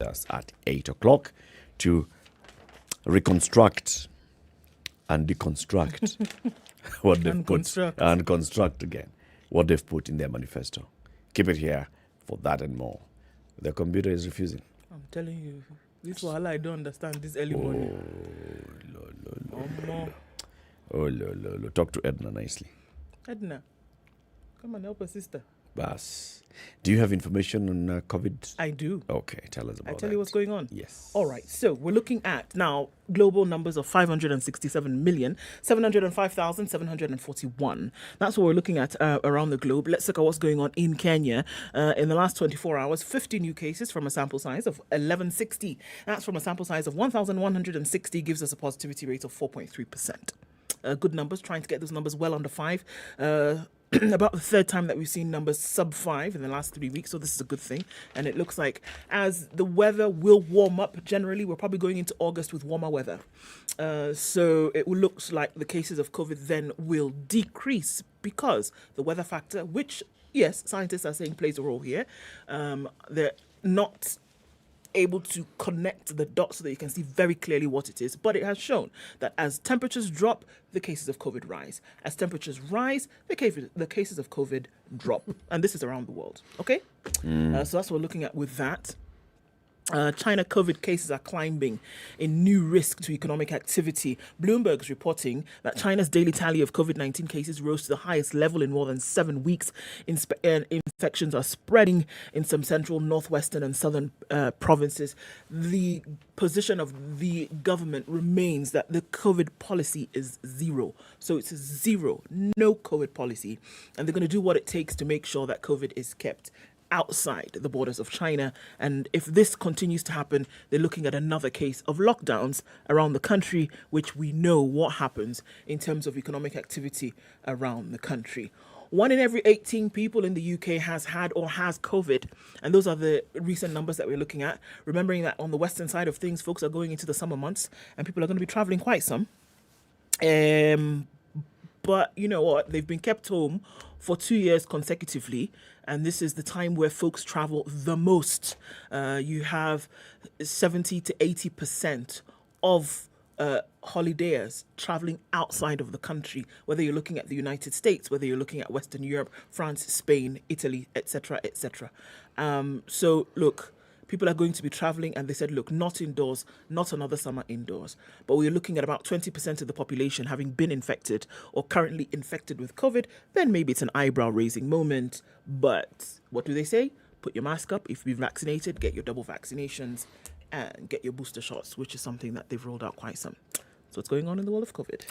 us at 8 o'clock to reconstruct and deconstruct what they've put and construct again what they've put in their manifesto. Keep it here for that and more. The computer is refusing. I'm telling you, this Wahala I don't understand this early morning. Talk to Ednah nicely. Ednah, come and help a sister. Bas. Do you have information on COVID? I do. Okay, tell us about it. I tell you what's going on. Yes. All right. So we're looking at now global numbers of 567,705,741. That's what we're looking at around the globe. Let's look at what's going on in Kenya. In the last 24 hours, 50 new cases from a sample size of 1160. That's from a sample size of 1,160, gives us a positivity rate of 4.3%. Good numbers, trying to get those numbers well under 5. About the third time that we've seen numbers sub 5 in the last 3 weeks, so this is a good thing. And it looks like as the weather will warm up, generally we're probably going into August with warmer weather, so it looks like the cases of COVID then will decrease because the weather factor, which yes, scientists are saying plays a role here, they're not able to connect the dots so that you can see very clearly what it is. But it has shown that as temperatures drop, the cases of COVID rise. As temperatures rise, the cases of COVID drop. And this is around the world. Okay? So that's what we're looking at with that. China COVID cases are climbing in new risk to economic activity. Bloomberg's reporting that China's daily tally of COVID-19 cases rose to the highest level in more than 7 weeks. Infections are spreading in some central, northwestern and southern provinces. The position of the government remains that the COVID policy is zero. So it's zero, no COVID policy. And they're going to do what it takes to make sure that COVID is kept outside the borders of China. And if this continues to happen, they're looking at another case of lockdowns around the country, which we know what happens in terms of economic activity around the country. 1 in every 18 people in the UK has had or has COVID. And those are the recent numbers that we're looking at. Remembering that on the western side of things, folks are going into the summer months and people are going to be traveling quite some. But you know what? They've been kept home for 2 years consecutively. And this is the time where folks travel the most. You have 70 to 80% of holidayers traveling outside of the country, whether you're looking at the United States, whether you're looking at Western Europe, France, Spain, Italy, etc., etc. So look, people are going to be traveling, and they said, look, not indoors, not another summer indoors. But we're looking at about 20% of the population having been infected or currently infected with COVID. Then maybe it's an eyebrow-raising moment. But what do they say? Put your mask up. If you've been vaccinated, get your double vaccinations and get your booster shots, which is something that they've rolled out quite some. So what's going on in the world of COVID?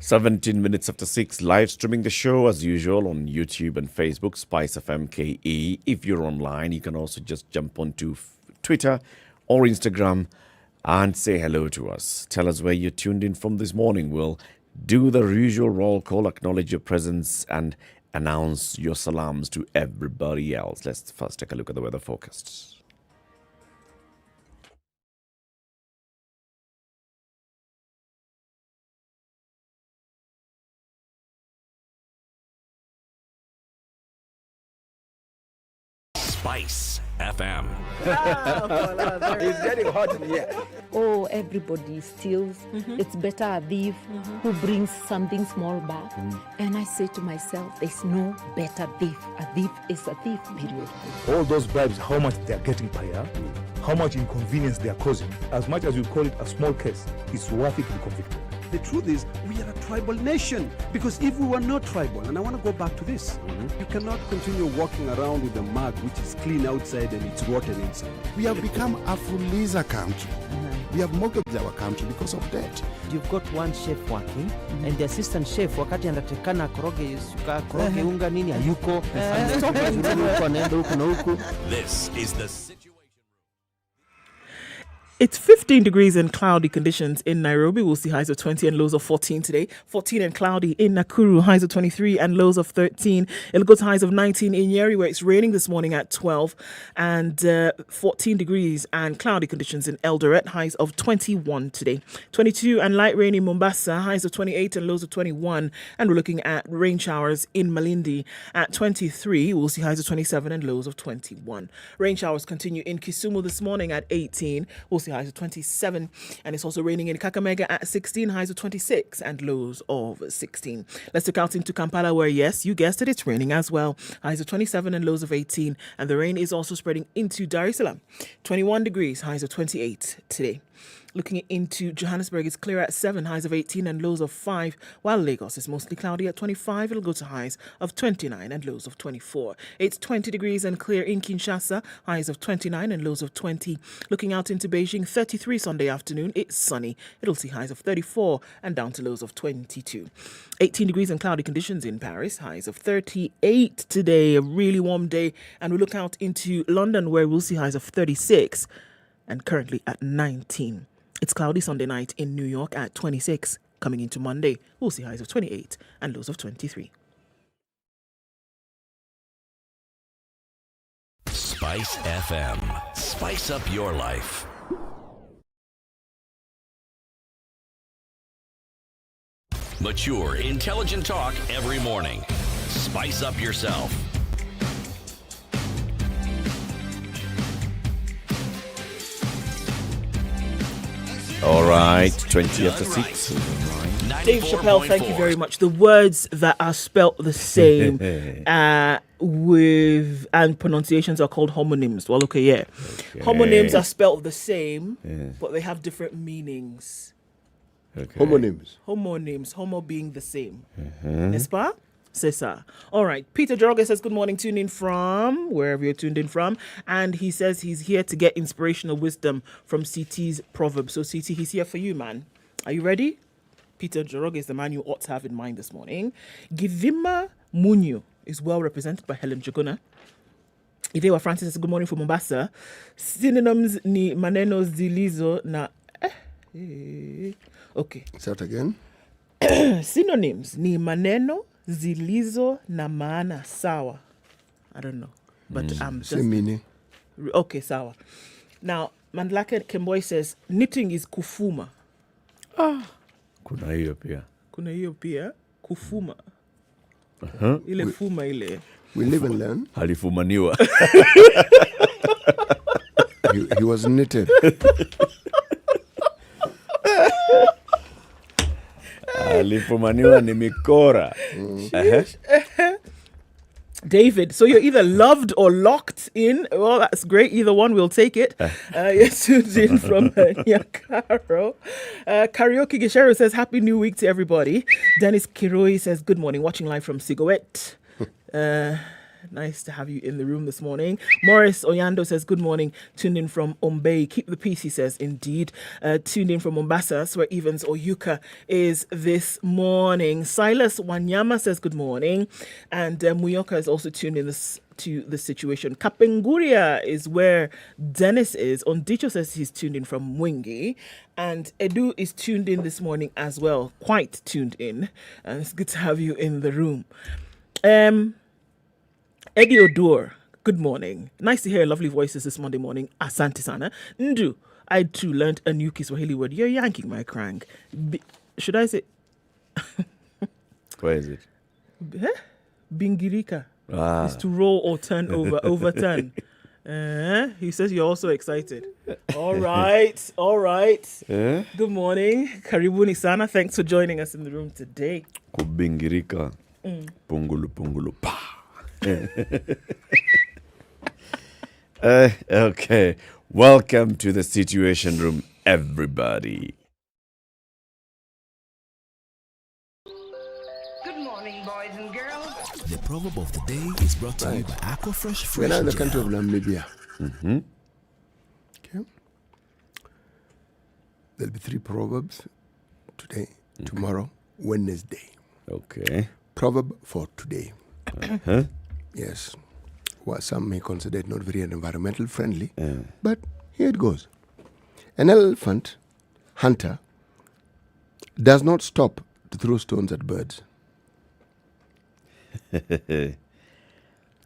17 minutes after 6, live streaming the show as usual on YouTube and Facebook, SpiceFM KE. If you're online, you can also just jump onto Twitter or Instagram and say hello to us. Tell us where you're tuned in from this morning. We'll do the usual roll call, acknowledge your presence, and announce your salams to everybody else. Let's first take a look at the weather forecast. SpiceFM. It's getting hot in here. Oh, everybody steals. It's better a thief who brings something small back. And I say to myself, there's no better thief. A thief is a thief, period. All those bribes, how much they're getting per year, how much inconvenience they're causing. As much as you call it a small case, it's worth it to be convicted. The truth is, we are a tribal nation. Because if we were not tribal, and I want to go back to this, you cannot continue walking around with a mug which is clean outside and it's rotten inside. We have become a fuliza country. We have mortgaged our country because of debt. You've got one chef working and the assistant chef wakati anatakana koroge unga nini hayuko. This is the situation. It's 15 degrees and cloudy conditions in Nairobi. We'll see highs of 20 and lows of 14 today. 14 and cloudy in Nakuru, highs of 23 and lows of 13. It'll go to highs of 19 in Nyeri, where it's raining this morning at 12. And 14 degrees and cloudy conditions in Eldoret, highs of 21 today. 22 and light rain in Mombasa, highs of 28 and lows of 21. And we're looking at rain showers in Malindi at 23. We'll see highs of 27 and lows of 21. Rain showers continue in Kisumu this morning at 18. We'll see highs of 27, and it's also raining in Kakamega at 16, highs of 26 and lows of 16. Let's look out into Kampala, where, yes, you guessed it, it's raining as well. Highs of 27 and lows of 18, and the rain is also spreading into Dar es Salaam. 21 degrees, highs of 28 today. Looking into Johannesburg, it's clear at 7, highs of 18 and lows of 5, while Lagos is mostly cloudy at 25. It'll go to highs of 29 and lows of 24. It's 20 degrees and clear in Kinshasa, highs of 29 and lows of 20. Looking out into Beijing, 33 Sunday afternoon, it's sunny. It'll see highs of 34 and down to lows of 22. 18 degrees and cloudy conditions in Paris, highs of 38 today, a really warm day. And we look out into London, where we'll see highs of 36 and currently at 19. It's cloudy Sunday night in New York at 26. Coming into Monday, we'll see highs of 28 and lows of 23. Spice FM. Spice up your life. Mature, intelligent talk every morning. Spice up yourself. All right, 20 after 6. Dave Chappelle, thank you very much. The words that are spelt the same with and pronunciations are called homonyms. Well, okay, yeah. Okay. Homonyms are spelt the same, but they have different meanings. Okay. Homonyms. Homo being the same. N'est-ce pas? C'est ça. All right. Peter Joroge says, good morning, tuned in from wherever you're tuned in from. And he says he's here to get inspirational wisdom from CT's Proverbs. So, CT, he's here for you, man. Are you ready? Peter Joroge is the man you ought to have in mind this morning. Givima Munyu is well represented by Helen Jaguna. Idewa Francis says, good morning from Mombasa. Synonyms ni maneno zilizo na... Okay. Say it again. Synonyms ni maneno zilizo na maana sawa. I don't know. But just... Same meaning. Okay, sawa. Now, Mandlake Kemboy says, knitting is kufuma. Kuna hiyo pia. Kufuma. Ile fuma ile. We live and learn. Alifumaniwa. He was knitted. Alifumaniwa ni mikora. David, so you're either loved or locked in. Well, that's great. Either one, we'll take it. Yes, tuned in from Nyakaro. Karaoke Gishero says, Happy New Week to everybody. Dennis Kiroi says, good morning, watching live from Sigowet. Nice to have you in the room this morning. Morris Oyando says, good morning, tuned in from Ombay. Keep the peace, he says, indeed. Tuned in from Mombasa, where Evans Oyuka is this morning. Silas Wanyama says, good morning. And Muyoka is also tuned in to the situation. Kapenguria is where Dennis is. Ondicho says he's tuned in from Mwingi. And Edu is tuned in this morning as well. Quite tuned in. And it's good to have you in the room. Eddie Odor, good morning. Nice to hear lovely voices this Monday morning. Asante sana. Ndu, I too learned a new Kiswahili word. You're yanking my crank. Should I say? Where is it? Bingirika. Is to roll or turn over, overturn. He says you're also excited. All right. Good morning. Karibuni sana. Thanks for joining us in the room today. Kubingirika. Pungulu pa. Okay. Welcome to the Situation Room, everybody. Good morning, boys and girls. The proverb of the day is brought to you by Aquafresh We're Fresh now in the Gel. country of Namibia. Okay. There'll be 3 proverbs today, tomorrow, Wednesday. Okay. Proverb for today. Yes. Well, some may consider it not very environmental friendly, but here it goes. An elephant hunter does not stop to throw stones at birds. An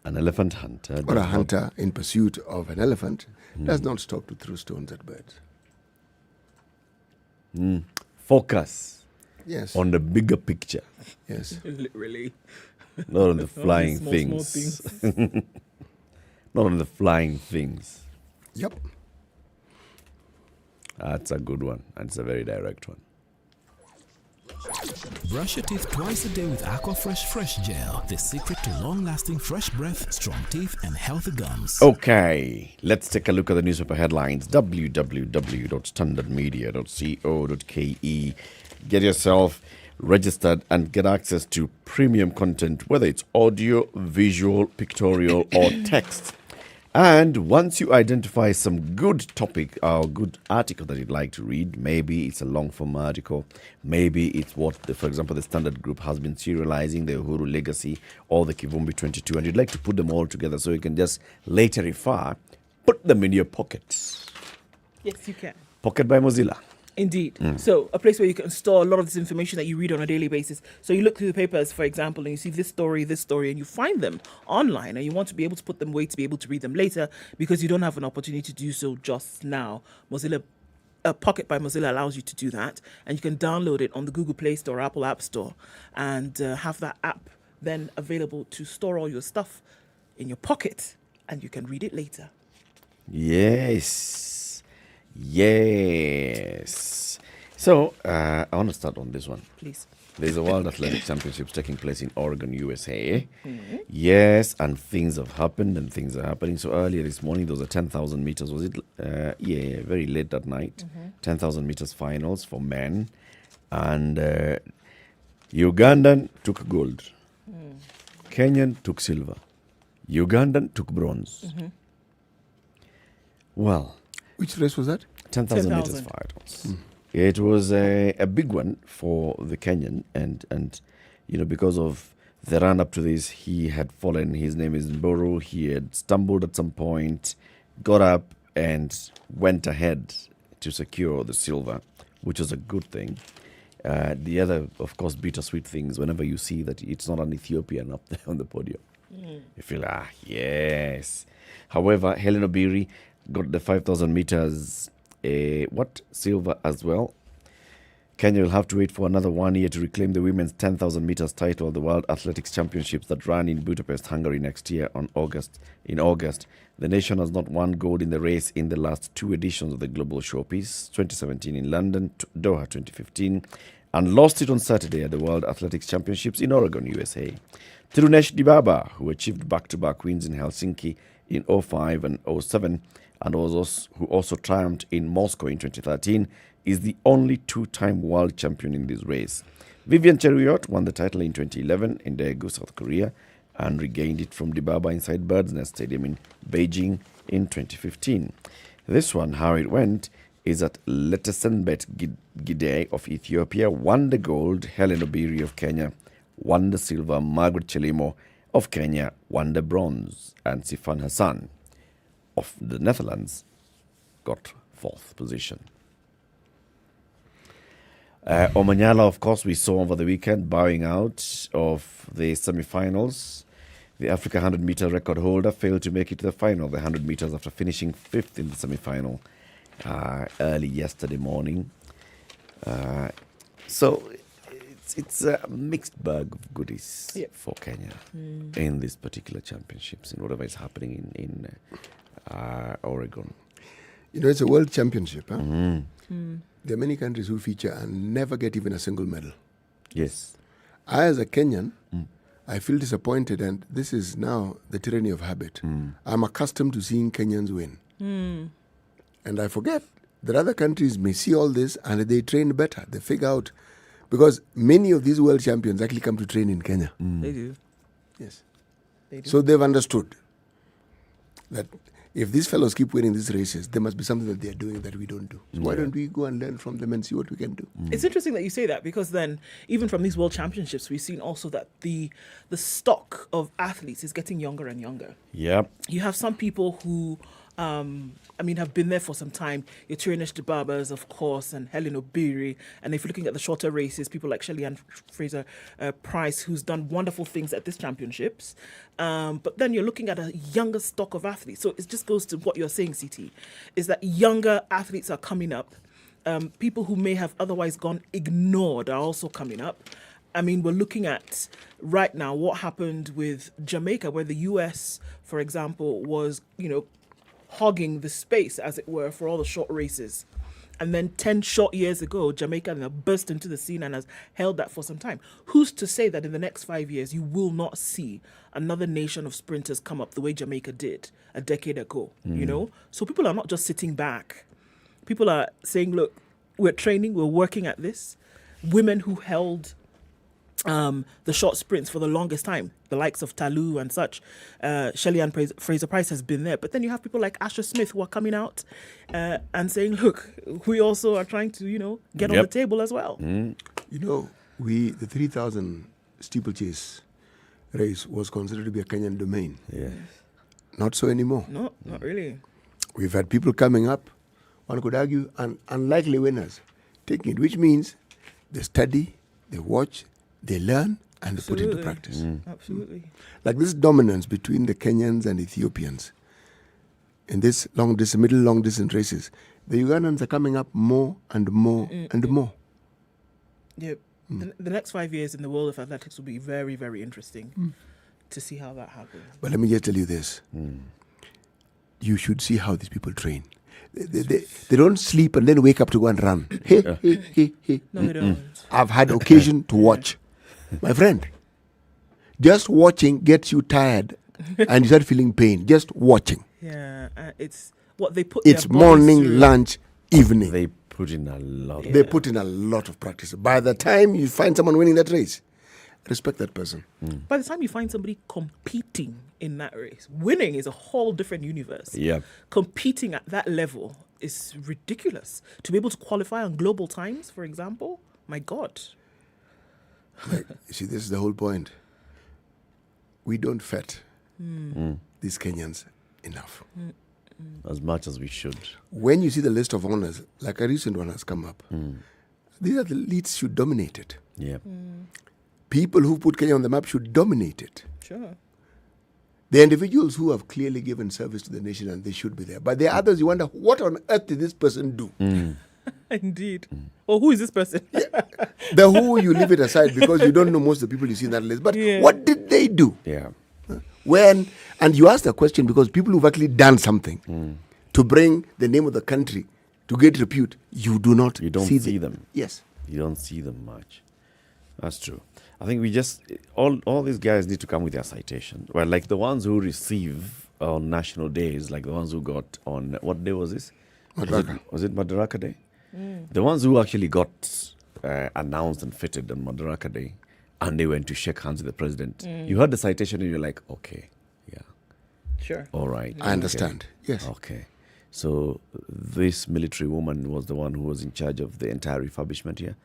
elephant hunter. Or a hunter in pursuit of an elephant does not stop to throw stones at birds. Focus Yes. on the bigger picture, Yes. Literally. not on the flying small things. things. Not on the flying things. Yep. That's a good one. And it's a very direct one. Brush your teeth twice a day with Aquafresh Fresh Gel, the secret to long-lasting fresh breath, strong teeth, and healthy gums. Okay, let's take a look at the newspaper headlines. www.standardmedia.co.ke. Get yourself registered and get access to premium content, whether it's audio, visual, pictorial, or text. And once you identify some good topic or good article that you'd like to read, maybe it's a long form article, maybe it's what, for example, the Standard Group has been serializing, the Uhuru Legacy or the Kivumbi 22, and you'd like to put them all together so you can just later refer, put them in your pockets. Yes, you can. Pocket by Mozilla. Indeed. So a place where you can store a lot of this information that you read on a daily basis. So you look through the papers, for example, and you see this story, and you find them online, and you want to be able to put them away to be able to read them later because you don't have an opportunity to do so just now. Mozilla Pocket by Mozilla allows you to do that, and you can download it on the Google Play Store, Apple App Store, and have that app then available to store all your stuff in your pocket, and you can read it later. Yes. Yes. So, I want to start on this one. Please. There's a World Athletics Championships taking place in Oregon, USA. Yes, and things have happened and things are happening. So earlier this morning, there was a 10,000 meters. Was it? Very late that night. 10,000 meters finals for men. And Ugandan took gold. Kenyan took silver. Ugandan took bronze. Well, Which race was that? 10,000 meters 10,000. finals. It was a big one for the Kenyan, and because of the run up to this, he had fallen. His name is Mboro. He had stumbled at some point, got up, and went ahead to secure the silver, which was a good thing. The other, of course, bittersweet things whenever you see that it's not an Ethiopian up there on the podium. You feel, yes. However, Helen Obiri got the 5,000 meters, silver as well. Kenya will have to wait for another 1 year to reclaim the women's 10,000 meters title at the World Athletics Championships that run in Budapest, Hungary next year in August. The nation has not won gold in the race in the last two editions of the Global Showpiece, 2017 in London, Doha 2015, and lost it on Saturday at the World Athletics Championships in Oregon, USA. Tirunesh Dibaba, who achieved back-to-back wins in Helsinki in 05 and 07, and who also triumphed in Moscow in 2013, is the only two-time world champion in this race. Vivian Cheruiyot won the title in 2011 in Daegu, South Korea, and regained it from Dibaba inside Bird's Nest Stadium in Beijing in 2015. This one, how it went, is that Letesenbet Gide of Ethiopia won the gold, Helen Obiri of Kenya won the silver, Margaret Chelimo of Kenya won the bronze, and Sifan Hassan of the Netherlands got fourth position. Omanyala, of course, we saw over the weekend bowing out of the semi-finals. The Africa 100-meter record holder failed to make it to the final, the 100 meters, after finishing fifth in the semi-final early yesterday morning. So it's a mixed bag of goodies for Kenya in this particular championships and whatever is happening in Oregon. It's a world championship. Huh? There are many countries who feature and never get even a single medal. Yes. I, as a Kenyan, I feel disappointed, and this is now the tyranny of habit. I'm accustomed to seeing Kenyans win. And I forget that other countries may see all this and they train better. They figure out, because many of these world champions actually come to train in Kenya. They do. Yes. They do. So they've understood that if these fellows keep winning these races, there must be something that they're doing that we don't do. So why don't we go and learn from them and see what we can do? It's interesting that you say that, because then even from these world championships, we've seen also that the stock of athletes is getting younger and younger. Yep. You have some people who have been there for some time. Your Tyranish Debabas, of course, and Helen Obiri. And if you're looking at the shorter races, people like Shelley-Ann Fraser-Price, who's done wonderful things at these championships. But then you're looking at a younger stock of athletes. So it just goes to what you're saying, CT, is that younger athletes are coming up. People who may have otherwise gone ignored are also coming up. I mean, we're looking at right now what happened with Jamaica, where the US, for example, was, hogging the space, as it were, for all the short races. And then 10 short years ago, Jamaica burst into the scene and has held that for some time. Who's to say that in the next 5 years, you will not see another nation of sprinters come up the way Jamaica did a decade ago, So people are not just sitting back. People are saying, look, we're training, we're working at this. Women who held the short sprints for the longest time, the likes of Talu and such. Shelley-Ann Fraser-Price has been there. But then you have people like Asher Smith who are coming out and saying, look, we also are trying to, get on the table as well. The 3,000 steeplechase race was considered to be a Kenyan domain. Yes. Not so anymore. No, not really. We've had people coming up, one could argue, unlikely winners, taking it, which means they study, they watch, they learn, and they put into practice. Absolutely. Like this dominance between the Kenyans and Ethiopians in this middle long distance races, the Ugandans are coming up more and more and more. Yep. The next 5 years in the world of athletics will be very, very interesting to see how that happens. But let me just tell you this. You should see how these people train. They don't sleep and then wake up to go and run. No, they don't. I've had occasion to watch. My friend, just watching gets you tired and you start feeling pain. Just watching. Yeah, it's what they put. It's their bodies morning, through. lunch, evening. They put in a lot. They put in a lot of practice. By the time you find someone winning that race, respect that person. By the time you find somebody competing in that race, winning is a whole different universe. Yeah. Competing at that level is ridiculous. To be able to qualify on global times, for example, my God. You see, this is the whole point. We don't fet these Kenyans enough. As much as we should. When you see the list of honors, like a recent one has come up, these are the leads should dominate it. Yeah. People who put Kenya on the map should dominate it. Sure. The individuals who have clearly given service to the nation and they should be there. But there are others you wonder, what on earth did this person do? Indeed. Or who is this person? The who, you leave it aside because you don't know most of the people you see in that list. But what did they do? Yeah. And you ask the question because people who've actually done something to bring the name of the country to get repute, you don't see them. Yes. You don't see them much. That's true. I think we just, all these guys need to come with their citation. Well, like the ones who receive on national days, like the ones who got on, what day was this? Madaraka. Was it Madaraka Day? The ones who actually got announced and fitted on Madaraka Day, and they went to shake hands with the president. You heard the citation and you're like, okay, yeah. Sure. All right. I understand. Yes. Okay. So this military woman was the one who was in charge of the entire refurbishment here.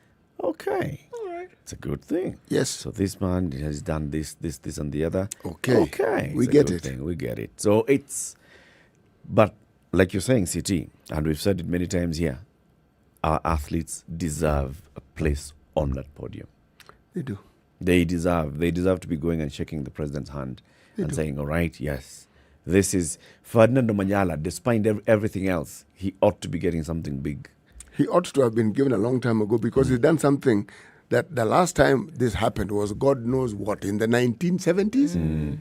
Okay. All right. It's a good thing. Yes. So this man has done this, and the other. Okay. Okay. We It's a get good it. thing. We get it. So but like you're saying, CT, and we've said it many times here, our athletes deserve a place on that podium. They do. They deserve to be going and shaking the president's hand and saying, all right, yes, this is Ferdinand Manyala. Despite everything else, he ought to be getting something big. He ought to have been given a long time ago because he's done something that the last time this happened was God knows what, in the 1970s?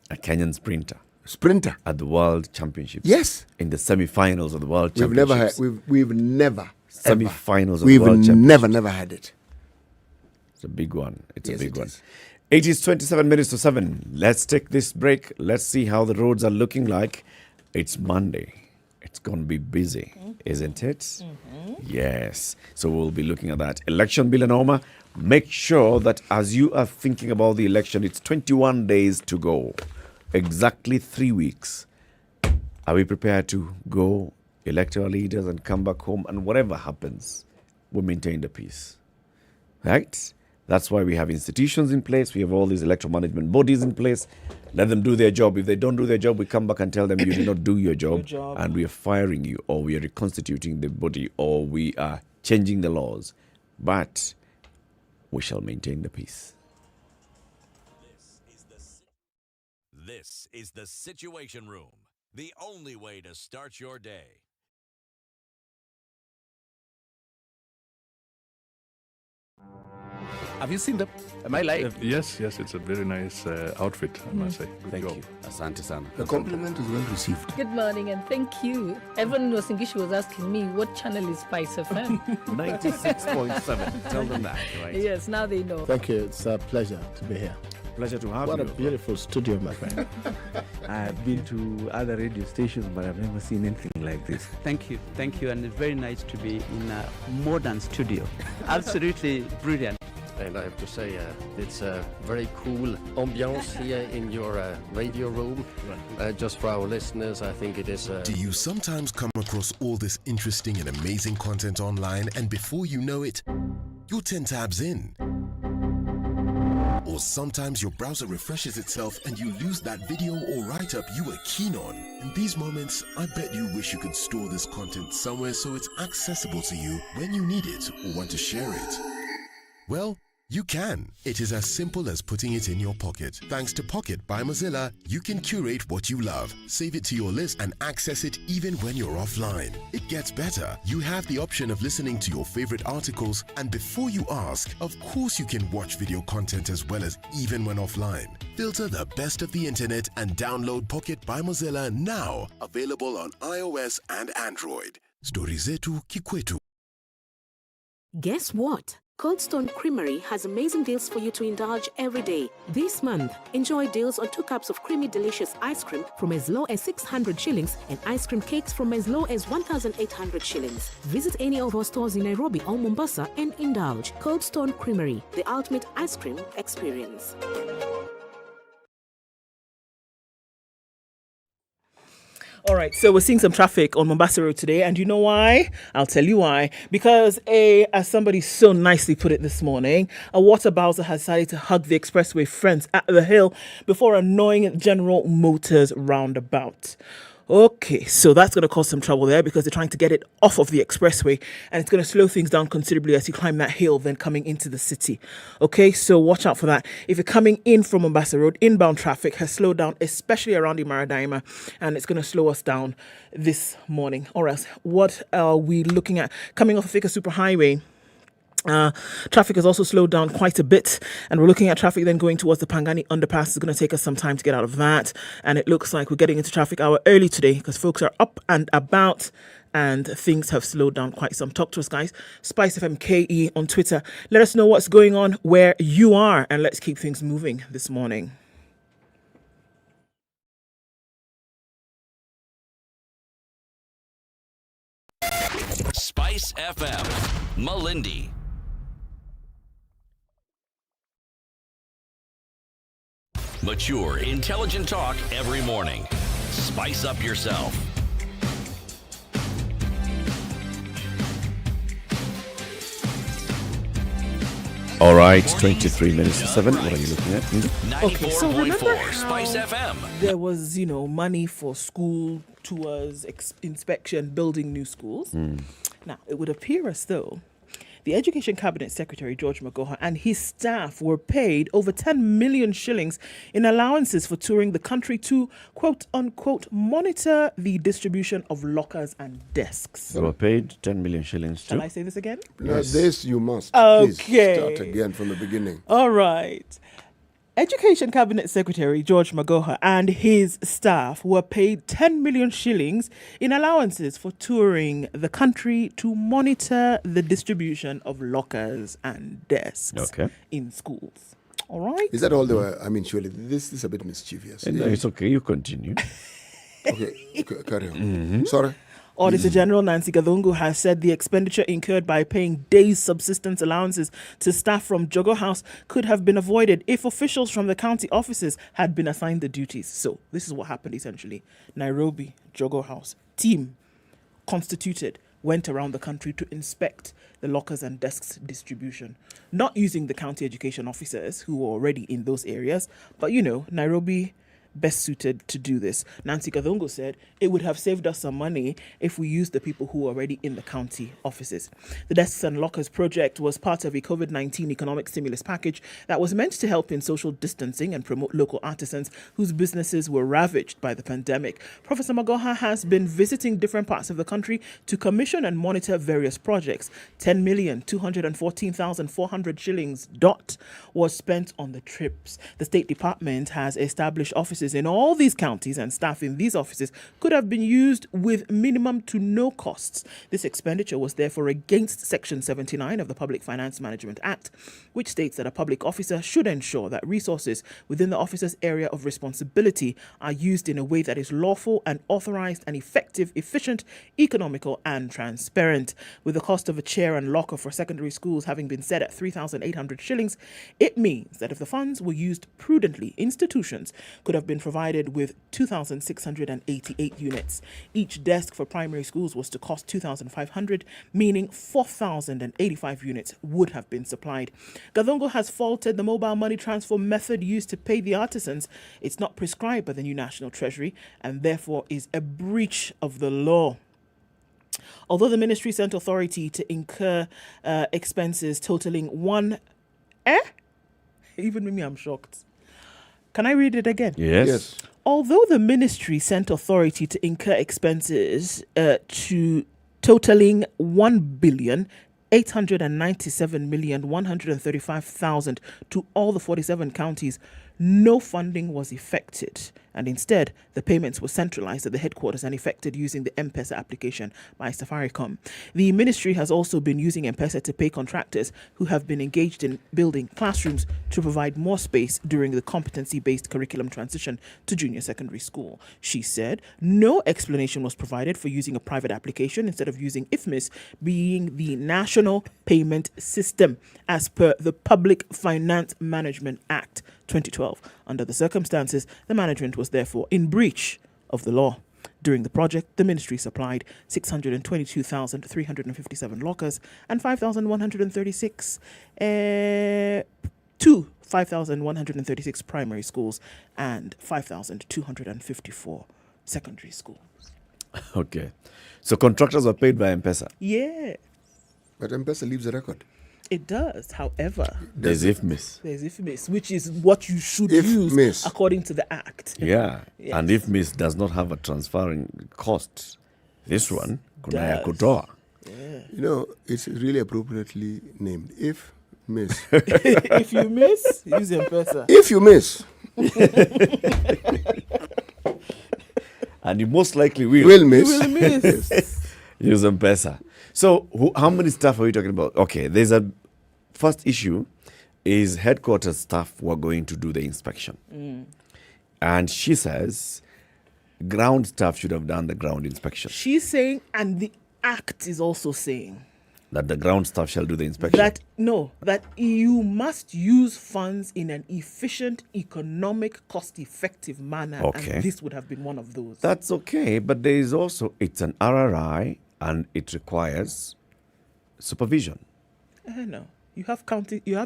A Kenyan Sprinter. at the World Championships. Yes. In the semi-finals of the World We've Championships. never Semi-finals of the We've World Championships. never had it. It's a big one. It's Yes, a big it one. is. It is 27 minutes to 7. Let's take this break. Let's see how the roads are looking like. It's Monday. It's going to be busy, isn't it? Yes. So we'll be looking at that. Election bill and Oma. Make sure that as you are thinking about the election, it's 21 days to go. Exactly 3 weeks. Are we prepared to go elect our leaders and come back home? And whatever happens, we'll maintain the peace. Right? That's why we have institutions in place. We have all these electoral management bodies in place. Let them do their job. If they don't do their job, we come back and tell them you did not do your job, and we are firing you, or we are reconstituting the body, or we are changing the laws. But we shall maintain the peace. This is the Situation Room, the only way to start your day. Have you seen them? Am I lying? Yes, it's a very nice outfit, I must say. Good Thank job. you. Asante sana. The compliment is well received. Good morning and thank you. Everyone in Wasingishu was asking me what channel is SpiceFM. 96.7. Tell them that, right? Yes, now they know. Thank you. It's a pleasure to be here. Pleasure to have you. you. What a beautiful studio, my friend. I've been to other radio stations, but I've never seen anything like this. Thank you, and it's very nice to be in a modern studio. Absolutely brilliant. And I have to say, it's a very cool ambiance here in your radio room. Just for our listeners, I think it is... Do you sometimes come across all this interesting and amazing content online, and before you know it, you're 10 tabs in? Or sometimes your browser refreshes itself and you lose that video or write-up you were keen on. In these moments, I bet you wish you could store this content somewhere so it's accessible to you when you need it or want to share it. Well, you can. It is as simple as putting it in your pocket. Thanks to Pocket by Mozilla, you can curate what you love, save it to your list, and access it even when you're offline. It gets better. You have the option of listening to your favorite articles, and before you ask, of course you can watch video content as well as even when offline. Filter the best of the internet and download Pocket by Mozilla now. Available on iOS and Android. Stori zetu kikwetu. Guess what? Cold Stone Creamery has amazing deals for you to indulge every day. This month, enjoy deals on 2 cups of creamy delicious ice cream from as low as 600 shillings and ice cream cakes from as low as 1,800 shillings. Visit any of our stores in Nairobi or Mombasa and indulge. Cold Stone Creamery, the ultimate ice cream experience. All right, so we're seeing some traffic on Mombasa Road today, and you know why? I'll tell you why. Because, as somebody so nicely put it this morning, a water bowser has decided to hug the expressway fence at the hill before annoying General Motors roundabout. Okay, so that's going to cause some trouble there because they're trying to get it off of the expressway, and it's going to slow things down considerably as you climb that hill, then coming into the city. Okay, so watch out for that. If you're coming in from Mombasa Road, inbound traffic has slowed down, especially around the Maradaima, and it's going to slow us down this morning. Or else, what are we looking at? Coming off of Thika Superhighway, traffic has also slowed down quite a bit, and we're looking at traffic then going towards the Pangani underpass. It's going to take us some time to get out of that, and it looks like we're getting into traffic hour early today because folks are up and about and things have slowed down quite some. Talk to us, guys. SpiceFM KE on Twitter. Let us know what's going on where you are, and let's keep things moving this morning. Spice FM, Malindi. Mature, intelligent talk every morning. Spice up yourself. All right, 23 minutes to 7. What are you looking at? Okay, so remember Spice FM. There was, money for school tours, inspection, building new schools. Now, it would appear as though the Education Cabinet Secretary, George Magoha, and his staff were paid over 10 million shillings in allowances for touring the country to, quote unquote, monitor the distribution of lockers and desks. They were paid 10 million shillings too. Shall I say this again? No, this you must. Okay. Please start again from the beginning. All right. Education Cabinet Secretary George Magoha and his staff were paid 10 million shillings in allowances for touring the country to monitor the distribution of lockers and desks in schools. All right? Is that all they were? I mean, surely this is a bit mischievous. No, it's okay. You continue. Okay, carry on. Sorry. Auditor General Nancy Gathungu has said the expenditure incurred by paying days subsistence allowances to staff from Jogo House could have been avoided if officials from the county offices had been assigned the duties. So this is what happened essentially. Nairobi, Jogo House, team constituted, went around the country to inspect the lockers and desks distribution, not using the county education officers who were already in those areas, but Nairobi best suited to do this. Nancy Kadhongo said it would have saved us some money if we used the people who were already in the county offices. The Desks and Lockers project was part of a COVID-19 economic stimulus package that was meant to help in social distancing and promote local artisans whose businesses were ravaged by the pandemic. Professor Magoha has been visiting different parts of the country to commission and monitor various projects. 10,214,400 shillings was spent on the trips. The State Department has established offices in all these counties, and staff in these offices could have been used with minimum to no costs. This expenditure was therefore against Section 79 of the Public Finance Management Act, which states that a public officer should ensure that resources within the officer's area of responsibility are used in a way that is lawful and authorized and effective, efficient, economical and transparent. With the cost of a chair and locker for secondary schools having been set at 3,800 shillings, it means that if the funds were used prudently, institutions could have been provided with 2,688 units. Each desk for primary schools was to cost 2,500, meaning 4,085 units would have been supplied. Gadongo has faulted the mobile money transfer method used to pay the artisans. It's not prescribed by the new National Treasury and therefore is a breach of the law. Although the ministry sent authority to incur expenses totaling even me, I'm shocked. Can I read it again? Yes. Although the ministry sent authority to incur expenses to totaling 1,897,135,000 to all the 47 counties, no funding was effected, and instead the payments were centralized at the headquarters and effected using the M-Pesa application by Safaricom. The ministry has also been using M-Pesa to pay contractors who have been engaged in building classrooms to provide more space during the competency-based curriculum transition to junior secondary school. She said no explanation was provided for using a private application instead of using IFMIS, being the national payment system as per the Public Finance Management Act 2012. Under the circumstances, the management was therefore in breach of the law. During the project, the ministry supplied 622,357 lockers and 5,136 to 5,136 primary schools and 5,254 secondary schools. Okay. So contractors are paid by M-Pesa? Yeah. But M-Pesa leaves a record. It does, however. There's IFMIS. There's IFMIS, which is what you should use according to the Act. Yeah. Yes. And IFMIS does not have a transferring cost. This one, Kunaya Kutoa. Yeah. It's really appropriately named. If miss. If you miss, use M-Pesa. If you miss. And you most likely will. Will miss. You will miss. Use M-Pesa. So how many staff are we talking about? Okay, there's a first issue is headquarters staff who are going to do the inspection. And she says ground staff should have done the ground inspection. She's saying, and the Act is also saying, that the ground staff shall do the inspection. that you must use funds in an efficient, economic, cost-effective manner. Okay. And this would have been one of those. That's okay, but there is also, it's an RRI and it requires supervision. No. You have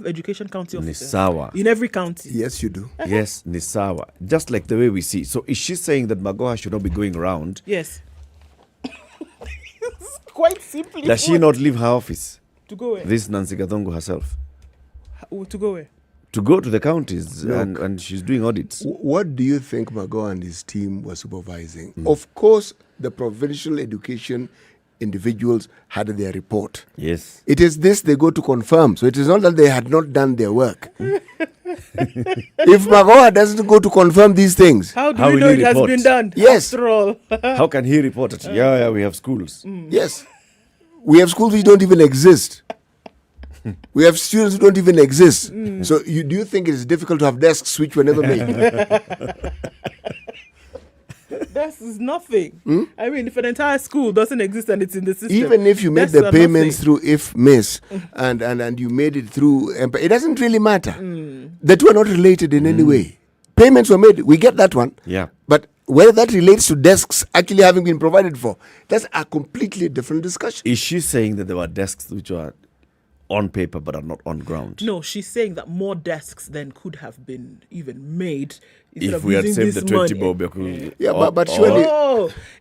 education county officers. Nisawa. In every county. Yes, you do. Yes, Nisawa. Just like the way we see. So is she saying that Magoha should not be going around? Yes. Quite simply. Does she not leave her office? To go where? This Nancy Gathongo herself. To go where? To go to the counties. Look, and she's doing audits. What do you think Magoha and his team were supervising? Of course, the provincial education individuals had their report. Yes. It is this they go to confirm. So it is not that they had not done their work. If Magoha doesn't go to confirm these things, how do we know it has been done? Yes. After all. How can he report it? Yeah, we have schools. Yes. We have schools which don't even exist. We have students who don't even exist. So do you think it is difficult to have desks which were never made? That is nothing. I mean, if an entire school doesn't exist and it's in the system, even if you made the payments through IFMIS and you made it through, it doesn't really matter. The two are not related in any way. Payments were made. We get that one. Yeah. But whether that relates to desks actually having been provided for, that's a completely different discussion. Is she saying that there were desks which are on paper but are not on ground? No, she's saying that more desks then could have been even made. If we had saved the 20 bob, but surely...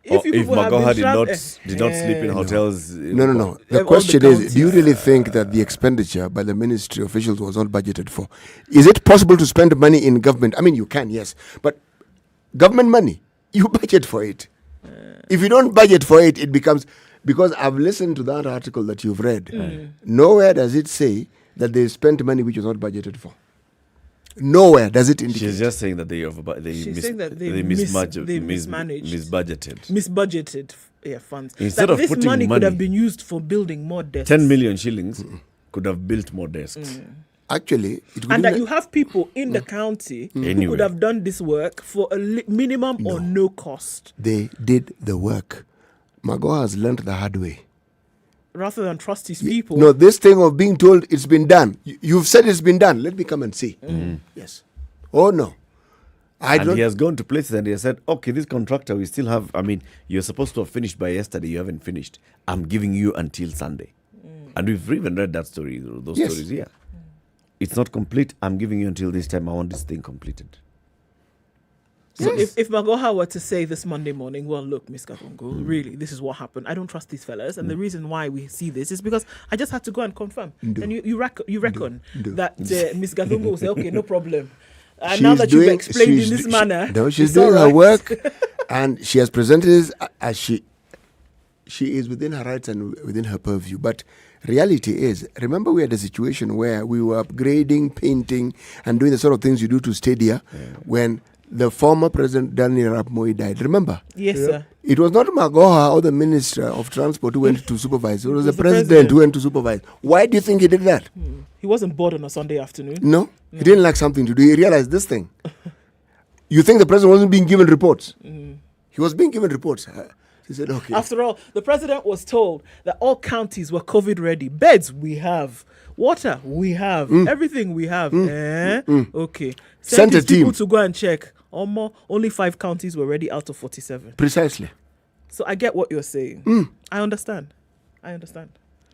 if Magoha did not sleep in hotels... No. The question is, do you really think that the expenditure by the ministry officials was not budgeted for? Is it possible to spend money in government? I mean, you can, yes. But government money, you budget for it. If you don't budget for it, it becomes... Because I've listened to that article that you've read. Nowhere does it say that they spent money which was not budgeted for. Nowhere does it indicate. She's just saying that they misbudgeted funds. Instead of this putting money could have been used for building more desks. 10 million shillings could have built more desks. Actually, and that you have people in the county who could have done this work for a minimum or no cost. They did the work. Magoha has learned the hard way. Rather than trust his people. No, this thing of being told it's been done. You've said it's been done. Let me come and see. Yes. Oh, no. He has gone to places and he has said, okay, this contractor, we still have, I mean, you're supposed to have finished by yesterday. You haven't finished. I'm giving you until Sunday. And we've even read that story, those stories here. It's not complete. I'm giving you until this time. I want this thing completed. So if Magoha were to say this Monday morning, well, look, Miss Gathungu, really, this is what happened. I don't trust these fellas. And the reason why we see this is because I just had to go and confirm. And you reckon that Miss Gathungu will say, okay, no problem. And now that you've explained in this manner. No, she's doing her work. And she has presented it as she is within her rights and within her purview. But reality is, remember we had a situation where we were upgrading, painting, and doing the sort of things you do to stadia when the former President Daniel Arap Moi died. Remember? Yes, sir. It was not Magoha or the Minister of Transport who went to supervise. It was the President who went to supervise. Why do you think he did that? He wasn't bored on a Sunday afternoon. No. He didn't like something to do. He realized this thing. You think the President wasn't being given reports? He was being given reports. He said, okay. After all, the President was told that all counties were COVID ready. Beds, we have. Water, we have. Everything we have. Okay. Sent a team people to go and check. Only 5 counties were ready out of 47. Precisely. So I get what you're saying. I understand.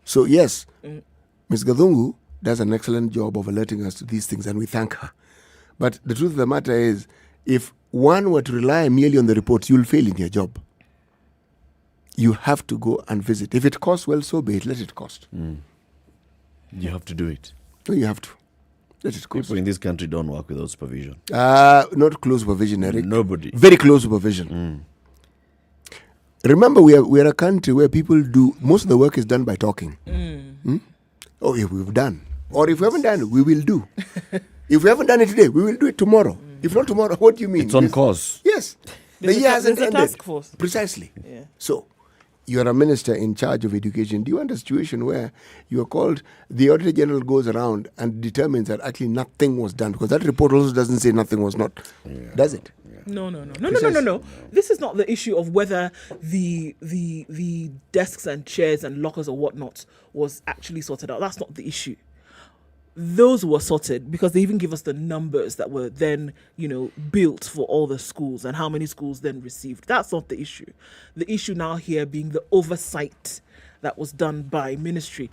So yes, Ms. Gathungu does an excellent job of alerting us to these things, and we thank her. But the truth of the matter is, if one were to rely merely on the reports, you'll fail in your job. You have to go and visit. If it costs, well, so be it. Let it cost. You have to do it. No, you have to. Let it cost. People in this country don't work without supervision. Not close supervision, Eric. Nobody. Very close supervision. Remember, we are a country where people do, most of the work is done by talking. Oh, if we've done. Or if we haven't done it, we will do. If we haven't done it today, we will do it tomorrow. If not tomorrow, what do you mean? It's on course. Yes. The year hasn't ended. Task force. Precisely. Yeah. So, you're a minister in charge of education. Do you want a situation where you are called, the Auditor General goes around and determines that actually nothing was done? Because that report also doesn't say nothing was not. Does it? No. This is not the issue of whether the desks and chairs and lockers or whatnot was actually sorted out. That's not the issue. Those were sorted because they even give us the numbers that were then, built for all the schools and how many schools then received. That's not the issue. The issue now here being the oversight that was done by ministry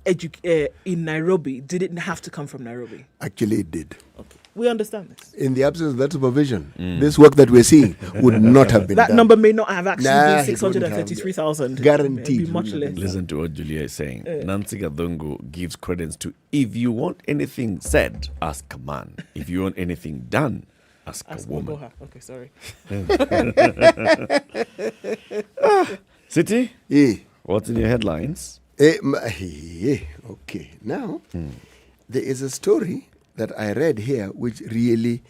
in Nairobi. Did it have to come from Nairobi? Actually, it did. Okay. We understand this. In the absence of that supervision, this work that we're seeing would not have been done. That number may not have actually been 633,000. Guaranteed. Be much less. Listen to what Julia is saying. Nancy Gathungu gives credence to, if you want anything said, ask a man. If you want anything done, ask a woman. Okay, sorry. City? Yeah. What's in your headlines? Okay. Now, there is a story that I read here, which really,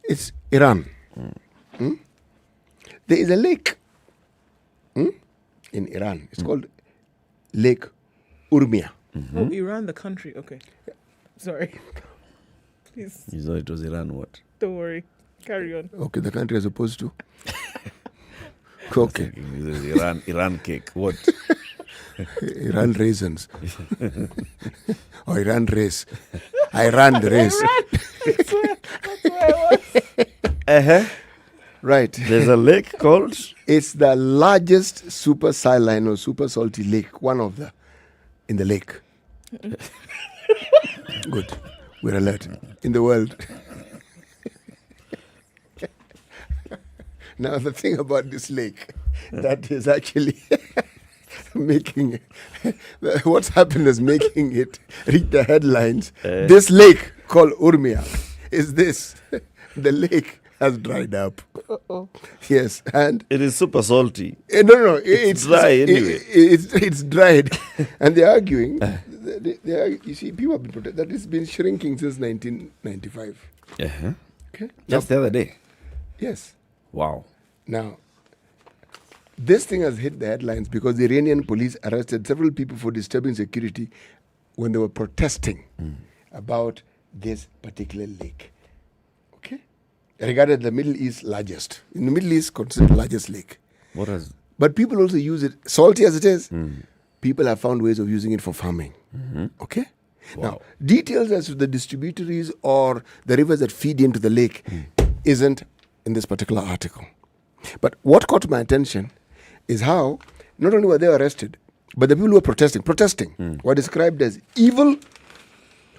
it's Iran. There is a lake in Iran. It's called Lake Urmia. Oh, Iran, the country. Okay. Sorry. Please. You thought it was Iran, what? Don't worry. Carry on. Okay, the country as opposed to? Okay. Iran cake. What? Iran raisins. Or Iran race. I ran the race. That's where I was. Right. There's a lake called? It's the largest super saline or super salty lake, one of the in the lake. Good. We're alert. In the world. Now, the thing about this lake that is actually making what's happened is making it reach the headlines. This lake called Urmia is this. The lake has dried up. Yes, and it is super salty. No, it's dry anyway. It's dried, and they're arguing. You see, people have been protesting that it's been shrinking since 1995. Uh-huh. Okay, just the other day. Yes. Wow. Now, this thing has hit the headlines because the Iranian police arrested several people for disturbing security when they were protesting about this particular lake. Okay? Regarded the Middle East largest. In the Middle East, considered largest lake. What is? But people also use it, salty as it is, people have found ways of using it for farming. Okay? Wow. Now, details as to the distributaries or the rivers that feed into the lake isn't in this particular article. But what caught my attention is how not only were they arrested, but the people who were protesting were described as evil,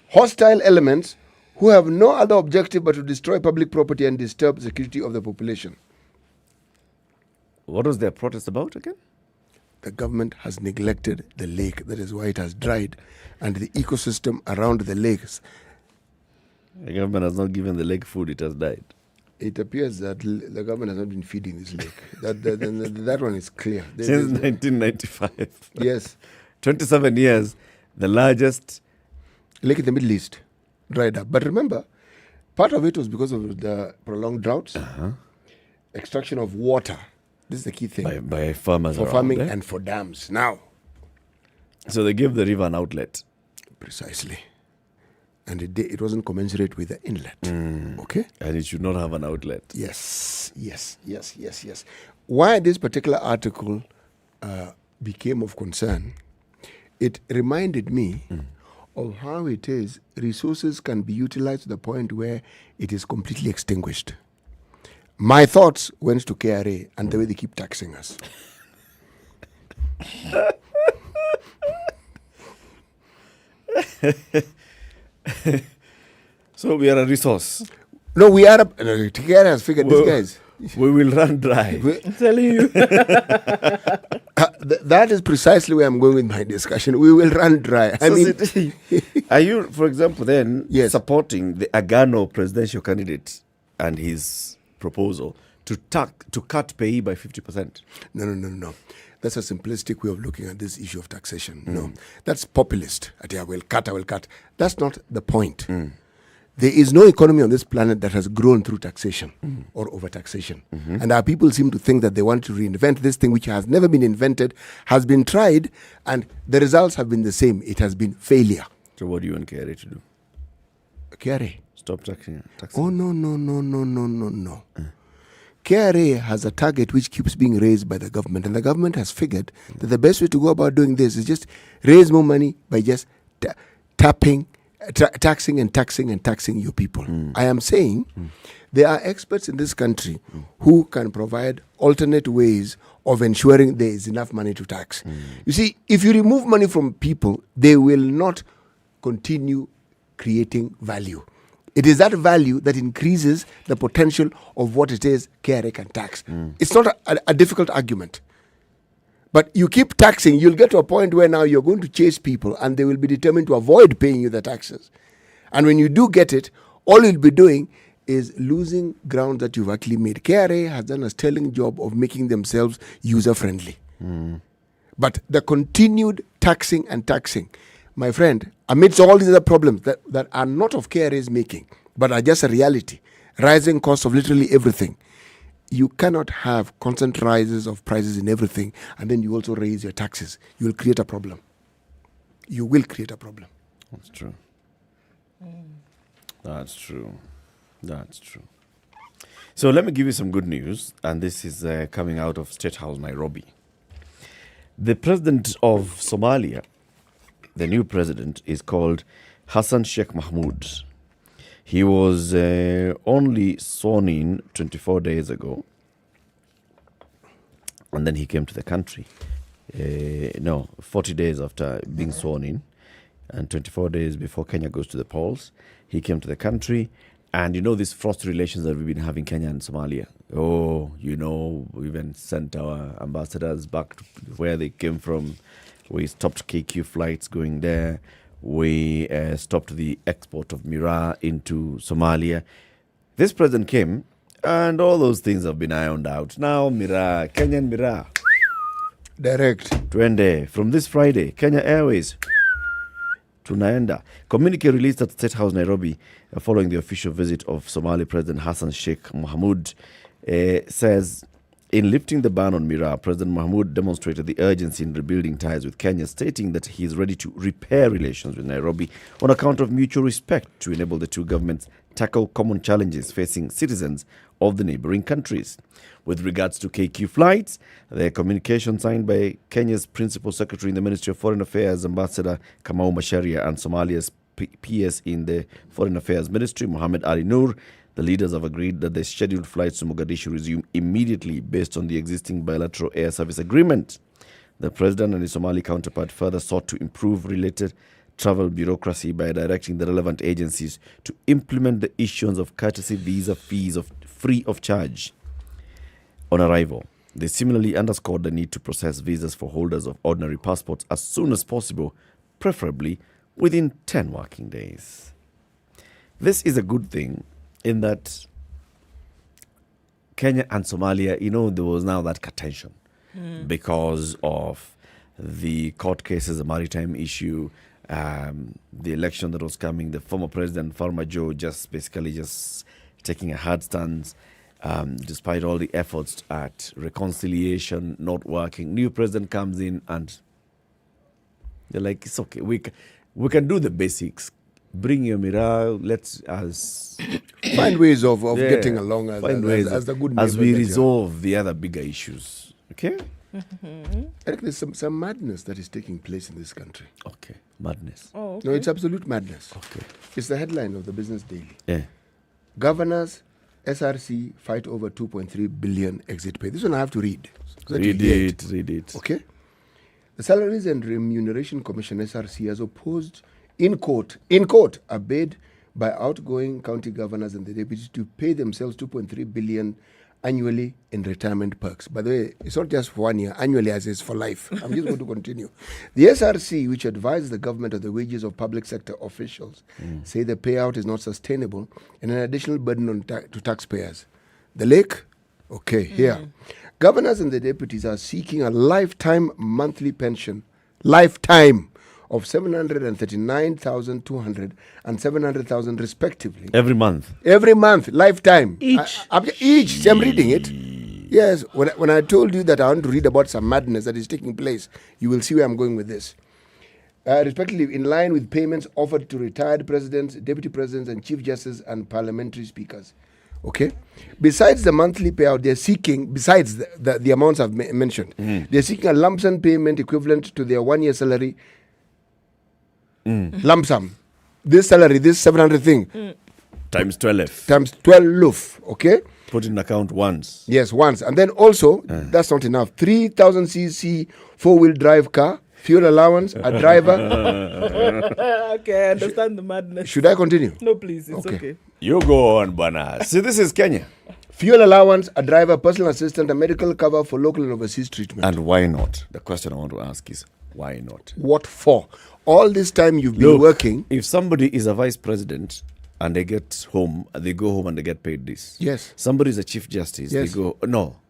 hostile elements who have no other objective but to destroy public property and disturb the security of the population. What was their protest about again? The government has neglected the lake. That is why it has dried. And the ecosystem around the lakes. The government has not given the lake food, it has died. It appears that the government has not been feeding this lake. That one is clear. Since 1995. Yes. 27 years, the largest lake in the Middle East dried up. But remember, part of it was because of the prolonged droughts, extraction of water. This is the key thing. By farmers for around, farming and for dams. Now. So they gave the river an outlet. Precisely. And it wasn't commensurate with the inlet. Okay? And it should not have an outlet. Yes. Why this particular article became of concern, it reminded me of how it is resources can be utilized to the point where it is completely extinguished. My thoughts went to KRA and the way they keep taxing us. So we are a resource. No, we are. KRA has figured these guys. We will run dry. I'm telling you. That is precisely where I'm going with my discussion. We will run dry. Are you, for example, then supporting the Agano presidential candidate and his proposal to cut pay by 50%? No. That's a simplistic way of looking at this issue of taxation. No, that's populist. I will cut. That's not the point. There is no economy on this planet that has grown through taxation or overtaxation. And our people seem to think that they want to reinvent this thing which has never been invented, has been tried, and the results have been the same. It has been failure. So what do you want KRA to do? KRA? Stop taxing. Oh, no. KRA has a target which keeps being raised by the government, and the government has figured that the best way to go about doing this is just raise more money by just taxing your people. I am saying there are experts in this country who can provide alternate ways of ensuring there is enough money to tax. You see, if you remove money from people, they will not continue creating value. It is that value that increases the potential of what it is KRA can tax. It's not a difficult argument. But you keep taxing, you'll get to a point where now you're going to chase people and they will be determined to avoid paying you the taxes. And when you do get it, all you'll be doing is losing ground that you've actually made. KRA has done a sterling job of making themselves user-friendly. But the continued taxing, my friend, amidst all these other problems that are not of KRA's making, but are just a reality, rising costs of literally everything, you cannot have constant rises of prices in everything and then you also raise your taxes. You will create a problem. That's true. That's true. So let me give you some good news, and this is coming out of State House, Nairobi. The president of Somalia, the new president, is called Hassan Sheikh Mahmoud. He was only sworn in 24 days ago, And then he came to the country. 40 days after being sworn in, and 24 days before Kenya goes to the polls, he came to the country. And these frosty relations that we've been having, Kenya and Somalia. We even sent our ambassadors back to where they came from. We stopped KQ flights going there. We stopped the export of miraa into Somalia. This president came, and all those things have been ironed out. Now, miraa, Kenyan miraa. Direct. Twende. From this Friday, Kenya Airways. Tunaenda. Communique released at State House, Nairobi, following the official visit of Somali President Hassan Sheikh Mohamud, says, in lifting the ban on miraa, President Mohamud demonstrated the urgency in rebuilding ties with Kenya, stating that he is ready to repair relations with Nairobi on account of mutual respect to enable the two governments tackle common challenges facing citizens of the neighboring countries. With regards to KQ flights, the communication signed by Kenya's Principal Secretary in the Ministry of Foreign Affairs, Ambassador Kamau Macharia, and Somalia's PS in the Foreign Affairs Ministry, Mohammed Ali Noor, the leaders have agreed that the scheduled flights to Mogadishu resume immediately based on the existing bilateral air service agreement. The president and his Somali counterpart further sought to improve related travel bureaucracy by directing the relevant agencies to implement the issuance of courtesy visa fees free of charge on arrival. They similarly underscored the need to process visas for holders of ordinary passports as soon as possible, preferably within 10 working days. This is a good thing in that Kenya and Somalia, there was now that tension because of the court cases, the maritime issue, the election that was coming, the former president, Farmajo, just taking a hard stance, despite all the efforts at reconciliation not working. New president comes in and they're like, it's okay, we can do the basics. Bring your miraa, let's find ways of getting along as the good as we resolve the other bigger issues. Okay? I think there's some madness that is taking place in this country. Okay, madness. Oh, okay. No, it's absolute madness. Okay. It's the headline of the Business Daily. Yeah. Governors, SRC fight over 2.3 billion exit pay. This one I have to read. Read it. Okay. The Salaries and Remuneration Commission, SRC, has opposed in court, a bid by outgoing county governors and the deputies to pay themselves 2.3 billion annually in retirement perks. By the way, it's not just for 1 year, annually as is for life. I'm just going to continue. The SRC, which advises the government of the wages of public sector officials, say the payout is not sustainable and an additional burden to taxpayers. The lake? Okay, here. Governors and the deputies are seeking a lifetime monthly pension. Lifetime! Of 739,200 and 700,000 respectively. Every month, lifetime. Each. Each. I'm reading it. Yes, when I told you that I want to read about some madness that is taking place, you will see where I'm going with this. Respectively, in line with payments offered to retired presidents, deputy presidents, and chief justices and parliamentary speakers. Okay? Besides the monthly payout, they're seeking, besides the amounts I've mentioned, they're seeking a lump sum payment equivalent to their 1 year salary. Lump sum. This salary, this 700 thing. Times 12. Times 12, okay? Put in account once. Yes, once. And then also, that's not enough. 3,000 cc four-wheel drive car, fuel allowance, a driver. Okay, I understand the madness. Should I continue? No, please. It's okay. You go on, Bana. See, this is Kenya. Fuel allowance, a driver, personal assistant, a medical cover for local and overseas treatment. And why not? The question I want to ask is, why not? What for? All this time you've been working. If somebody is a vice president and they get home, they go home and they get paid this. Yes. Somebody is a chief justice. Yes. They go,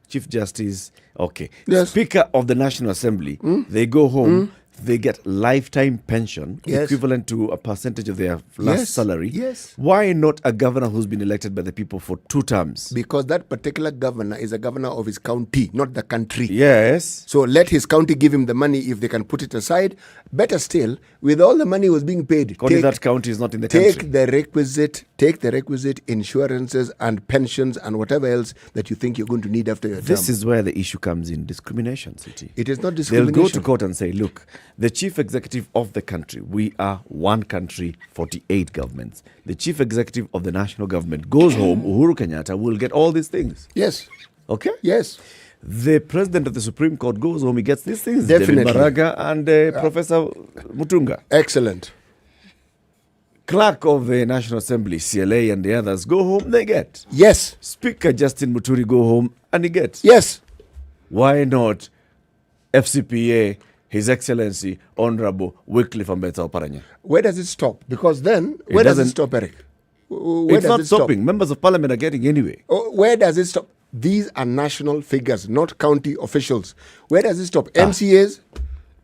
chief justice, okay. Yes. Speaker of the National Assembly, they go home, they get lifetime pension equivalent to a percentage of their last salary. Yes. Why not a governor who's been elected by the people for 2 terms? Because that particular governor is a governor of his county, not the country. Yes. So let his county give him the money if they can put it aside. Better still, with all the money was being paid, that county is not in the country. Take the requisite insurances and pensions and whatever else that you think you're going to need after your term. This is where the issue comes in, discrimination, City. It is not discrimination. They'll go to court and say, look, the chief executive of the country, we are one country, 48 governments. The chief executive of the national government goes home, Uhuru Kenyatta will get all these things. Yes. Okay? Yes. the president of the Supreme Court goes home, he gets these things. Definitely. David Maraga and Professor Mutunga. Excellent. Clerk of the National Assembly, CLA, and the others go home, they get. Yes. Speaker Justin Muturi go home, and he gets. Yes. Why not FCPA, His Excellency, Honorable Wycliffe Ambetsa Oparanya? Where does it stop? Because then, where does it stop, Eric? Where it's does not it stop? stopping. Members of Parliament are getting anyway. Where does it stop? These are national figures, not county officials. Where does it stop? MCAs?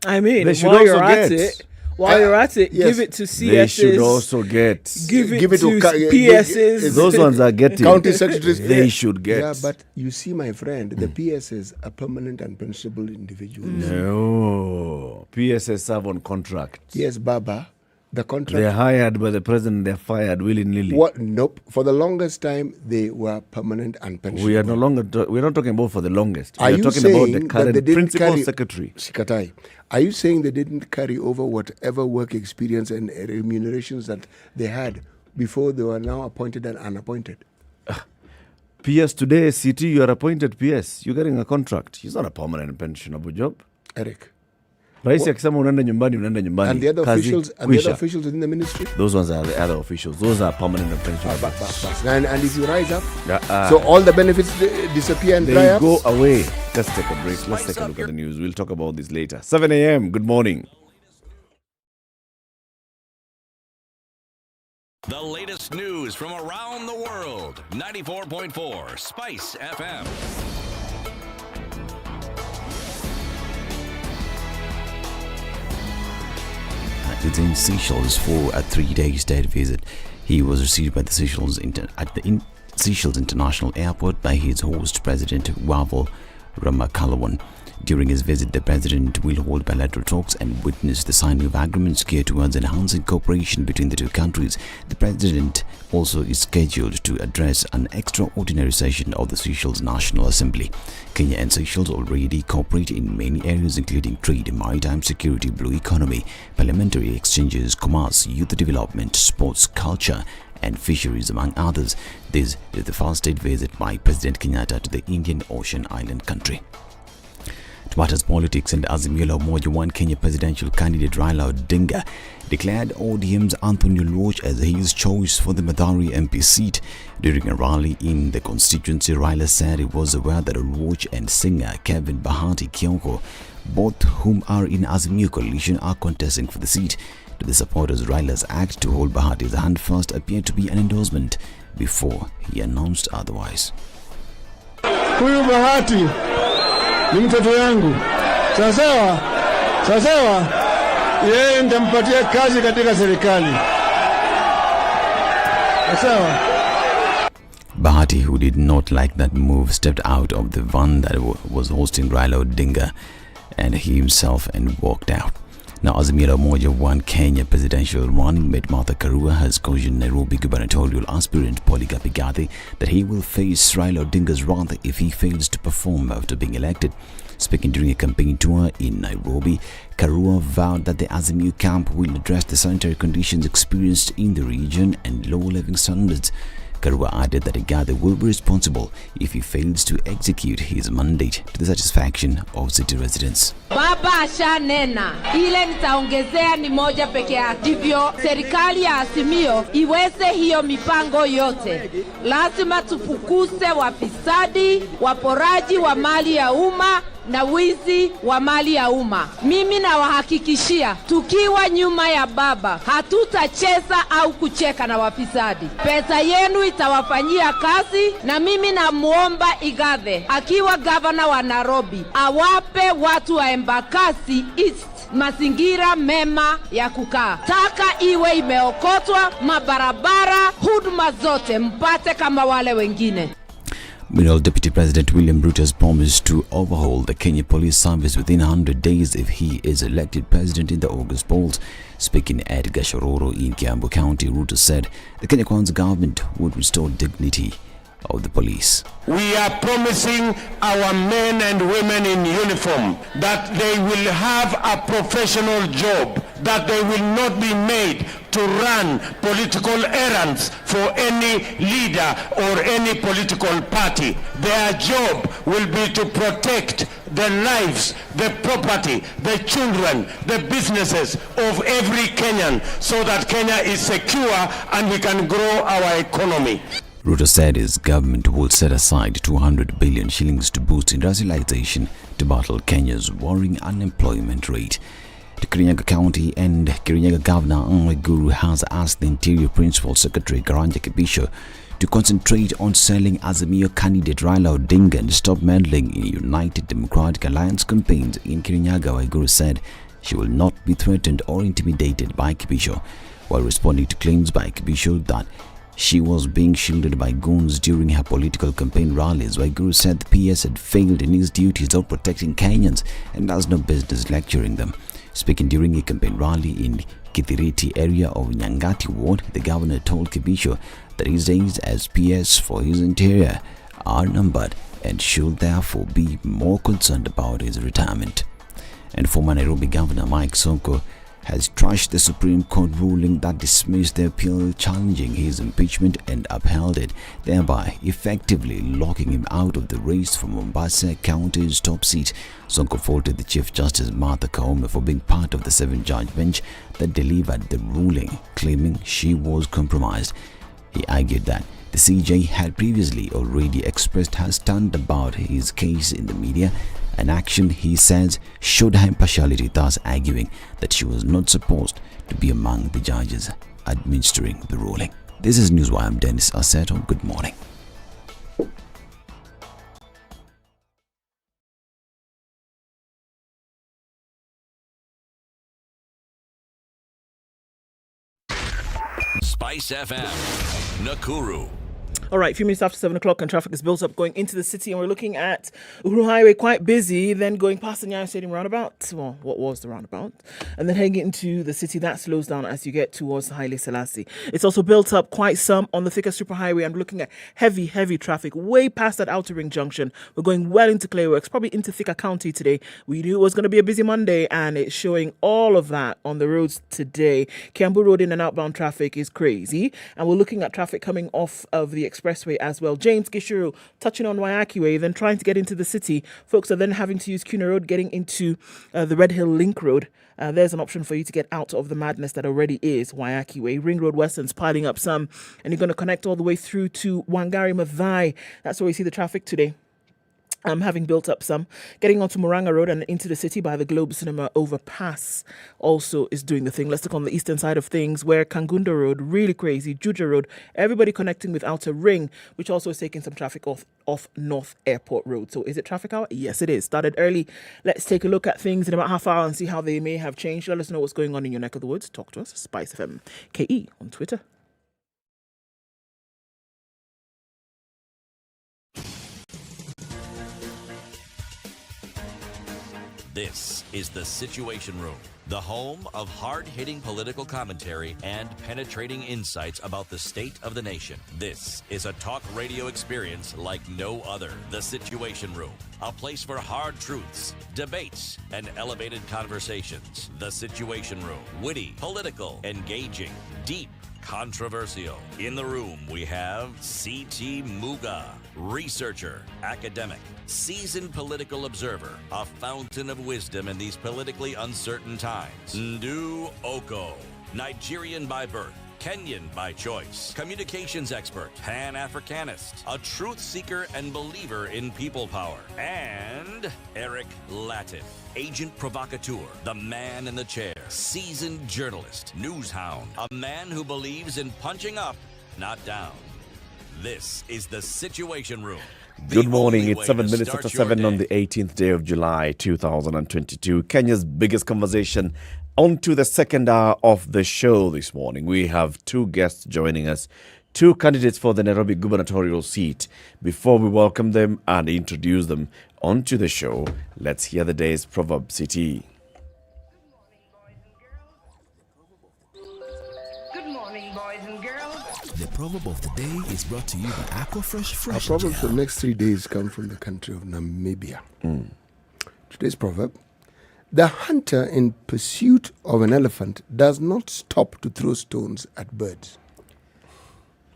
I mean, They should while also you're at get. it, While you're at it, yes. give it to CSs. They should also get. Give it to PSs. Those ones are getting. County secretaries. They should get. Yeah, but you see, my friend, the PSs are permanent and principal individuals. No. PSs serve on contract. Yes, Baba. The contract. They're hired by the president, they're fired willy-nilly. What? Nope. For the longest time, they were permanent and pensionable. We are no longer. We're not talking about for the longest. Are We're you talking about the saying that current they didn't principal carry- secretary. Shikatai, are you saying they didn't carry over whatever work experience and remunerations that they had before they were now appointed and unappointed? PS today, CT, you are appointed PS. You're getting a contract. It's not a permanent pensionable job. Eric. Raisi akisema unaenda nyumbani, unaenda nyumbani. And the other Kazi, officials and the kwisha. other officials within the ministry? Those ones are the other officials. Those are permanent and pensionable. And if you rise up, so all the benefits disappear and dry they up? go away. Let's take a break. Let's take a look at the news. We'll talk about this later. 7 a.m. Good morning. The latest news from around the world. 94.4 Spice FM. It's in Seychelles for a 3-day state visit. He was received by the Seychelles Seychelles International Airport by his host, President Wavel Ramakalawan. During his visit, the president will hold bilateral talks and witness the signing of agreements geared towards enhancing cooperation between the two countries. The president also is scheduled to address an extraordinary session of the Seychelles National Assembly. Kenya and Seychelles already cooperate in many areas including trade, maritime security, blue economy, parliamentary exchanges, commerce, youth development, sports, culture, and fisheries, among others. This is the first state visit by President Kenyatta to the Indian Ocean island country. To matters politics, and Azimio la Umoja One Kenya presidential candidate Raila Odinga declared ODM's Anthony Oluoch as his choice for the Mathare MP seat. During a rally in the constituency, Raila said he was aware that Oluoch and singer Kevin Bahati Kioko, both whom are in Azimio coalition, are contesting for the seat. To the supporters, Raila's act to hold Bahati's hand first appeared to be an endorsement before he announced otherwise. Huyu Bahati ni mtoto yangu. Sawa sawa, yeye nitampatia kazi katika serikali. Sawa. Bahati, who did not like that move, stepped out of the van that was hosting Raila Odinga and he himself and walked out. Now, Azimio la Umoja One Kenya presidential running mate Martha Karua has cautioned Nairobi gubernatorial aspirant Polycarp Igathe that he will face Raila Odinga's wrath if he fails to perform after being elected. Speaking during a campaign tour in Nairobi, Karua vowed that the Azimio camp will address the sanitary conditions experienced in the region and low living standards. Karua added that Igathe will be responsible if he fails to execute his mandate to the satisfaction of city residents. Baba ashanena, ile nitaongezea ni moja peke yake. Ndivyo serikali ya Azimio iweze hiyo mipango yote. Lazima tupukuse wafisadi, waporaji wa mali ya umma na wizi wa mali ya umma. Mimi nawahakikishia, tukiwa nyuma ya baba, hatutacheza au kucheka na wafisadi. Pesa yenu itawafanyia kazi, na mimi namuomba Igathe akiwa gavana wa Nairobi awape watu wa Embakasi East mazingira mema ya kukaa. Taka iwe imeokotwa, mabarabara, huduma zote mpate kama wale wengine. Meanwhile, Deputy President William Ruto has promised to overhaul the Kenya Police Service within 100 days if he is elected president in the August polls. Speaking at Gashororo in Kiambu County, Ruto said the Kenya Kwanza government would restore dignity of the police. We are promising our men and women in uniform that they will have a professional job, that they will not be made to to run political errands for any leader or any political party. Their job will be to protect the lives, the property, the children, the businesses of every Kenyan so that Kenya is secure and we can grow our economy. Ruto said his government will set aside 200 billion shillings to boost industrialization to battle Kenya's worrying unemployment rate. The Kirinyaga County and Kirinyaga Governor Guru has asked the Interior Principal Secretary Karanja Kibisho to concentrate on selling Azimio candidate Raila Odinga and stop meddling in United Democratic Alliance campaigns in Kirinyaga. Guru said she will not be threatened or intimidated by Kibisho, while responding to claims by Kibisho that she was being shielded by goons during her political campaign rallies. Waiguru said the PS had failed in its duties of protecting Kenyans and has no business lecturing them. Speaking during a campaign rally in Kithiriti area of Nyangati ward, the governor told Kibisho that his days as PS for his interior are numbered and should therefore be more concerned about his retirement. And former Nairobi Governor Mike Sonko has trashed the Supreme Court ruling that dismissed the appeal challenging his impeachment and upheld it, thereby effectively locking him out of the race for Mombasa County's top seat. Sonko faulted the Chief Justice Martha Koome for being part of the 7-judge bench that delivered the ruling, claiming she was compromised. He argued that the CJ had previously already expressed her stand about his case in the media, an action he says showed her impartiality, thus arguing that she was not supposed to be among the judges administering the ruling. This is Newswire. I'm Dennis Aseto. Good morning. Spice FM, Nakuru. All right, a few minutes after 7 o'clock and traffic is built up going into the city, and we're looking at Uhuru Highway quite busy, then going past the Nyeri Stadium roundabout, well, what was the roundabout, and then heading into the city. That slows down as you get towards Haile Selassie. It's also built up quite some on the thicker superhighway. I'm looking at heavy traffic way past that outer ring junction. We're going well into Clayworks, probably into Thika County today. We knew it was going to be a busy Monday, and it's showing all of that on the roads today. Kiambu Road in and outbound traffic is crazy, and we're looking at traffic coming off of the expressway as well. James Gishuru touching on Wayaki Way, then trying to get into the city. Folks are then having to use Kuna Road, getting into the Red Hill Link Road. There's an option for you to get out of the madness that already is Wayaki Way. Ring Road Western's piling up some, and you're going to connect all the way through to Wangari Maathai. That's where we see the traffic today. Having built up some, getting onto Murang'a Road and into the city by the Globe Cinema overpass also is doing the thing. Let's look on the eastern side of things, where Kangunda Road, really crazy, Juja Road, everybody connecting with Outer Ring, which also is taking some traffic off North Airport Road. So is it traffic hour? Yes, it is. Started early. Let's take a look at things in about half hour and see how they may have changed. Let us know what's going on in your neck of the woods. Talk to us, SpiceFM KE on Twitter. This is the Situation Room, the home of hard-hitting political commentary and penetrating insights about the state of the nation. This is a talk radio experience like no other. The Situation Room, a place for hard truths, debates, and elevated conversations. The Situation Room, witty, political, engaging, deep, controversial. In the room, we have C.T. Muga, researcher, academic, seasoned political observer, a fountain of wisdom in these politically uncertain times. Ndu Okoh, Nigerian by birth, Kenyan by choice, communications expert, Pan-Africanist, a truth seeker and believer in people power, and Eric Latiff, agent provocateur, the man in the chair, seasoned journalist, news hound, a man who believes in punching up, not down. This is the Situation Room. Good morning. It's 7 minutes after 7 on the 18th day of July 2022. Kenya's biggest conversation. On to the second hour of the show this morning. We have two guests joining us, two candidates for the Nairobi gubernatorial seat. Before we welcome them and introduce them onto the show, let's hear the day's proverb, City. The proverb of the day is brought to you by Aqua Fresh Our proverb for the next 3 days come from the country of Namibia. Today's proverb, The hunter in pursuit of an elephant does not stop to throw stones at birds.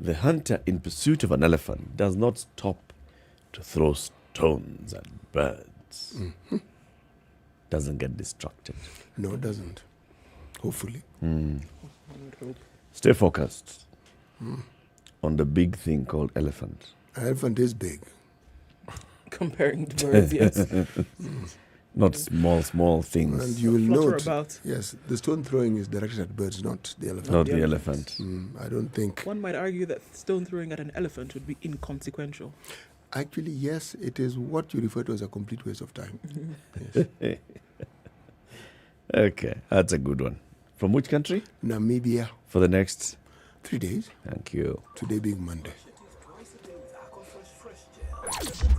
The hunter in pursuit of an elephant does not stop to throw stones at birds. Mm-hmm. Doesn't get distracted. No, it doesn't. Hopefully. Stay focused on the big thing called elephant. An elephant is big. Comparing to birds, yes. Not small things. And you will Flutter note, about. yes, the stone throwing is directed at birds, not the elephant. Not the elephant. I don't think. One might argue that stone throwing at an elephant would be inconsequential. Actually, yes, it is what you refer to as a complete waste of time. Yes. Okay, that's a good one. From which country? Namibia. For the next 3 days. Thank you. Today being Monday.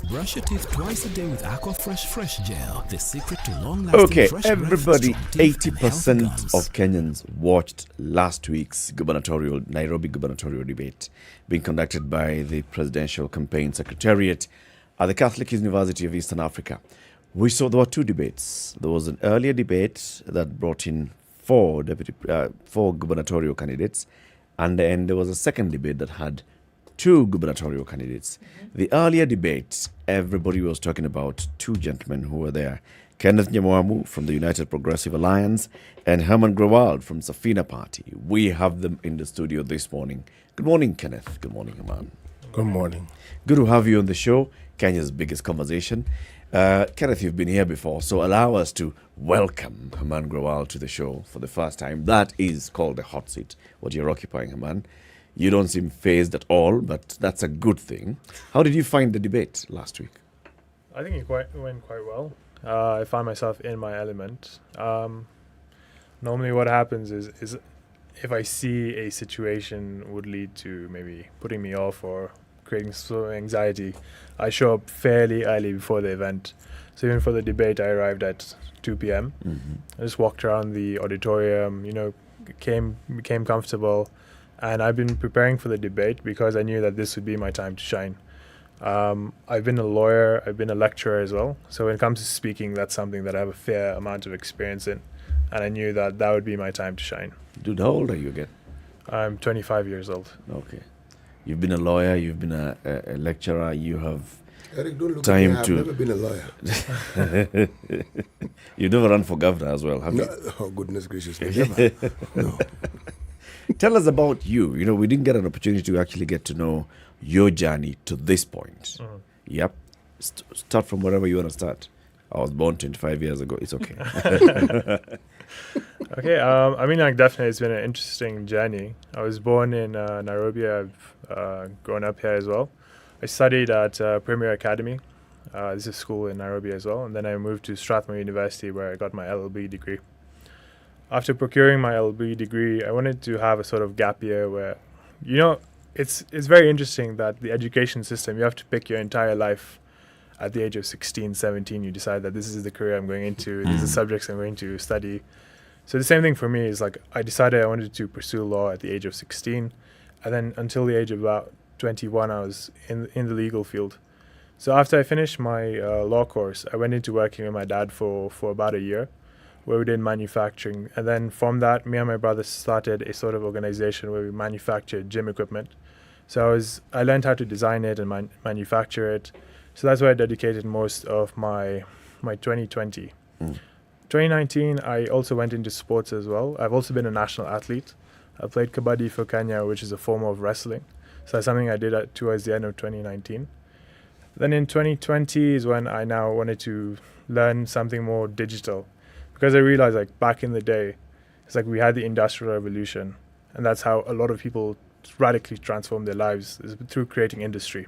Brush your teeth twice a day with Aqua Fresh Gel, the secret to long-lasting Okay, fresh breath, everybody, strong teeth, and healthy 80% gums. of Kenyans watched last week's Nairobi gubernatorial debate being conducted by the Presidential Campaign Secretariat at the Catholic University of Eastern Africa. We saw there were two debates. There was an earlier debate that brought in four gubernatorial candidates, and then there was a second debate that had two gubernatorial candidates. The earlier debate, everybody was talking about two gentlemen who were there. Kenneth Nyamwamu from the United Progressive Alliance and Herman Grewald from Safina Party. We have them in the studio this morning. Good morning, Kenneth. Good morning, Herman. Good morning. Good to have you on the show, Kenya's biggest conversation. Kenneth, you've been here before, so allow us to welcome Herman Grewald to the show for the first time. That is called the hot seat, what you're occupying, Herman. You don't seem phased at all, but that's a good thing. How did you find the debate last week? I think it went quite well. I found myself in my element. Normally what happens is if I see a situation would lead to maybe putting me off or creating some anxiety, I show up fairly early before the event. So even for the debate, I arrived at 2 p.m. I just walked around the auditorium, became comfortable. And I've been preparing for the debate because I knew that this would be my time to shine. I've been a lawyer, I've been a lecturer as well. So when it comes to speaking, that's something that I have a fair amount of experience in. And I knew that that would be my time to shine. Dude, how old are you again? I'm 25 years old. Okay. You've been a lawyer, you've been a lecturer, you have Eric, don't look time at me. I've never been a lawyer. You've never run for governor as well, have No, you? oh, goodness gracious me. Never. No. Tell us about you. We didn't get an opportunity to actually get to know your journey to this point. Yep. Start from wherever you want to start. I was born 25 years ago. It's okay. Okay. Definitely it's been an interesting journey. I was born in Nairobi. I've grown up here as well. I studied at Premier Academy. This is a school in Nairobi as well. And then I moved to Strathmore University where I got my LLB degree. After procuring my LLB degree, I wanted to have a sort of gap year where, it's very interesting that the education system, you have to pick your entire life at the age of 16, 17. You decide that this is the career I'm going into, these are the subjects I'm going to study. So the same thing for me is like I decided I wanted to pursue law at the age of 16. And then until the age of about 21, I was in the legal field. So after I finished my law course, I went into working with my dad for about a year, where we did manufacturing. And then from that, me and my brother started a sort of organization where we manufactured gym equipment. So I learned how to design it and manufacture it. So that's where I dedicated most of my 2020. 2019, I also went into sports as well. I've also been a national athlete. I played kabaddi for Kenya, which is a form of wrestling. So that's something I did towards the end of 2019. Then in 2020 is when I now wanted to learn something more digital. Because I realized back in the day, it's we had the Industrial Revolution, and that's how a lot of people radically transformed their lives, is through creating industry.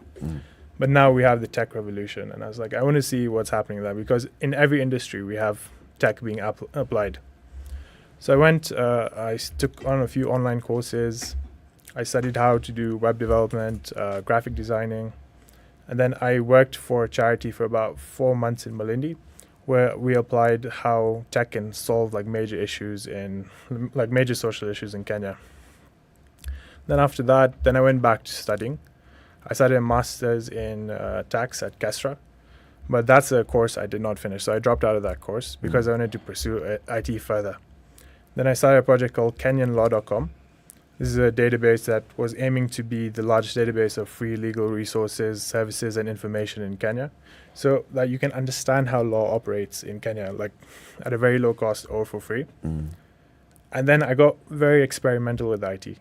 But now we have the tech revolution, and I was I want to see what's happening there, because in every industry we have tech being applied. So I went, I took on a few online courses, I studied how to do web development, graphic designing, and then I worked for a charity for about 4 months in Malindi, where we applied how tech can solve major issues major social issues in Kenya. Then after that, I went back to studying. I started a master's in tax at Kestra. But that's a course I did not finish. So I dropped out of that course because I wanted to pursue IT further. Then I started a project called KenyanLaw.com. This is a database that was aiming to be the largest database of free legal resources, services, and information in Kenya, so that you can understand how law operates in Kenya, like at a very low cost or for free. And then I got very experimental with IT.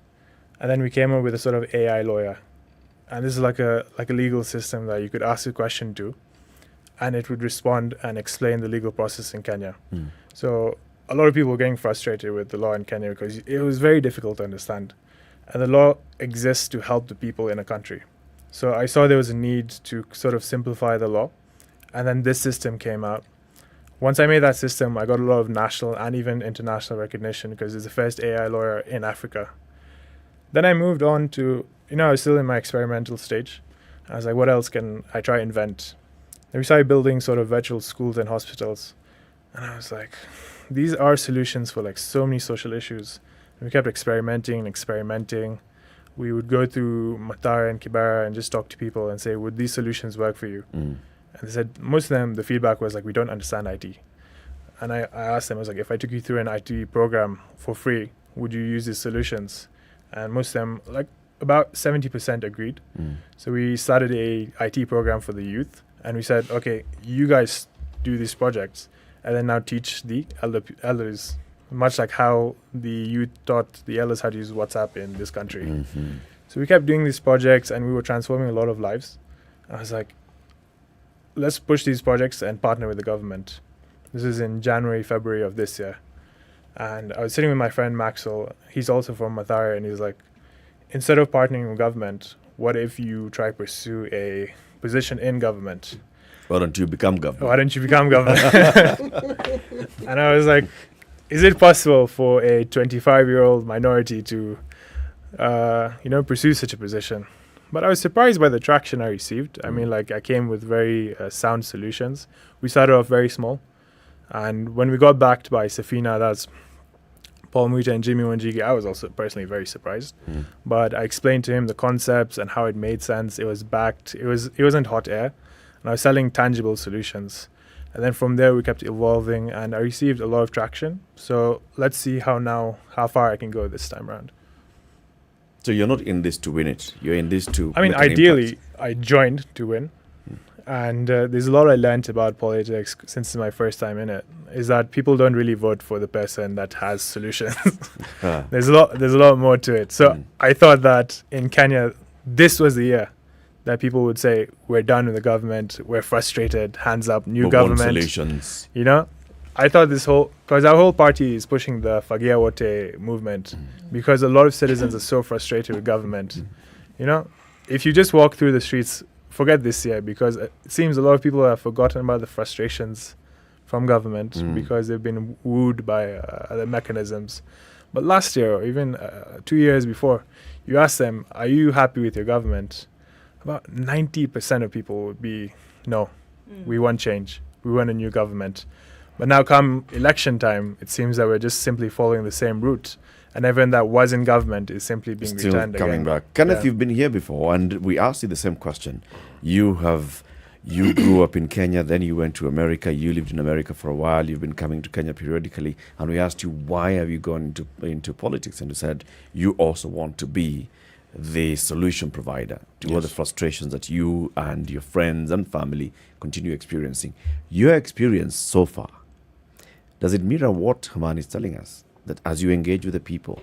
And then we came up with a sort of AI lawyer. And this is like a legal system that you could ask a question to, and it would respond and explain the legal process in Kenya. So a lot of people were getting frustrated with the law in Kenya because it was very difficult to understand. And the law exists to help the people in a country. So I saw there was a need to sort of simplify the law. And then this system came out. Once I made that system, I got a lot of national and even international recognition because it's the first AI lawyer in Africa. Then I moved on to, I was still in my experimental stage. I was like, what else can I try invent? Then we started building sort of virtual schools and hospitals. And I was like, these are solutions for like so many social issues. And we kept experimenting. We would go through Matara and Kibera and just talk to people and say, would these solutions work for you? And they said, most of them, the feedback was like, we don't understand IT. And I asked them, I was like, if I took you through an IT program for free, would you use these solutions? And most of them, like about 70% agreed. So we started a IT program for the youth. And we said, okay, you guys do these projects and then now teach the elders, much like how the youth taught the elders how to use WhatsApp in this country. So we kept doing these projects and we were transforming a lot of lives. I was like, let's push these projects and partner with the government. This is in January, February of this year. And I was sitting with my friend Maxwell. He's also from Mathare, and he's like, instead of partnering with government, what if you try to pursue a position in government? Why don't you become government? And I was like, is it possible for a 25-year-old minority to, pursue such a position? But I was surprised by the traction I received. I mean, like, I came with very sound solutions. We started off very small. And when we got backed by Safina, that's Paul Muta and Jimmy Wanjigi, I was also personally very surprised. But I explained to him the concepts and how it made sense. It was backed. It wasn't hot air. And I was selling tangible solutions. And then from there, we kept evolving, and I received a lot of traction. So let's see how far I can go this time around. So you're not in this to win it. You're in this to... I mean, ideally, I joined to win. And there's a lot I learned about politics since my first time in it, is that people don't really vote for the person that has solutions. There's a lot more to it. So I thought that in Kenya, this was the year that people would say, we're done with the government, we're frustrated, hands up, new government. Solutions. I thought because our whole party is pushing the Fagia Wote movement because a lot of citizens are so frustrated with government. If you just walk through the streets, forget this year, because it seems a lot of people have forgotten about the frustrations from government because they've been wooed by other mechanisms. But last year, or even 2 years before, you ask them, are you happy with your government? About 90% of people would be, no, we want change. We want a new government. But now come election time, it seems that we're just simply following the same route. And everyone that was in government is simply being still returned coming again. back. Kenneth, you've been here before, and we asked you the same question. You grew up in Kenya, then you went to America. You lived in America for a while. You've been coming to Kenya periodically. And we asked you, why have you gone into politics? And you said you also want to be the solution provider to all the frustrations that you and your friends and family continue experiencing. Your experience so far, does it mirror what Haman is telling us? That as you engage with the people,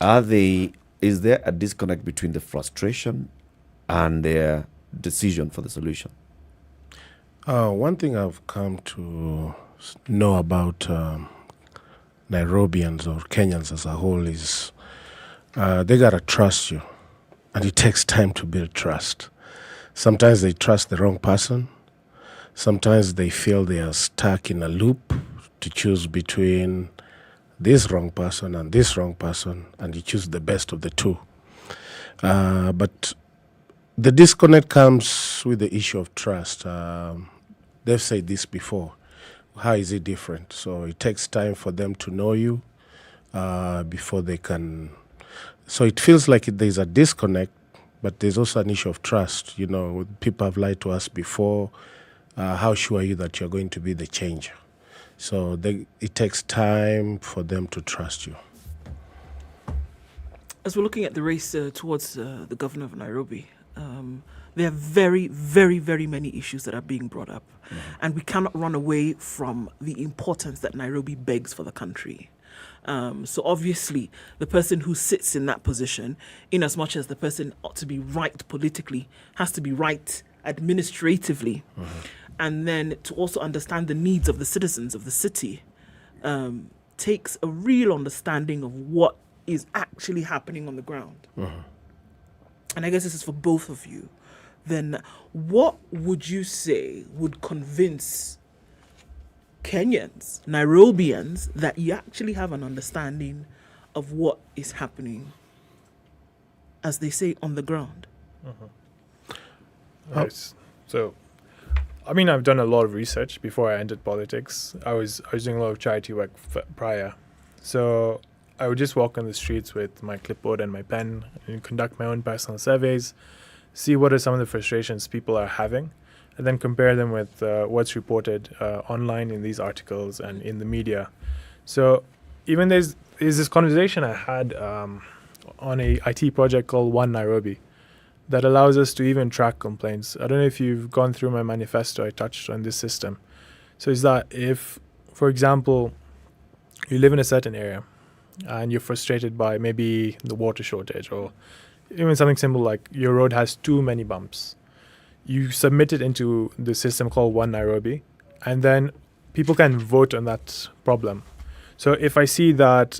is there a disconnect between the frustration and their decision for the solution? One thing I've come to know about Nairobians or Kenyans as a whole is they gotta trust you, and it takes time to build trust. Sometimes they trust the wrong person. Sometimes they feel they are stuck in a loop to choose between this wrong person and this wrong person, and you choose the best of the two. But the disconnect comes with the issue of trust. They've said this before. How is it different? So it takes time for them to know you before they can. So it feels like there's a disconnect, but there's also an issue of trust. People have lied to us before. how sure are you that you're going to be the changer? So it takes time for them to trust you. As we're looking at the race towards the governor of Nairobi, there are very, very, very many issues that are being brought up. And we cannot run away from the importance that Nairobi begs for the country. So obviously, the person who sits in that position, in as much as the person ought to be right politically, has to be right administratively. And then to also understand the needs of the citizens of the city takes a real understanding of what is actually happening on the ground. And I guess this is for both of you. Then what would you say would convince Kenyans, Nairobians, that you actually have an understanding of what is happening, as they say, on the ground? Nice. So, I mean, I've done a lot of research before I entered politics. I was doing a lot of charity work prior. So I would just walk on the streets with my clipboard and my pen and conduct my own personal surveys, see what are some of the frustrations people are having, and then compare them with what's reported online in these articles and in the media. So even there's this conversation I had on a IT project called One Nairobi that allows us to even track complaints. I don't know if you've gone through my manifesto. I touched on this system. So is that if, for example, you live in a certain area and you're frustrated by maybe the water shortage, or even something simple like your road has too many bumps, you submit it into the system called One Nairobi, and then people can vote on that problem. So if I see that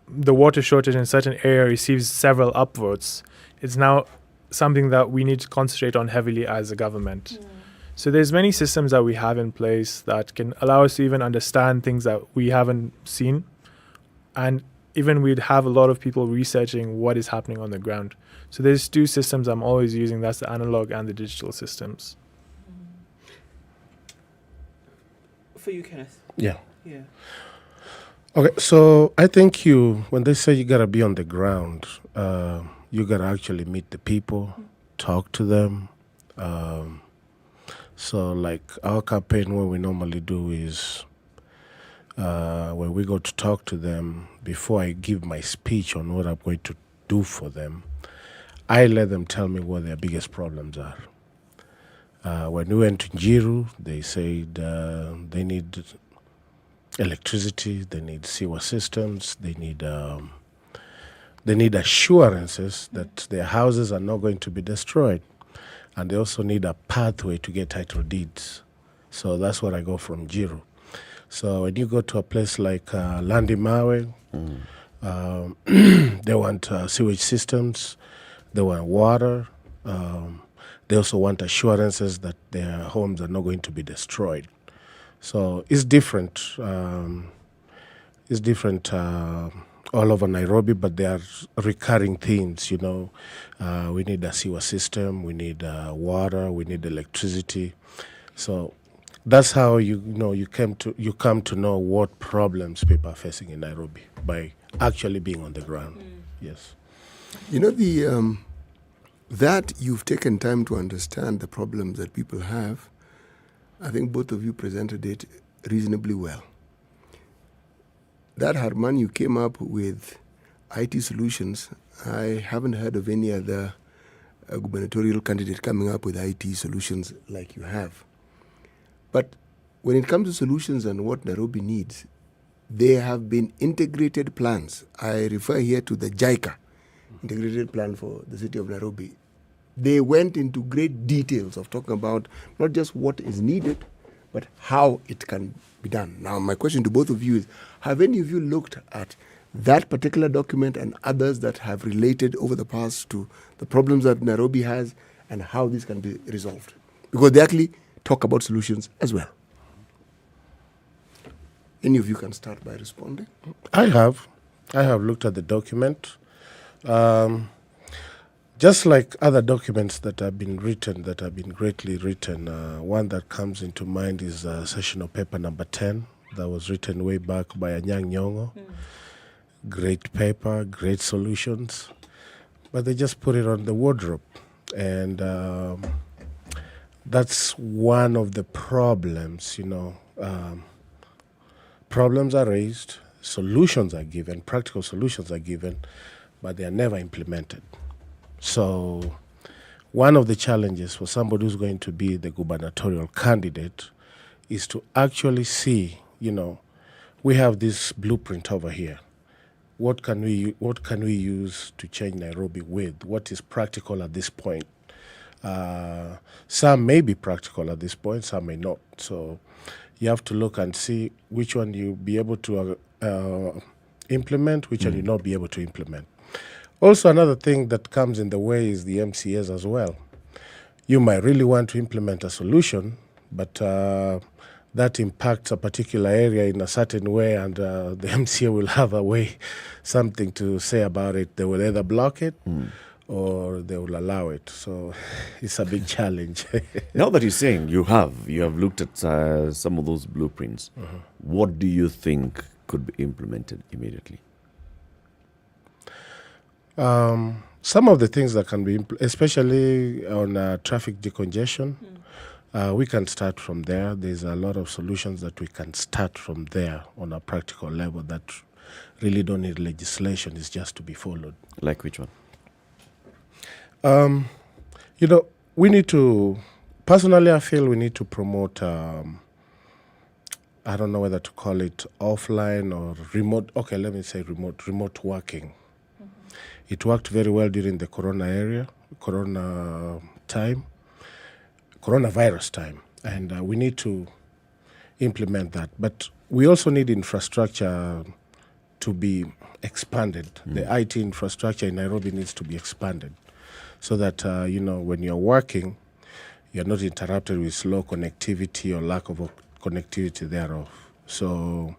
the water shortage in a certain area receives several upvotes, it's now something that we need to concentrate on heavily as a government. So there's many systems that we have in place that can allow us to even understand things that we haven't seen. And even we'd have a lot of people researching what is happening on the ground. So there's two systems I'm always using. That's the analog and the digital systems. For you, Kenneth? Yeah. Yeah. Okay, so I think when they say you got to be on the ground, you got to actually meet the people, talk to them. So like our campaign, what we normally do is when we go to talk to them, before I give my speech on what I'm going to do for them, I let them tell me what their biggest problems are. When we went to Nyeri, they said they need electricity, they need sewer systems, they need assurances that their houses are not going to be destroyed. And they also need a pathway to get title deeds. So that's what I go from Nyeri. So when you go to a place like Landimawe, they want sewage systems, they want water, they also want assurances that their homes are not going to be destroyed. So it's different. All over Nairobi, but there are recurring themes, we need a sewer system, we need water, we need electricity. So that's how you come to know what problems people are facing in Nairobi by actually being on the ground. Yes. That you've taken time to understand the problems that people have, I think both of you presented it reasonably well. That Harman, you came up with IT solutions. I haven't heard of any other gubernatorial candidate coming up with IT solutions like you have. But when it comes to solutions and what Nairobi needs, there have been integrated plans. I refer here to the JICA, integrated plan for the city of Nairobi. They went into great details of talking about not just what is needed, but how it can be done. Now, my question to both of you is, have any of you looked at that particular document and others that have related over the past to the problems that Nairobi has and how this can be resolved? Because they actually talk about solutions as well. Any of you can start by responding. I have looked at the document. Just like other documents that have been written, that have been greatly written, one that comes into mind is sessional paper number 10 that was written way back by Anyang' Nyong'o. Great paper, great solutions, but they just put it on the wardrobe. And That's one of the problems, problems are raised, solutions are given, practical solutions are given, but they are never implemented. So one of the challenges for somebody who's going to be the gubernatorial candidate is to actually see, we have this blueprint over here. What can we use to change Nairobi with? What is practical at this point? Some may be practical at this point, some may not. So you have to look and see which one you'll be able to implement, which one you'll not be able to implement. Also, another thing that comes in the way is the MCAs as well. You might really want to implement a solution, but that impacts a particular area in a certain way, and the MCA will have something to say about it. They will either block it or they will allow it. So it's a big challenge. Now that you're saying you have looked at some of those blueprints, what do you think could be implemented immediately? Some of the things that can be, especially on traffic decongestion, we can start from there. There's a lot of solutions that we can start from there on a practical level that really don't need legislation. It's just to be followed. Like which one? We need to, personally I feel we need to promote, I don't know whether to call it offline or remote, okay, let me say remote working. It worked very well during the coronavirus time, and we need to implement that. But we also need infrastructure to be expanded. The IT infrastructure in Nairobi needs to be expanded so that, when you're working, you're not interrupted with slow connectivity or lack of connectivity thereof. So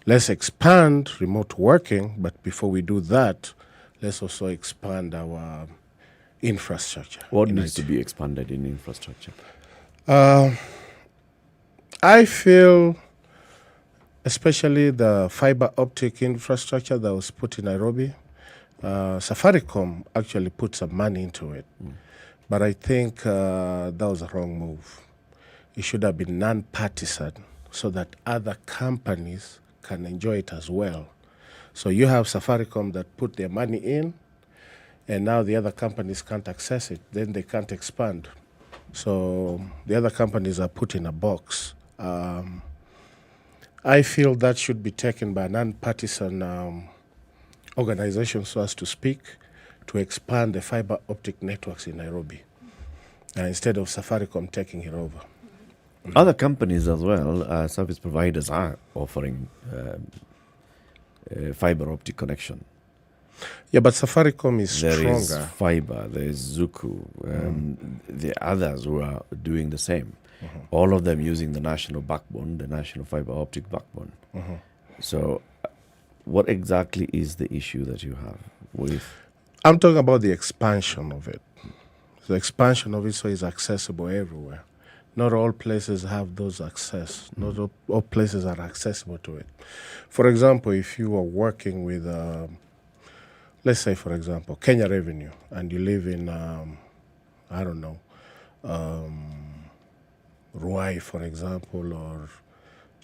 let's expand remote working, but before we do that, let's also expand our infrastructure. What needs to be expanded in infrastructure? I feel especially the fiber optic infrastructure that was put in Nairobi. Safaricom actually put some money into it, but I think that was a wrong move. It should have been non-partisan so that other companies can enjoy it as well. So you have Safaricom that put their money in, and now the other companies can't access it. Then they can't expand. So the other companies are put in a box. I feel that should be taken by a non-partisan organization, so as to speak, to expand the fiber optic networks in Nairobi, instead of Safaricom taking it over. Other companies as well, service providers are offering fiber optic connection. Yeah, but Safaricom is stronger. There is fiber, there is Zuku, the others who are doing the same. All of them using the national backbone, the national fiber optic backbone. So what exactly is the issue that you have with? I'm talking about the expansion of it. The expansion of it so it's accessible everywhere. Not all places have those access. Not all places are accessible to it. For example, if you are working with, let's say, for example, Kenya Revenue, and you live in, Ruai, for example, or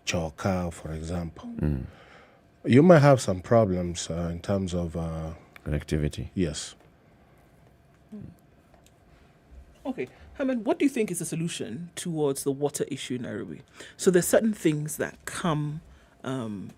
Choka, for example, you might have some problems in terms of connectivity. Yes. Okay. Herman, what do you think is the solution towards the water issue in Nairobi? So there's certain things that come and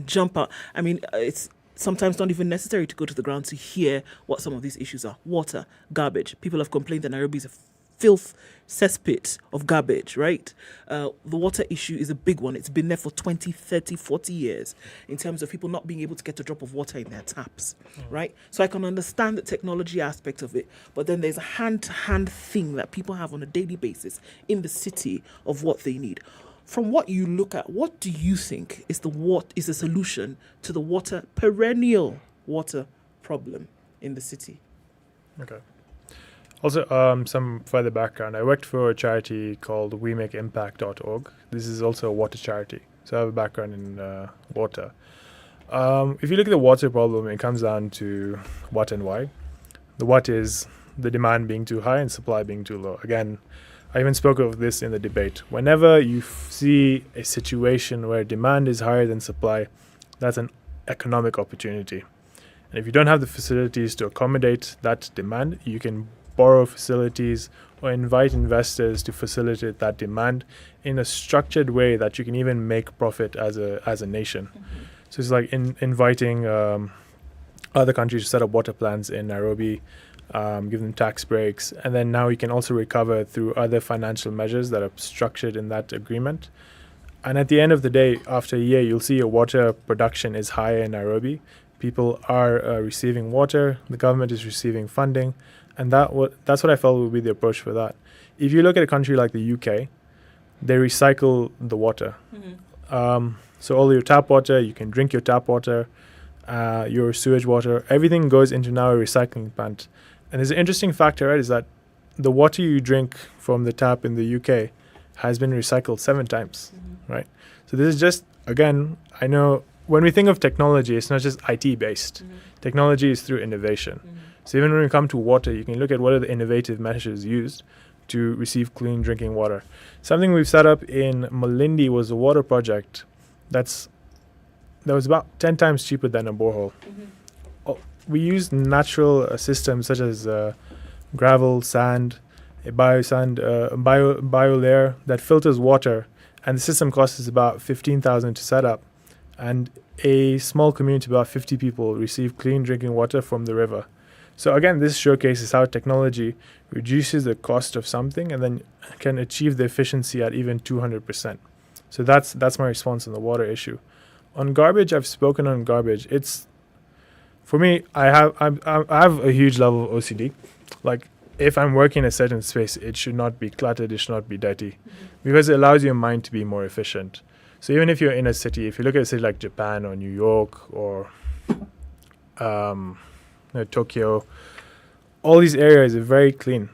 jump out. I mean, it's sometimes not even necessary to go to the ground to hear what some of these issues are. Water, garbage. People have complained that Nairobi is a filth cesspit of garbage, right? The water issue is a big one. It's been there for 20, 30, 40 years in terms of people not being able to get a drop of water in their taps, right? So I can understand the technology aspect of it, but then there's a hand-to-hand thing that people have on a daily basis in the city of what they need. From what you look at, what do you think is the solution to the perennial water problem in the city? Okay. Also, some further background. I worked for a charity called WeMakeImpact.org. This is also a water charity. So I have a background in water. If you look at the water problem, it comes down to what and why. The what is the demand being too high and supply being too low. Again, I even spoke of this in the debate. Whenever you see a situation where demand is higher than supply, that's an economic opportunity. And if you don't have the facilities to accommodate that demand, you can borrow facilities or invite investors to facilitate that demand in a structured way that you can even make profit as a nation. So it's like inviting other countries to set up water plants in Nairobi, give them tax breaks, and then now you can also recover through other financial measures that are structured in that agreement. And at the end of the day, after a year, you'll see your water production is higher in Nairobi. People are receiving water, the government is receiving funding, and that's what I felt would be the approach for that. If you look at a country like the UK, they recycle the water. So all your tap water, you can drink your tap water, your sewage water, everything goes into now a recycling plant. And there's an interesting factor, right, is that the water you drink from the tap in the UK has been recycled 7 times, right? So this is just, again, I know when we think of technology, it's not just IT based. Technology is through innovation. So even when we come to water, you can look at what are the innovative measures used to receive clean drinking water. Something we've set up in Malindi was a water project that was about 10 times cheaper than a borehole. We use natural systems such as gravel, sand, a bio layer that filters water, and the system costs us about 15,000 to set up. And a small community, about 50 people, receive clean drinking water from the river. So again, this showcases how technology reduces the cost of something and then can achieve the efficiency at even 200%. So that's my response on the water issue. On garbage, I've spoken on garbage. It's, for me, I have a huge level of OCD. Like, if I'm working in a certain space, it should not be cluttered, it should not be dirty, because it allows your mind to be more efficient. So even if you're in a city, if you look at a city like Japan or New York or Tokyo, all these areas are very clean.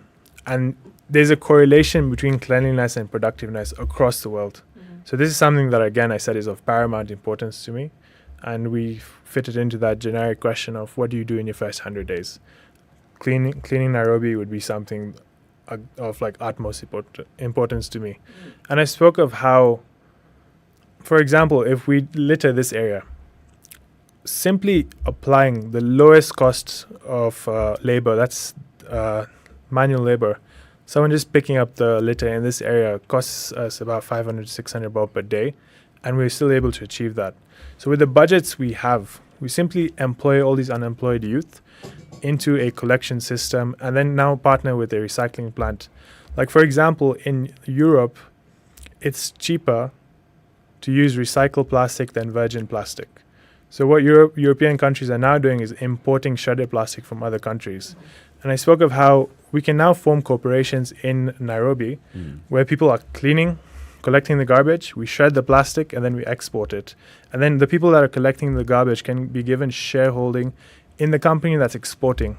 And there's a correlation between cleanliness and productiveness across the world. So this is something that, again, I said is of paramount importance to me. And we fit it into that generic question of what do you do in your first 100 days? Cleaning Nairobi would be something of like utmost importance to me. And I spoke of how, for example, if we litter this area, simply applying the lowest cost of labor, that's manual labor, someone just picking up the litter in this area costs us about 500 to 600 baht per day, and we're still able to achieve that. So with the budgets we have, we simply employ all these unemployed youth into a collection system and then now partner with a recycling plant. Like, for example, in Europe, it's cheaper to use recycled plastic than virgin plastic. So what European countries are now doing is importing shredded plastic from other countries. And I spoke of how we can now form corporations in Nairobi where people are cleaning, collecting the garbage, we shred the plastic, and then we export it. And then the people that are collecting the garbage can be given shareholding in the company that's exporting.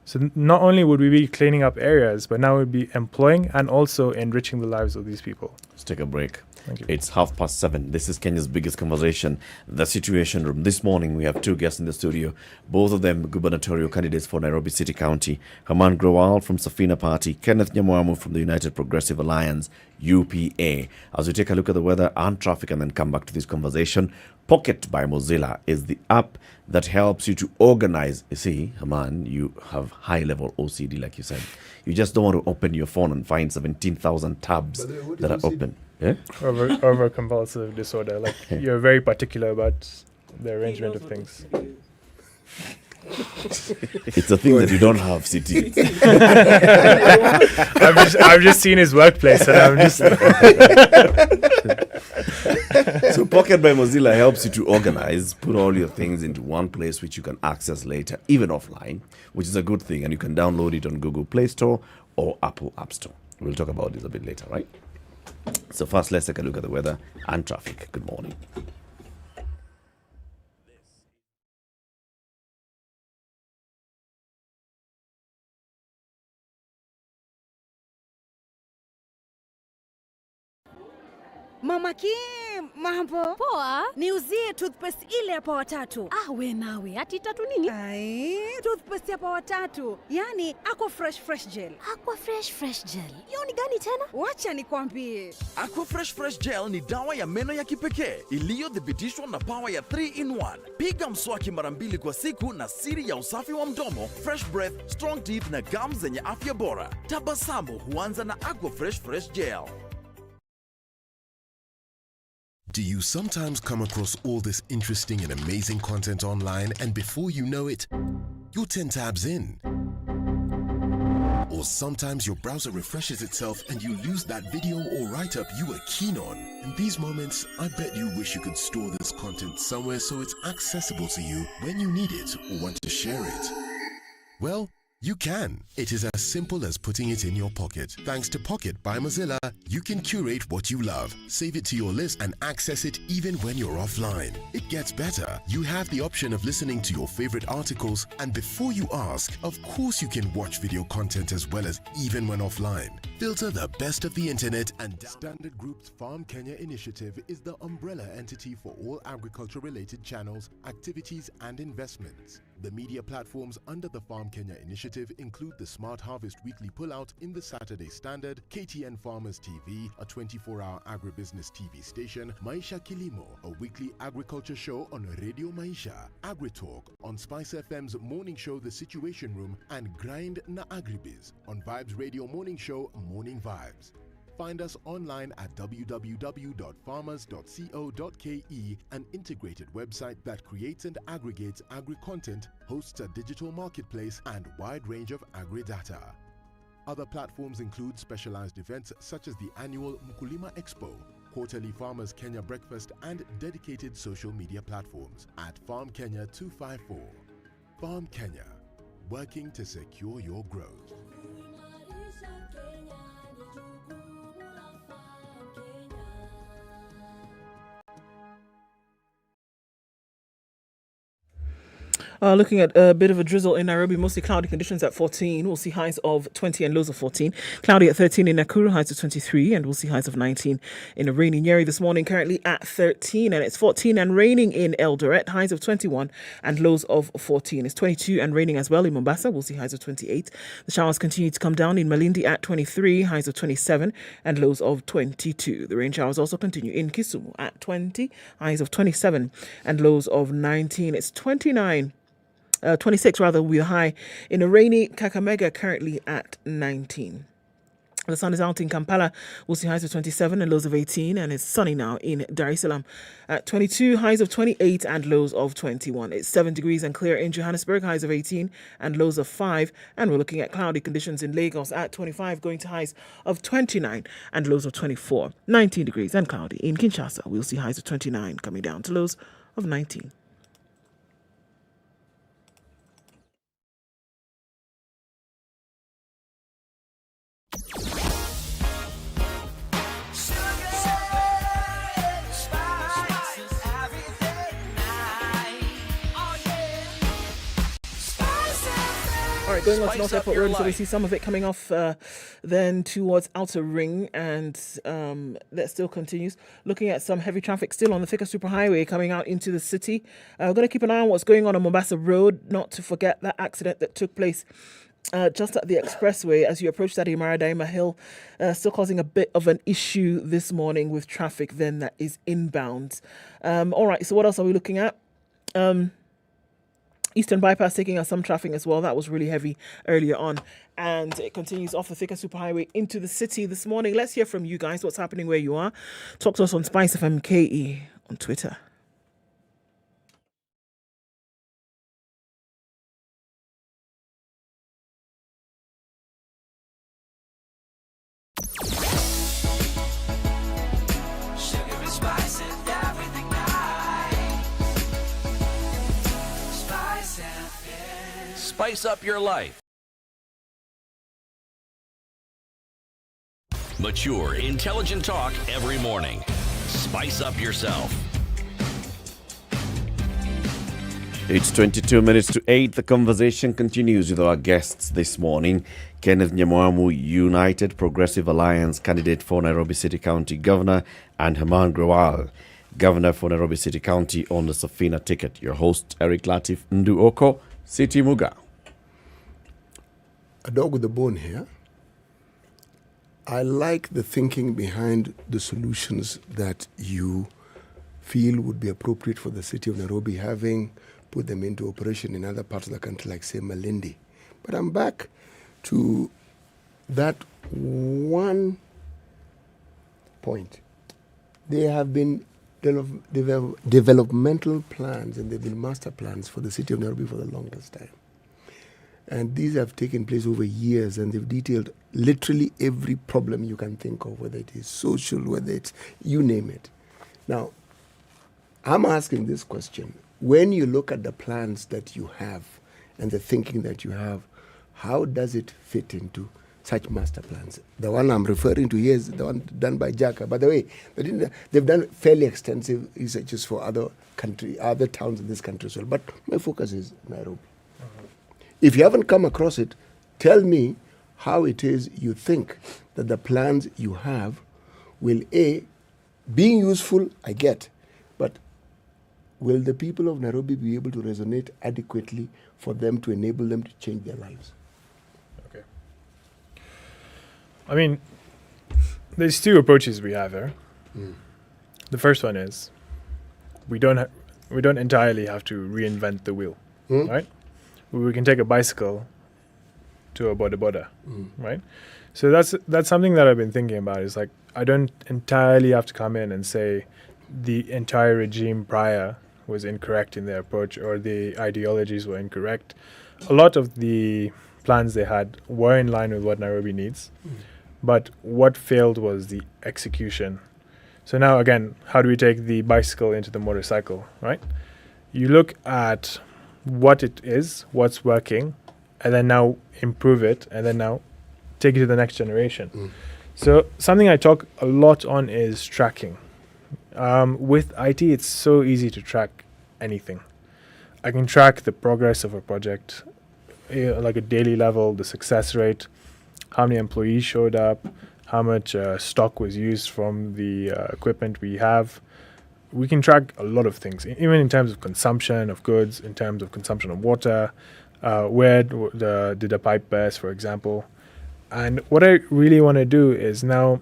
So not only would we be cleaning up areas, but now we'd be employing and also enriching the lives of these people. Let's take a break. Thank you. It's 7:30. This is Kenya's biggest conversation, the Situation Room. This morning we have 2 guests in the studio, both of them gubernatorial candidates for Nairobi City County. Haman Grewal from Safina Party, Kenneth Nyamwamu from the United Progressive Alliance, UPA. As we take a look at the weather and traffic and then come back to this conversation, Pocket by Mozilla is the app that helps you to organize. You see, Haman, you have high-level OCD, like you said. You just don't want to open your phone and find 17,000 tabs that are open. Yeah? Over compulsive disorder. Like, you're very particular about the arrangement of things. It's a thing that you don't have, City. I've just seen his workplace, and I'm just. So Pocket by Mozilla helps you to organize, put all your things into one place which you can access later, even offline, which is a good thing. And you can download it on Google Play Store or Apple App Store. We'll talk about this a bit later, right? So first, let's take a look at the weather and traffic. Good morning. Mama King! Mambo poa, niuzie toothpaste ile hapa watatu. We nawe ati tatu nini? Toothpaste hapa watatu, yani Aqua fresh gel. Aqua fresh gel, hiyo ni gani tena? Wacha nikwambie. Aqua fresh gel ni dawa ya meno ya kipekee iliyothibitishwa na power ya 3-in-1. Piga mswaki mara 2 kwa siku na siri ya usafi wa mdomo, fresh breath, strong teeth na gums zenye afya bora. Tabasamu huanza na Aqua fresh gel. Do you sometimes come across all this interesting and amazing content online, and before you know it, you're 10 tabs in? Or sometimes your browser refreshes itself and you lose that video or write-up you were keen on. In these moments, I bet you wish you could store this content somewhere so it's accessible to you when you need it or want to share it. Well, you can. It is as simple as putting it in your pocket. Thanks to Pocket by Mozilla, you can curate what you love, save it to your list, and access it even when you're offline. It gets better. You have the option of listening to your favorite articles, and before you ask, of course you can watch video content as well as even when offline. Filter the best of the internet, and Standard Group's Farm Kenya initiative is the umbrella entity for all agriculture-related channels, activities, and investments. The media platforms under the Farm Kenya initiative include the Smart Harvest Weekly Pullout in the Saturday Standard, KTN Farmers TV, a 24-hour agribusiness TV station, Maisha Kilimo, a weekly agriculture show on Radio Maisha, AgriTalk on SpiceFM's morning show The Situation Room, and Grind na Agribiz on Vibes Radio morning show Morning Vibes. Find us online at www.farmers.co.ke, an integrated website that creates and aggregates agri-content, hosts a digital marketplace, and wide range of agri-data. Other platforms include specialized events such as the annual Mkulima Expo, quarterly Farmers Kenya Breakfast, and dedicated social media platforms at Farm Kenya 254. Farm Kenya, working to secure your growth. Looking at a bit of a drizzle in Nairobi, mostly cloudy conditions at 14. We'll see highs of 20 and lows of 14. Cloudy at 13 in Nakuru, highs of 23, and we'll see highs of 19 in a rainy Nyeri this morning, currently at 13, and it's 14 and raining in Eldoret, highs of 21 and lows of 14. It's 22 and raining as well in Mombasa, we'll see highs of 28. The showers continue to come down in Malindi at 23, highs of 27 and lows of 22. The rain showers also continue in Kisumu at 20, highs of 27 and lows of 19. It's 26 rather, will be the high in a rainy Kakamega, currently at 19. The sun is out in Kampala. We'll see highs of 27 and lows of 18, and it's sunny now in Dar es Salaam at 22, highs of 28 and lows of 21. It's 7 degrees and clear in Johannesburg, highs of 18 and lows of 5, and we're looking at cloudy conditions in Lagos at 25, going to highs of 29 and lows of 24. 19 degrees and cloudy in Kinshasa. We'll see highs of 29 coming down to lows of 19. All right, going on to North Airport Road, so we see some of it coming off then towards Outer Ring, and that still continues. Looking at some heavy traffic still on the Thika Superhighway coming out into the city. We're going to keep an eye on what's going on Mombasa Road, not to forget that accident that took place just at the expressway as you approach that Maradaima Hill, still causing a bit of an issue this morning with traffic then that is inbound. All right, so what else are we looking at? Eastern Bypass taking out some traffic as well. That was really heavy earlier on. And it continues off the Thika Superhighway into the city this morning. Let's hear from you guys. What's happening where you are? Talk to us on SpiceFM KE on Twitter. Spice up your life. Mature, intelligent talk every morning. Spice up yourself. It's 22 minutes to 8. The conversation continues with our guests this morning. Kenneth Nyamwamu, United Progressive Alliance candidate for Nairobi City County Governor, and Herman Grewal, Governor for Nairobi City County on the Safina ticket. Your host, Eric Latiff, Ndu Okoh, City Muga. A dog with a bone here. I like the thinking behind the solutions that you feel would be appropriate for the city of Nairobi, having put them into operation in other parts of the country, like, say, Malindi. But I'm back to that one point. There have been developmental plans and there have been master plans for the city of Nairobi for the longest time. And these have taken place over years, and they've detailed literally every problem you can think of, whether it is social, whether it's you name it. Now, I'm asking this question. When you look at the plans that you have and the thinking that you have, how does it fit into such master plans? The one I'm referring to here is the one done by Jaka. By the way, they've done fairly extensive researches for other towns in this country as well. But my focus is Nairobi. If you haven't come across it, tell me how it is you think that the plans you have will, A, being useful, I get, but will the people of Nairobi be able to resonate adequately for them to enable them to change their lives? Okay. I mean, there's two approaches we have here. The first one is we don't entirely have to reinvent the wheel, right? We can take a bicycle to a boda, right? So that's something that I've been thinking about. Is like, I don't entirely have to come in and say the entire regime prior was incorrect in their approach or the ideologies were incorrect. A lot of the plans they had were in line with what Nairobi needs, but what failed was the execution. So now again, how do we take the bicycle into the motorcycle, right? You look at what it is, what's working, and then now improve it, and then now take it to the next generation. So something I talk a lot on is tracking. With IT, it's so easy to track anything. I can track the progress of a project, like a daily level, the success rate, how many employees showed up, how much stock was used from the equipment we have. We can track a lot of things, even in terms of consumption of goods, in terms of consumption of water, where did the pipe burst, for example. And what I really want to do is now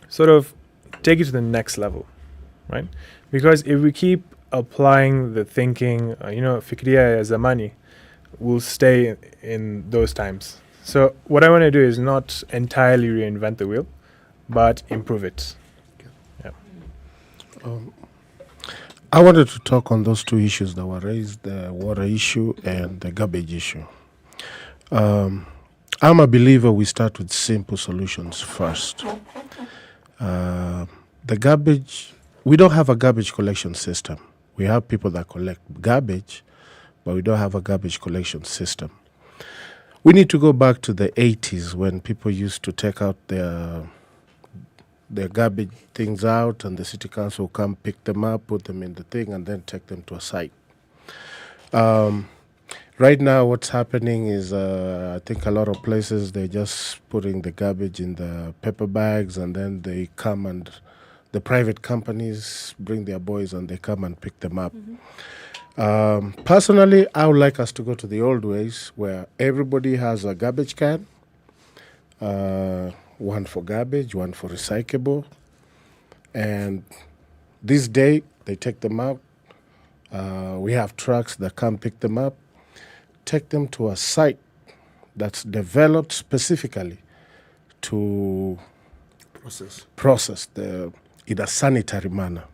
sort of take it to the next level, right? Because if we keep applying the thinking, fikiria ya zamani, we'll stay in those times. So what I want to do is not entirely reinvent the wheel, but improve it. I wanted to talk on those two issues that were raised, the water issue and the garbage issue. I'm a believer we start with simple solutions first. The garbage, we don't have a garbage collection system. We have people that collect garbage, but we don't have a garbage collection system. We need to go back to the 80s when people used to take out their garbage things out, and the city council will come pick them up, put them in the thing, and then take them to a site. Right now, what's happening is I think a lot of places, they're just putting the garbage in the paper bags, and then they come and the private companies bring their boys and they come and pick them up. Personally, I would like us to go to the old ways where everybody has a garbage can, one for garbage, one for recyclable. And this day, they take them out. We have trucks that come pick them up, take them to a site that's developed specifically to process in a sanitary manner.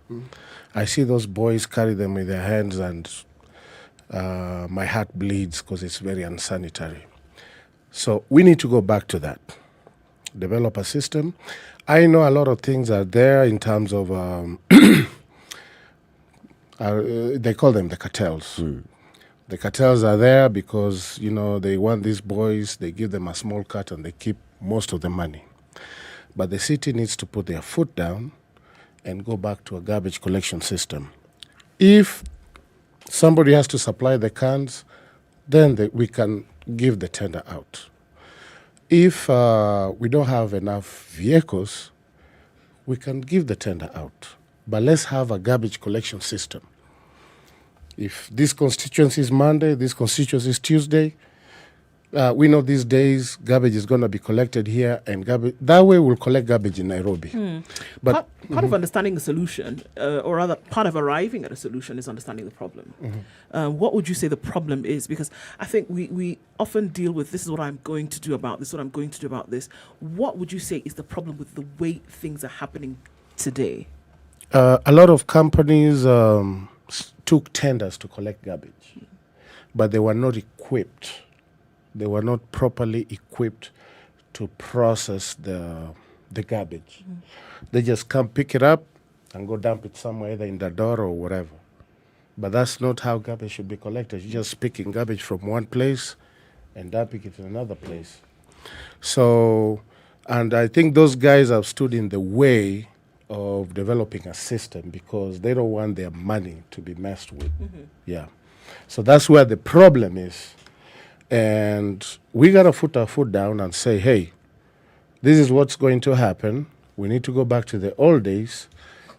I see those boys carry them in their hands, and my heart bleeds because it's very unsanitary. So we need to go back to that. Develop a system. I know a lot of things are there in terms of, they call them the cartels. The cartels are there because, they want these boys, they give them a small cut and they keep most of the money. But the city needs to put their foot down and go back to a garbage collection system. If Somebody has to supply the cans, then we can give the tender out. If we don't have enough vehicles, we can give the tender out. But let's have a garbage collection system. If this constituency is Monday, this constituency is Tuesday, we know these days garbage is going to be collected here, and garbage that way we'll collect garbage in Nairobi. But part of understanding the solution, or rather part of arriving at a solution, is understanding the problem. What would you say the problem is? Because I think we often deal with, this is what I'm going to do about this, what I'm going to do about this. What would you say is the problem with the way things are happening today? A lot of companies took tenders to collect garbage, but they were not equipped. They were not properly equipped to process the garbage. They just come pick it up and go dump it somewhere, either in the door or whatever. But that's not how garbage should be collected. You're just picking garbage from one place and dumping it in another place. So, and I think those guys have stood in the way of developing a system because they don't want their money to be messed with. Yeah. So that's where the problem is. And we got to put our foot down and say, hey, this is what's going to happen. We need to go back to the old days.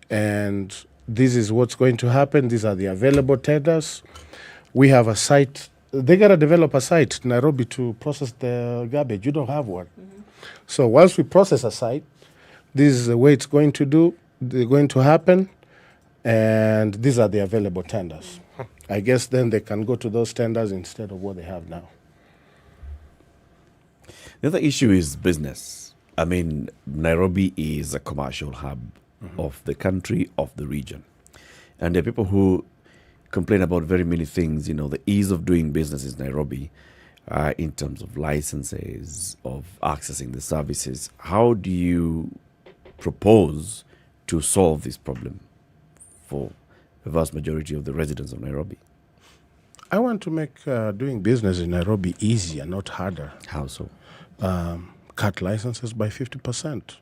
And this is what's going to happen. These are the available tenders. We have a site. They got to develop a site, Nairobi, to process the garbage. You don't have one. So once we process a site, this is the way it's going to happen. And these are the available tenders. I guess then they can go to those tenders instead of what they have now. The other issue is business. I mean, Nairobi is a commercial hub of the country, of the region. And there are people who complain about very many things, the ease of doing business in Nairobi in terms of licenses, of accessing the services. How do you propose to solve this problem for the vast majority of the residents of Nairobi? I want to make doing business in Nairobi easier, not harder. How so? Cut licenses by 50%.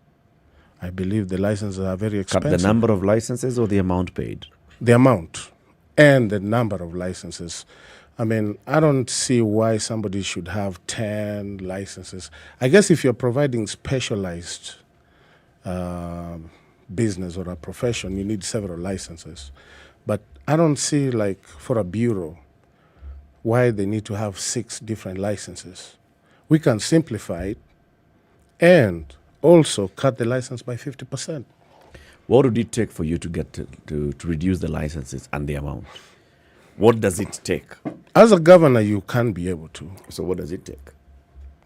I believe the licenses are very expensive. Cut the number of licenses or the amount paid? The amount and the number of licenses. I mean, I don't see why somebody should have 10 licenses. I guess if you're providing specialized business or a profession, you need several licenses. But I don't see, like, for a bureau, why they need to have 6 different licenses. We can simplify it and also cut the license by 50%. What would it take for you to get to reduce the licenses and the amount? What does it take? As a governor, you can be able to. So what does it take?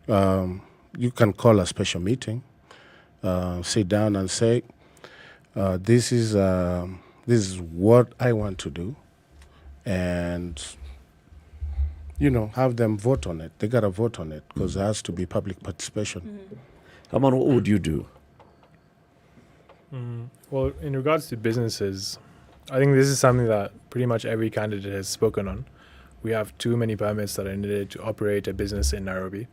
You can call a special meeting, sit down and say, this is what I want to do, and have them vote on it. They got to vote on it because there has to be public participation. Haman, what would you do? Well, in regards to businesses, I think this is something that pretty much every candidate has spoken on. We have too many permits that are needed to operate a business in Nairobi.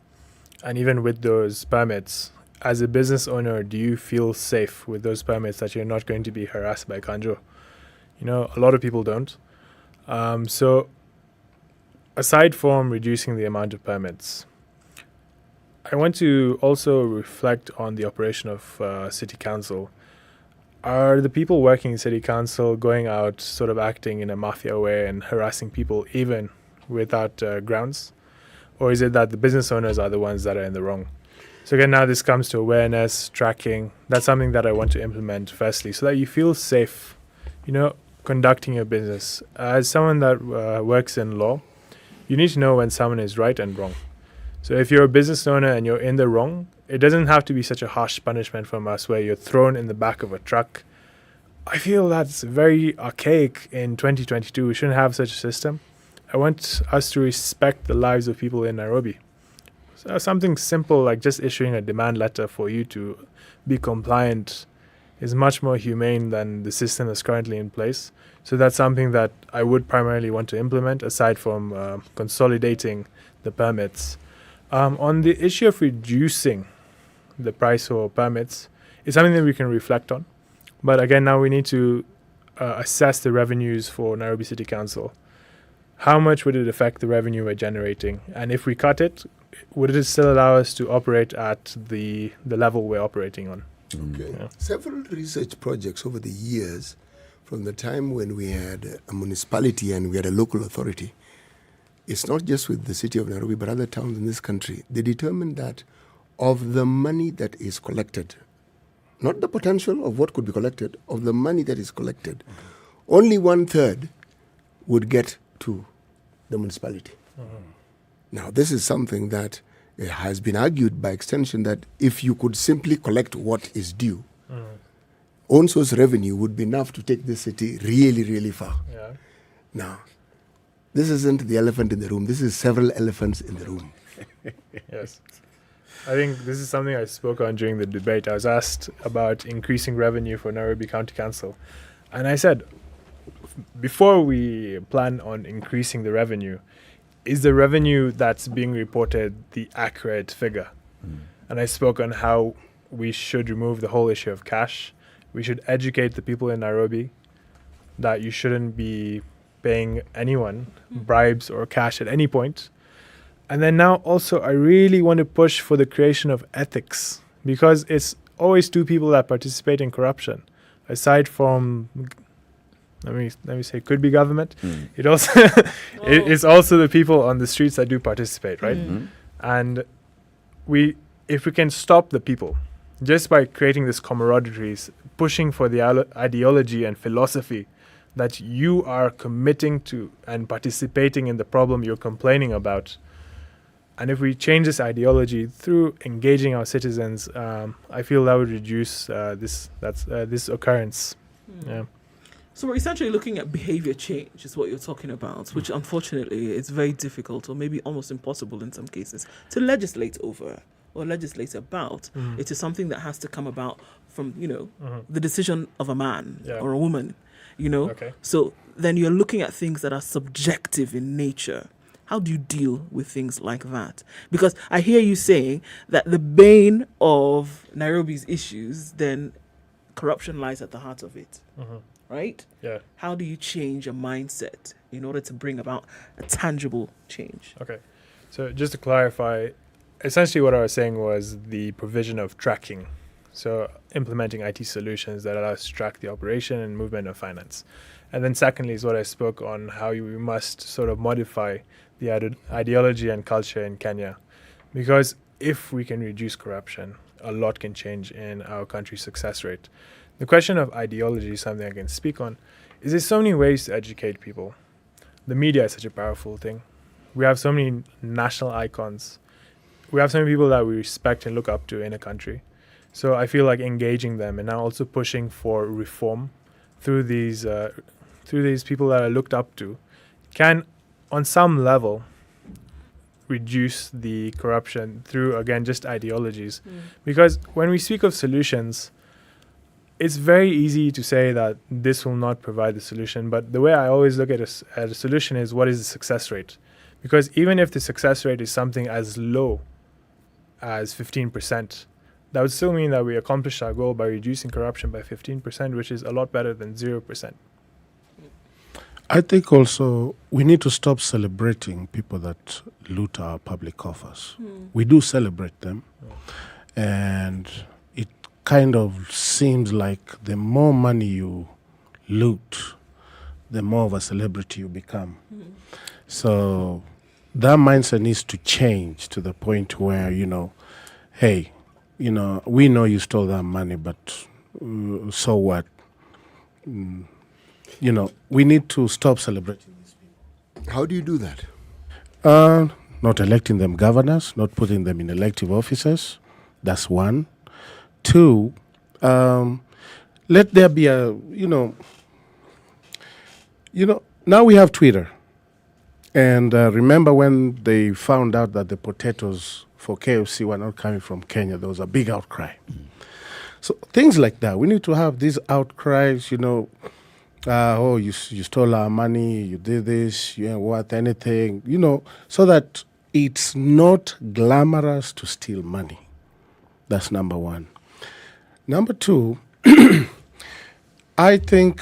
And even with those permits, as a business owner, do you feel safe with those permits that you're not going to be harassed by Kanjo? A lot of people don't. So aside from reducing the amount of permits, I want to also reflect on the operation of City Council. Are the people working in City Council going out sort of acting in a mafia way and harassing people even without grounds? Or is it that the business owners are the ones that are in the wrong? So again, now this comes to awareness, tracking. That's something that I want to implement firstly so that you feel safe, conducting your business. As someone that works in law, you need to know when someone is right and wrong. So if you're a business owner and you're in the wrong, it doesn't have to be such a harsh punishment from us where you're thrown in the back of a truck. I feel that's very archaic in 2022. We shouldn't have such a system. I want us to respect the lives of people in Nairobi. So something simple like just issuing a demand letter for you to be compliant is much more humane than the system that's currently in place. So that's something that I would primarily want to implement aside from consolidating the permits. On the issue of reducing the price for permits, it's something that we can reflect on. But again, now we need to assess the revenues for Nairobi City Council. how much would it affect the revenue we're generating? And if we cut it, would it still allow us to operate at the level we're operating on? Okay. Several research projects over the years, from the time when we had a municipality and we had a local authority, it's not just with the city of Nairobi, but other towns in this country, they determined that of the money that is collected, not the potential of what could be collected, of the money that is collected, only 1/3 would get to the municipality. Now, this is something that has been argued by extension that if you could simply collect what is due, own source revenue would be enough to take this city really, really far. Yeah. Now, this isn't the elephant in the room. This is several elephants in the room. Yes. I think this is something I spoke on during the debate. I was asked about increasing revenue for Nairobi County Council. And I said, before we plan on increasing the revenue, is the revenue that's being reported the accurate figure? And I spoke on how we should remove the whole issue of cash. We should educate the people in Nairobi that you shouldn't be paying anyone bribes or cash at any point. And then now also I really want to push for the creation of ethics, because it's always two people that participate in corruption. Aside from, let me say, could be government. It also it's also the people on the streets that do participate, right? And if we can stop the people just by creating this camaraderie, pushing for the ideology and philosophy that you are committing to and participating in the problem you're complaining about. And if we change this ideology through engaging our citizens, I feel that would reduce this occurrence. Yeah. So we're essentially looking at behavior change is what you're talking about, which unfortunately is very difficult or maybe almost impossible in some cases to legislate over or legislate about. It is something that has to come about from, the decision of a man or a woman, Okay. So then you're looking at things that are subjective in nature. How do you deal with things like that? Because I hear you saying that the bane of Nairobi's issues, then corruption lies at the heart of it. Right? Yeah. How do you change a mindset in order to bring about a tangible change? Okay. So just to clarify, essentially what I was saying was the provision of tracking. So implementing IT solutions that allow us to track the operation and movement of finance. And then secondly is what I spoke on, how we must sort of modify the ideology and culture in Kenya. Because if we can reduce corruption, a lot can change in our country's success rate. The question of ideology is something I can speak on. Is there's so many ways to educate people. The media is such a powerful thing. We have so many national icons. We have so many people that we respect and look up to in a country. So I feel like engaging them and now also pushing for reform through these people that are looked up to can, on some level, reduce the corruption through, again, just ideologies. Because when we speak of solutions, it's very easy to say that this will not provide the solution, but the way I always look at a solution is what is the success rate? Because even if the success rate is something as low as 15%, that would still mean that we accomplished our goal by reducing corruption by 15%, which is a lot better than 0%. I think also we need to stop celebrating people that loot our public coffers. We do celebrate them, and it kind of seems like the more money you loot, the more of a celebrity you become. So that mindset needs to change to the point where, hey, we know you stole that money, but so what? We need to stop celebrating these people. How do you do that? Not electing them governors, not putting them in elective offices. That's one. Two, let there be now we have Twitter. And remember when they found out that the potatoes for KFC were not coming from Kenya, there was a big outcry. So things like that. We need to have these outcries, you stole our money, you did this, you ain't worth anything, so that it's not glamorous to steal money. That's number one. Number two, I think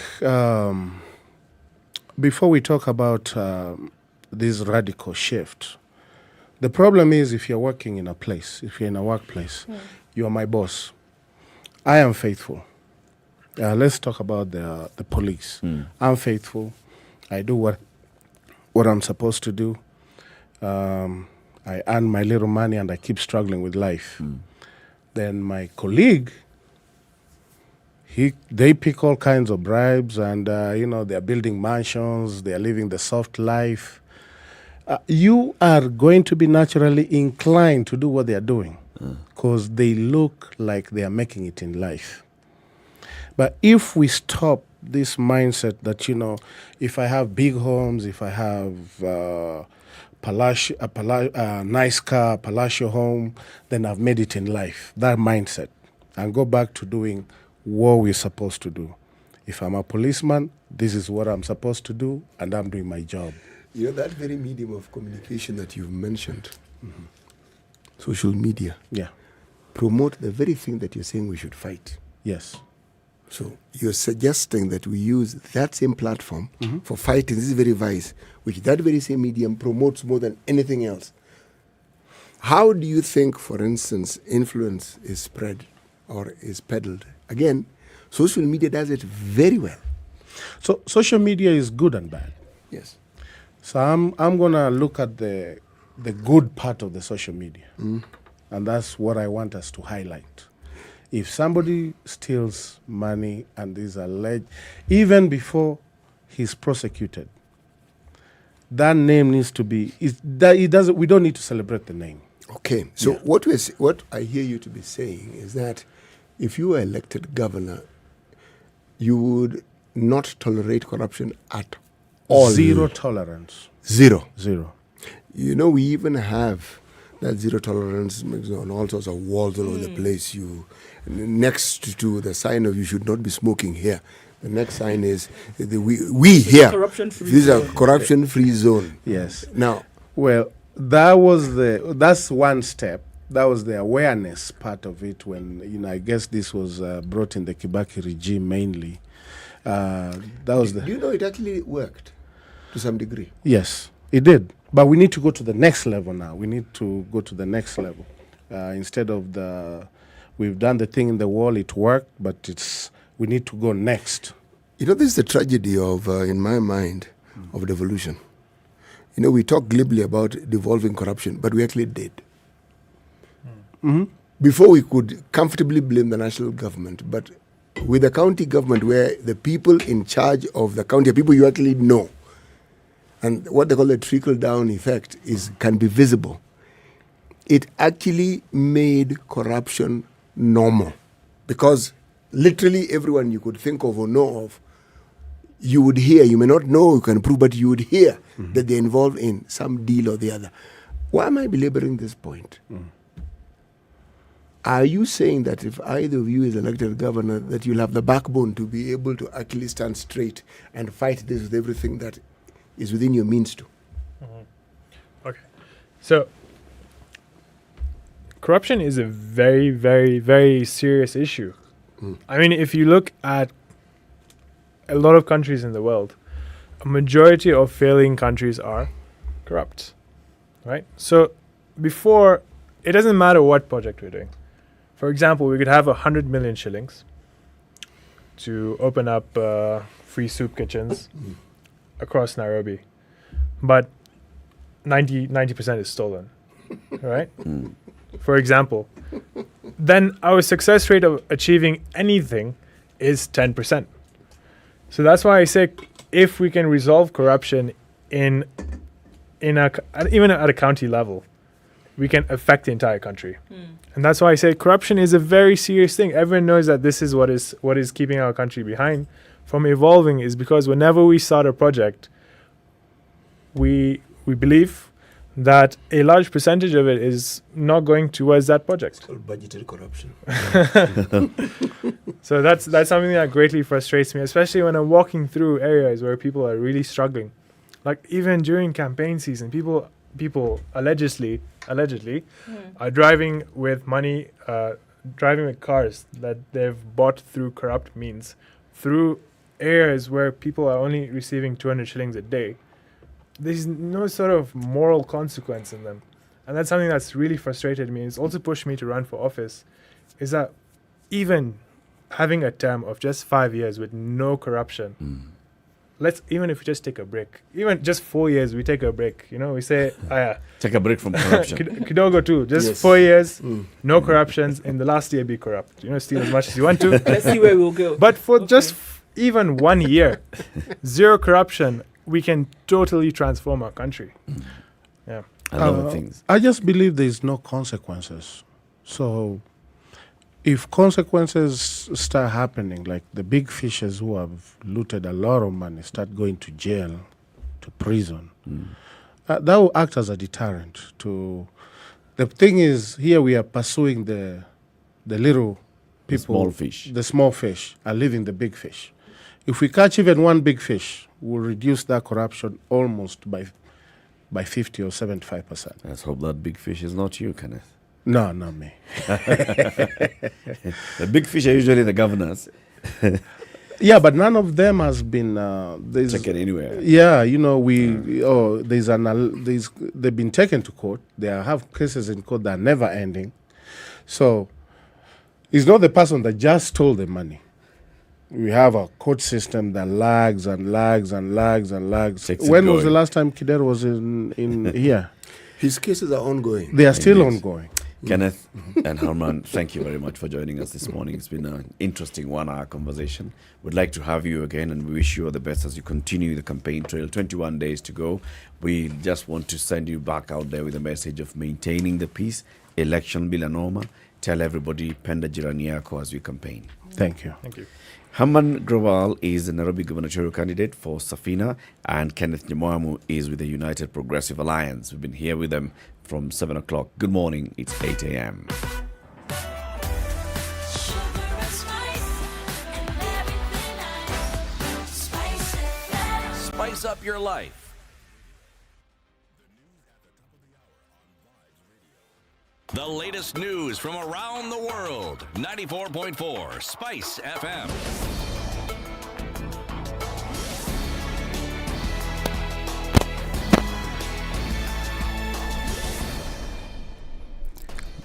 before we talk about this radical shift. The problem is if you're working in a place, if you're in a workplace, you are my boss. I am faithful. Let's talk about the police. I'm faithful. I do what I'm supposed to do. I earn my little money and I keep struggling with life. Then my colleague, they pick all kinds of bribes and, they're building mansions, they're living the soft life. You are going to be naturally inclined to do what they're doing because they look like they are making it in life. But if we stop this mindset that, if I have big homes, if I have a nice car, palatial home, then I've made it in life, that mindset, and go back to doing what we're supposed to do. If I'm a policeman, this is what I'm supposed to do, and I'm doing my job. That very medium of communication that you've mentioned, social media, promote the very thing that you're saying we should fight. Yes. So you're suggesting that we use that same platform for fighting this very vice, which that very same medium promotes more than anything else. How do you think, for instance, influence is spread or is peddled? Again, social media does it very well. So social media is good and bad. Yes. So I'm gonna look at the good part of the social media, and that's what I want us to highlight. If somebody steals money and is alleged, even before he's prosecuted, that name needs to be. We don't need to celebrate the name. Okay. So what I hear you to be saying is that if you were elected governor, you would not tolerate corruption at all. Zero tolerance. Zero. We even have that zero tolerance on all sorts of walls all over the place. Next to the sign of you should not be smoking here, the next sign is we here. This is a corruption-free zone. Yes. Now, well, that's one step. That was the awareness part of it when I guess this was brought in the Kibaki regime mainly. Do you know it actually worked to some degree? Yes, it did. But we need to go to the next level now. We need to go to the next level. Instead of we've done the thing in the wall, it worked, but we need to go next. This is the tragedy of, in my mind, of devolution. We talk glibly about devolving corruption, but we actually did. Before we could comfortably blame the national government, but with the county government where the people in charge of the county are people you actually know, and what they call the trickle-down effect can be visible. It actually made corruption normal because literally everyone you could think of or know of, you would hear, you may not know, you can prove, but you would hear that they're involved in some deal or the other. Why am I belaboring this point? Are you saying that if either of you is elected governor, that you'll have the backbone to be able to actually stand straight and fight this with everything that is within your means to? Okay. So, corruption is a very, very, very serious issue. I mean, if you look at a lot of countries in the world, a majority of failing countries are corrupt, right? So, before, it doesn't matter what project we're doing. For example, we could have 100 million shillings to open up free soup kitchens across Nairobi, but 90% is stolen, right? For example, then our success rate of achieving anything is 10%. So that's why I say if we can resolve corruption even at a county level, we can affect the entire country. And that's why I say corruption is a very serious thing. Everyone knows that this is what is keeping our country behind from evolving, is because whenever we start a project, we believe that a large percentage of it is not going towards that project. It's called budgeted corruption. So that's something that greatly frustrates me, especially when I'm walking through areas where people are really struggling. Like even during campaign season, people allegedly are driving with money, driving with cars that they've bought through corrupt means, through areas where people are only receiving 200 shillings a day. there's no sort of moral consequence in them. And that's something that's really frustrated me. It's also pushed me to run for office, is that even having a term of just 5 years with no corruption, even if we just take a break, even just 4 years, we take a break. You know, we say, take a break from corruption. Kidogo too, just 4 years, no corruptions. In the last year, be corrupt. You know, steal as much as you want to. Let's see where we'll go. But for just even 1 year, zero corruption, we can totally transform our country. Yeah. I just believe there's no consequences. So if consequences start happening, like the big fishers who have looted a lot of money start going to jail, to prison, that will act as a deterrent to... The thing is, here we are pursuing the little people. Small fish. The small fish are leaving the big fish. If we catch even one big fish, we'll reduce that corruption almost by 50 or 75%. Let's hope that big fish is not you, Kenneth. No, not me. The big fish are usually the governors. Yeah, but none of them has been taken anywhere. Yeah, you know, they've been taken to court. They have cases in court that are never ending. So it's not the person that just stole the money. We have a court system that lags and lags and lags and lags. When was the last time Kidero was in here? His cases are ongoing. They are still ongoing. Kenneth and Herman, thank you very much for joining us this morning. It's been an interesting 1 hour conversation. We'd like to have you again, and we wish you all the best as you continue the campaign trail. 21 days to go. We just want to send you back out there with a message of maintaining the peace, election bila noma. Tell everybody, penda jirani yako as we campaign. Thank you. Thank you. Herman Grewal is the Nairobi gubernatorial candidate for Safina, and Kenneth Nyamoamu is with the United Progressive Alliance. We've been here with them from 7 o'clock. Good morning. It's 8 a.m. Spice up your life. The latest news from around the world. 94.4 Spice FM.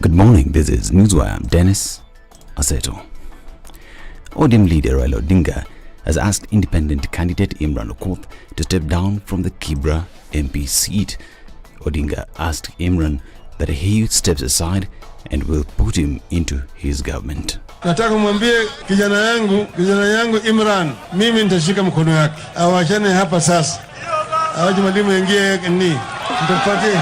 Good morning, this is Newswire. I'm Dennis Aseto. ODM leader Raila Odinga has asked independent candidate Imran Okoh to step down from the Kibra MP seat. Odinga asked Imran that he steps aside and will put him into his government. Nataka mwambie kijana yangu Imran, mimi nitashika mkono yake. Awachane hapa sasa. Awaje mwalimu aingie ni. Nitapatie.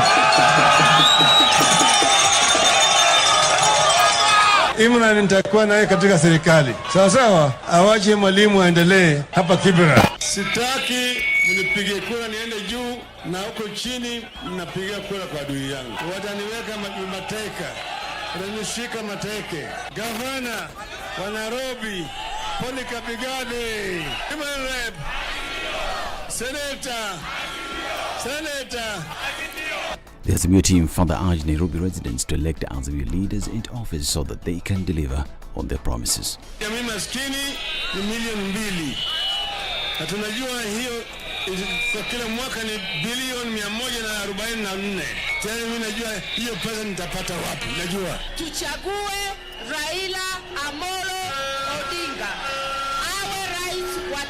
Imran nitakuwa naye katika serikali. Sawa sawa, awache mwalimu aendelee hapa Kibra. Sitaki mnipige kura niende juu na huko chini mnapiga kura kwa adui yangu. Wataniweka mateka. Watanishika mateke. Gavana wa Nairobi, Polikapigade, Human Rep, Senator. The Azimio team further urged Nairobi residents to elect Azimio leaders into office so that they can deliver on their promises. Jamii maskini ni milioni 2. Na tunajua hiyo kwa kila mwaka ni bilioni 144. Tena mimi najua hiyo pesa nitapata wapi? Najua. Tuchague Raila Amolo Odinga awe rais wa 5.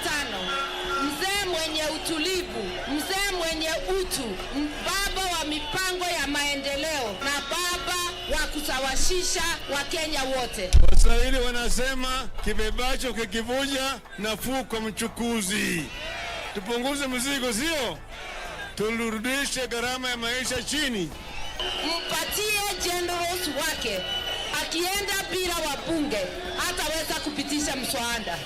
Mzee mwenye utulivu, mzee mwenye utu, baba wa mipango ya maendeleo na baba wa kusawasisha Wakenya wote. Waswahili wanasema kibebacho kikivuja nafuu kwa mchukuzi. Tupunguze mzigo, sio? Turudishe gharama ya maisha chini. Mpatie generals wake. Akienda bila wabunge hataweza kupitisha mswada.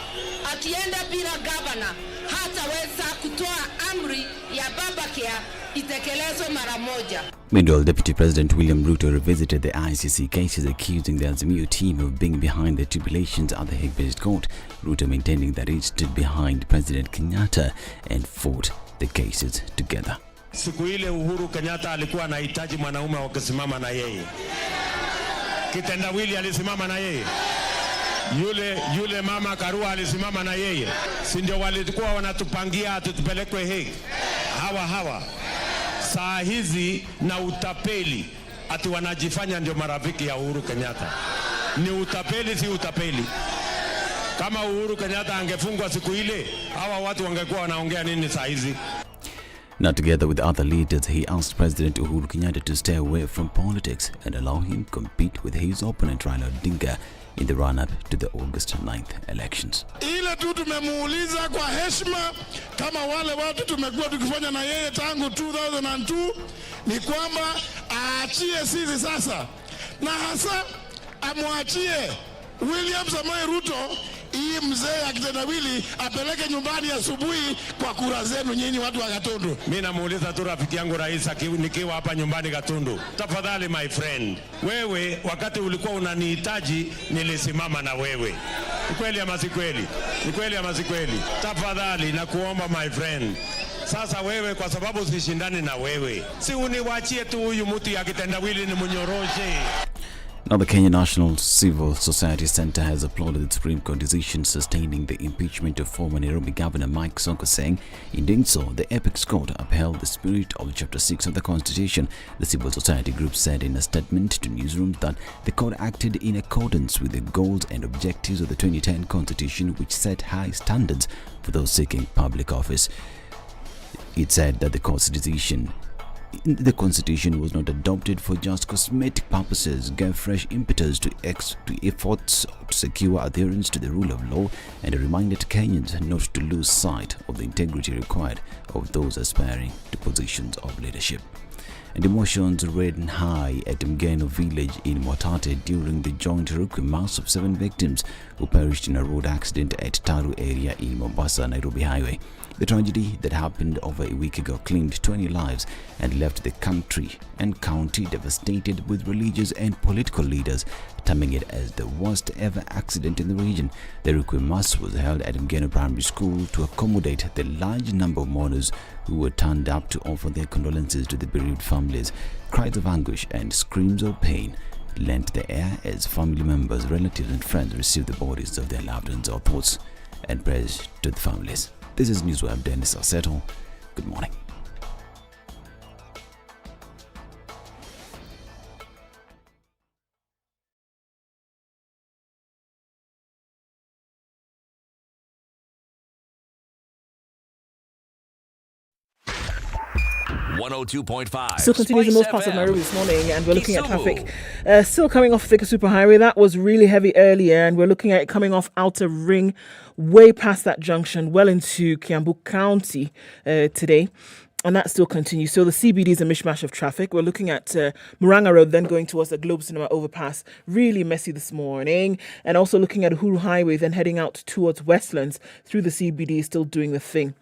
Akienda bila governor hataweza kutoa amri ya babake itekelezwe mara moja. Meanwhile, Deputy President William Ruto revisited the ICC cases accusing the Azimio team of being behind the tribulations at the Hague-based court. Ruto maintaining that it stood behind President Kenyatta and fought the cases together. Siku ile Uhuru Kenyatta alikuwa anahitaji mwanaume wa kusimama na yeye. Kitendawili alisimama na yeye. Yule mama Karua alisimama na yeye. Si ndio walikuwa wanatupangia tutupelekwe Hague. Hawa saa hizi na utapeli ati wanajifanya ndio marafiki ya Uhuru Kenyatta. Ni utapeli, si utapeli. Kama Uhuru Kenyatta angefungwa siku ile, hawa watu wangekuwa wanaongea nini saa hizi? Now, together with other leaders, he asked President Uhuru Kenyatta to stay away from politics and allow him to compete with his opponent Raila Odinga in the run-up to the August 9th elections. Ile tu tumemuuliza kwa heshima kama wale watu tumekuwa tukifanya na yeye tangu 2002 ni kwamba aachie sisi sasa, na hasa amwachie William Samoei Ruto hii mzee akitendawili apeleke nyumbani asubuhi kwa kura zenu nyinyi watu wa Gatundu. Mimi namuuliza tu rafiki yangu rais nikiwa hapa nyumbani Gatundu, tafadhali my friend, wewe wakati ulikuwa unanihitaji nilisimama na wewe. Ni kweli ama si kweli? Ni kweli ama si kweli? Tafadhali nakuomba my friend. Sasa wewe kwa sababu sishindani na wewe, si uniwachie tu huyu mtu akitendawili ni mnyoroshe. Now, the Kenya National Civil Society Centre has applauded the Supreme Court decision sustaining the impeachment of former Nairobi Governor Mike Sonko, saying, in doing so, the Apex Court upheld the spirit of Chapter 6 of the Constitution. The civil society group said in a statement to newsrooms that the court acted in accordance with the goals and objectives of the 2010 Constitution, which set high standards for those seeking public office. It said that the Constitution was not adopted for just cosmetic purposes, gave fresh impetus to efforts to secure adherence to the rule of law, and reminded Kenyans not to lose sight of the integrity required of those aspiring to positions of leadership. And emotions ran high at Mgeno village in Mwatate during the joint requiem mass of 7 victims who perished in a road accident at Taru area in Mombasa, Nairobi highway. The tragedy that happened over a week ago claimed 20 lives and left the country and county devastated, with religious and political leaders terming it as the worst ever accident in the region. The requiem mass was held at Mgeno Primary School to accommodate the large number of mourners who were turned up to offer their condolences to the bereaved families. Cries of anguish and screams of pain lent the air as family members, relatives and friends received the bodies of their loved ones. Our thoughts and prayers to the families. This is Newsweb Dennis Aseto. Good morning. Still continues in most parts of Nairobi this morning, and we're looking at traffic still coming off Thika Superhighway. That was really heavy earlier, and we're looking at it coming off Outer Ring, way past that junction, well into Kiambu County today. And that still continues. So the CBD is a mishmash of traffic. We're looking at Muranga Road, then going towards the Globe Cinema overpass. Really messy this morning. And also looking at Uhuru Highway, then heading out towards Westlands through the CBD, still doing the thing.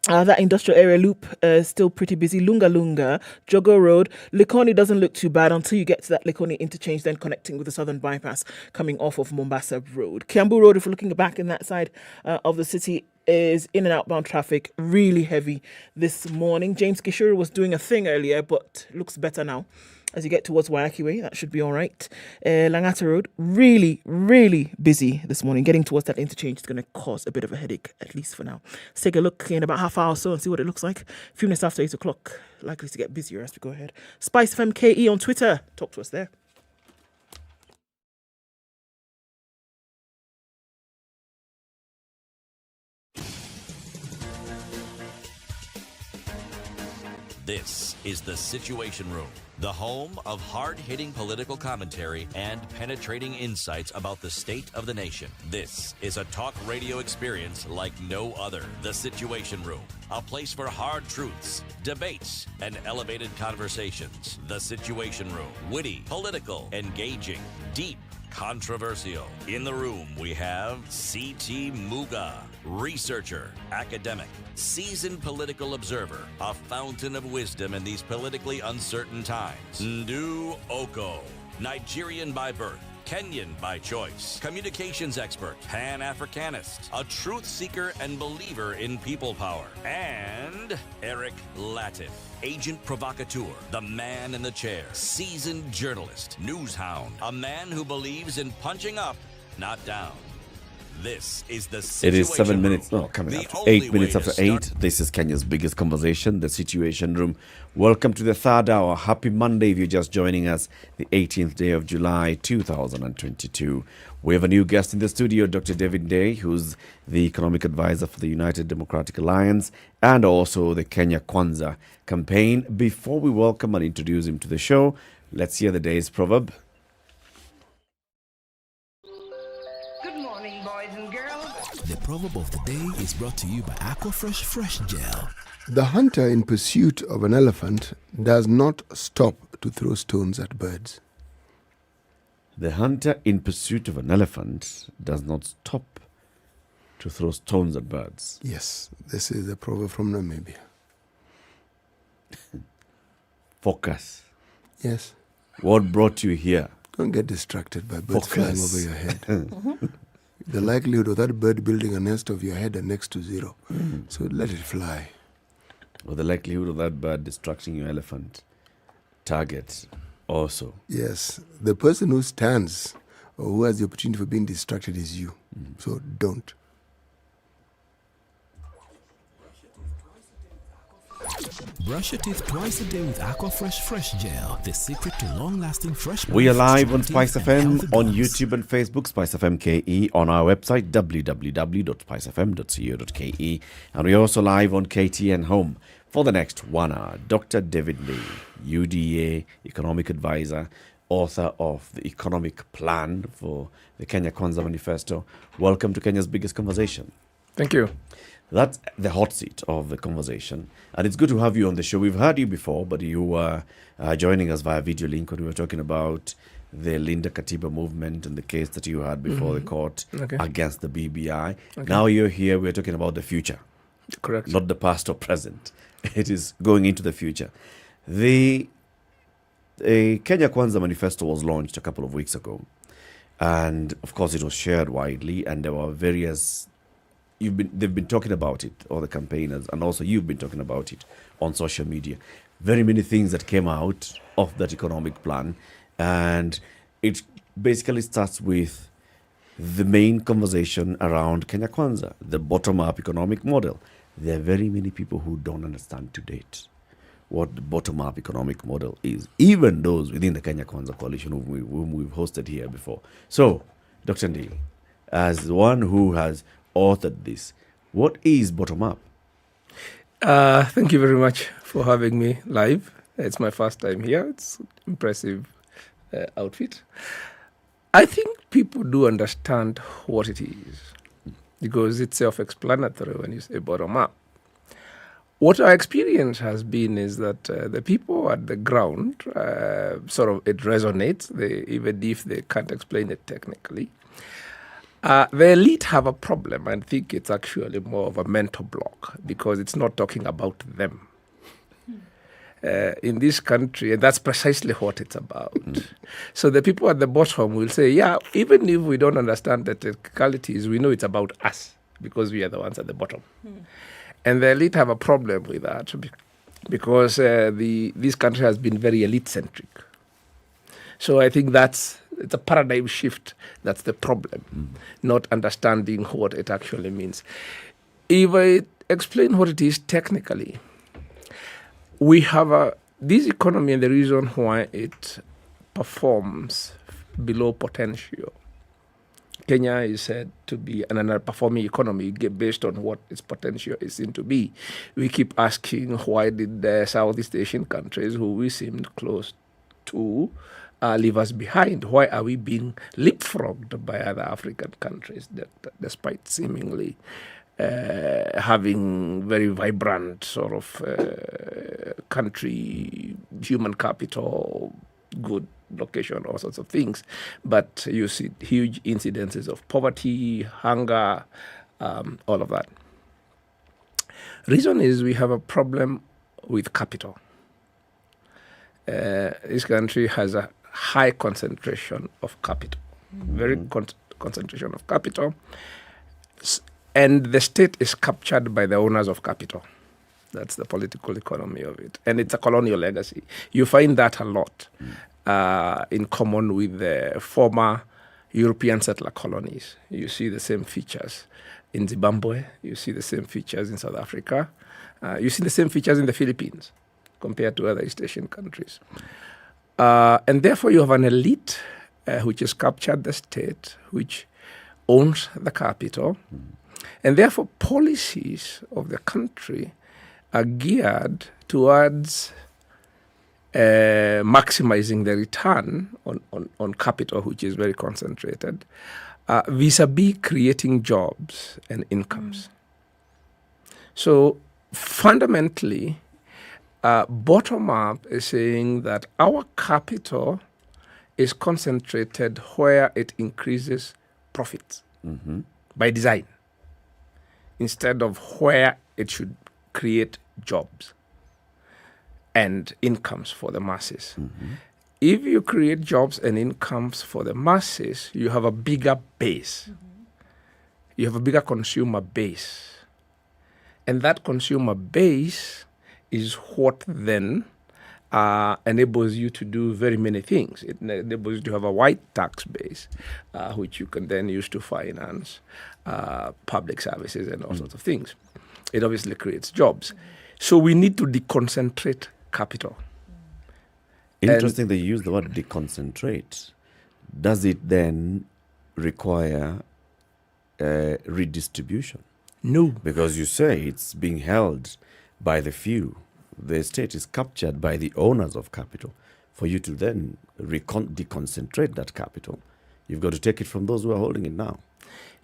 That industrial area loop is still pretty busy. Lunga, Jogo Road. Likoni doesn't look too bad until you get to that Likoni interchange, then connecting with the southern bypass coming off of Mombasa Road. Kiambu Road, if we're looking back in that side of the city, is in and outbound traffic, really heavy this morning. James Gishuru was doing a thing earlier, but looks better now. As you get towards Waiyaki Way, that should be all right. Langata Road, really, really busy this morning. Getting towards that interchange is going to cause a bit of a headache, at least for now. Let's take a look in about half hour or so and see what it looks like. A few minutes after 8 o'clock, likely to get busier as we go ahead. SpiceFM KE on Twitter. Talk to us there. This is The Situation Room, the home of hard-hitting political commentary and penetrating insights about the state of the nation. This is a talk radio experience like no other. The Situation Room, a place for hard truths, debates, and elevated conversations. The Situation Room, witty, political, engaging, deep, controversial. In the room, we have C.T. Muga, researcher, academic, seasoned political observer, a fountain of wisdom in these politically uncertain times. Ndu Okoh, Nigerian by birth, Kenyan by choice, communications expert, Pan-Africanist, a truth seeker and believer in people power, and Eric Latiff, agent provocateur, the man in the chair, seasoned journalist, news hound, a man who believes in punching up, not down. This is the It is 7 Situation minutes, Room, no, coming the up. only 8 minutes way to after 8. This is Kenya's biggest conversation, the Situation Room. Welcome to the third hour. Happy Monday if you're just joining us, the 18th day of July, 2022. We have a new guest in the studio, Dr. David Day, who's the economic advisor for the United Democratic Alliance and also the Kenya Kwanza campaign. Before we welcome and introduce him to the show, let's hear the day's proverb. The proverb of the day is brought to you by Aquafresh Fresh Gel. The hunter in pursuit of an elephant does not stop to throw stones at birds. The hunter in pursuit of an elephant does not stop to throw stones at birds. Yes, this is a proverb from Namibia. Focus. Yes. What brought you here? Don't get distracted by birds flying Focus. over your head. The likelihood of that bird building a nest of your head are next to zero. So let it fly. Or the likelihood of that bird distracting your elephant target also. Yes, the person who stands or who has the opportunity for being distracted is you. So don't. Brush your teeth twice a day with Aquafresh Fresh Gel, the secret to long-lasting fresh. We are live strong on teeth, Spice and FM, healthy on gums. YouTube and Facebook, SpiceFM KE, on our website, www.spicefm.co.ke. And we're also live on KTN Home for the next 1 hour. Dr. David Lee, UDA economic advisor, author of the economic plan for the Kenya Kwanza Manifesto. Welcome to Kenya's biggest conversation. Thank you. That's the hot seat of the conversation. And it's good to have you on the show. We've heard you before, but you were joining us via video link when we were talking about the Linda Katiba movement and the case that you had before the court against the BBI. Okay. Now you're here, we're talking about the future. Correct. Not the past or present. It is going into the future. The Kenya Kwanza Manifesto was launched a couple of weeks ago. And of course, it was shared widely, and there were various... they've been talking about it, all the campaigners, and also you've been talking about it on social media. Very many things that came out of that economic plan, and it basically starts with the main conversation around Kenya Kwanza, the bottom-up economic model. There are very many people who don't understand to date what the bottom-up economic model is, even those within the Kenya Kwanza coalition whom we've hosted here before. So, Dr. Ndili, as one who has authored this, what is bottom-up? Thank you very much for having me live. It's my first time here. It's impressive outfit. I think people do understand what it is because it's self-explanatory when you say bottom-up. What our experience has been is that the people at the ground, sort of it resonates, even if they can't explain it technically. The elite have a problem. I think it's actually more of a mental block because it's not talking about them. In this country, and that's precisely what it's about. So the people at the bottom will say, yeah, even if we don't understand the technicalities, we know it's about us because we are the ones at the bottom. And the elite have a problem with that because this country has been very elite-centric. So I think it's a paradigm shift. That's the problem, not understanding what it actually means. If I explain what it is technically, we have this economy, and the reason why it performs below potential. Kenya is said to be an underperforming economy based on what its potential is seen to be. We keep asking why did the Southeast Asian countries, who we seemed close to, leave us behind? Why are we being leapfrogged by other African countries that, despite seemingly having very vibrant sort of country, human capital, good location, all sorts of things, but you see huge incidences of poverty, hunger, all of that. Reason is we have a problem with capital. This country has a high concentration of capital, very concentration of capital, and the state is captured by the owners of capital. That's the political economy of it. And it's a colonial legacy. You find that a lot in common with the former European settler colonies. You see the same features in Zimbabwe. You see the same features in South Africa. You see the same features in the Philippines compared to other East Asian countries. And therefore, you have an elite which has captured the state, which owns the capital. And therefore, policies of the country are geared towards maximizing the return on capital, which is very concentrated, vis-a-vis creating jobs and incomes. So fundamentally, bottom-up is saying that our capital is concentrated where it increases profits by design, instead of where it should create jobs and incomes for the masses. If you create jobs and incomes for the masses, you have a bigger base. You have a bigger consumer base. And that consumer base is what then enables you to do very many things. It enables you to have a wide tax base, which you can then use to finance public services and all sorts of things. It obviously creates jobs. So we need to deconcentrate capital. Interesting that you use the word deconcentrate. Does it then require redistribution? No. Because you say it's being held by the few. The state is captured by the owners of capital. For you to then deconcentrate that capital, you've got to take it from those who are holding it now.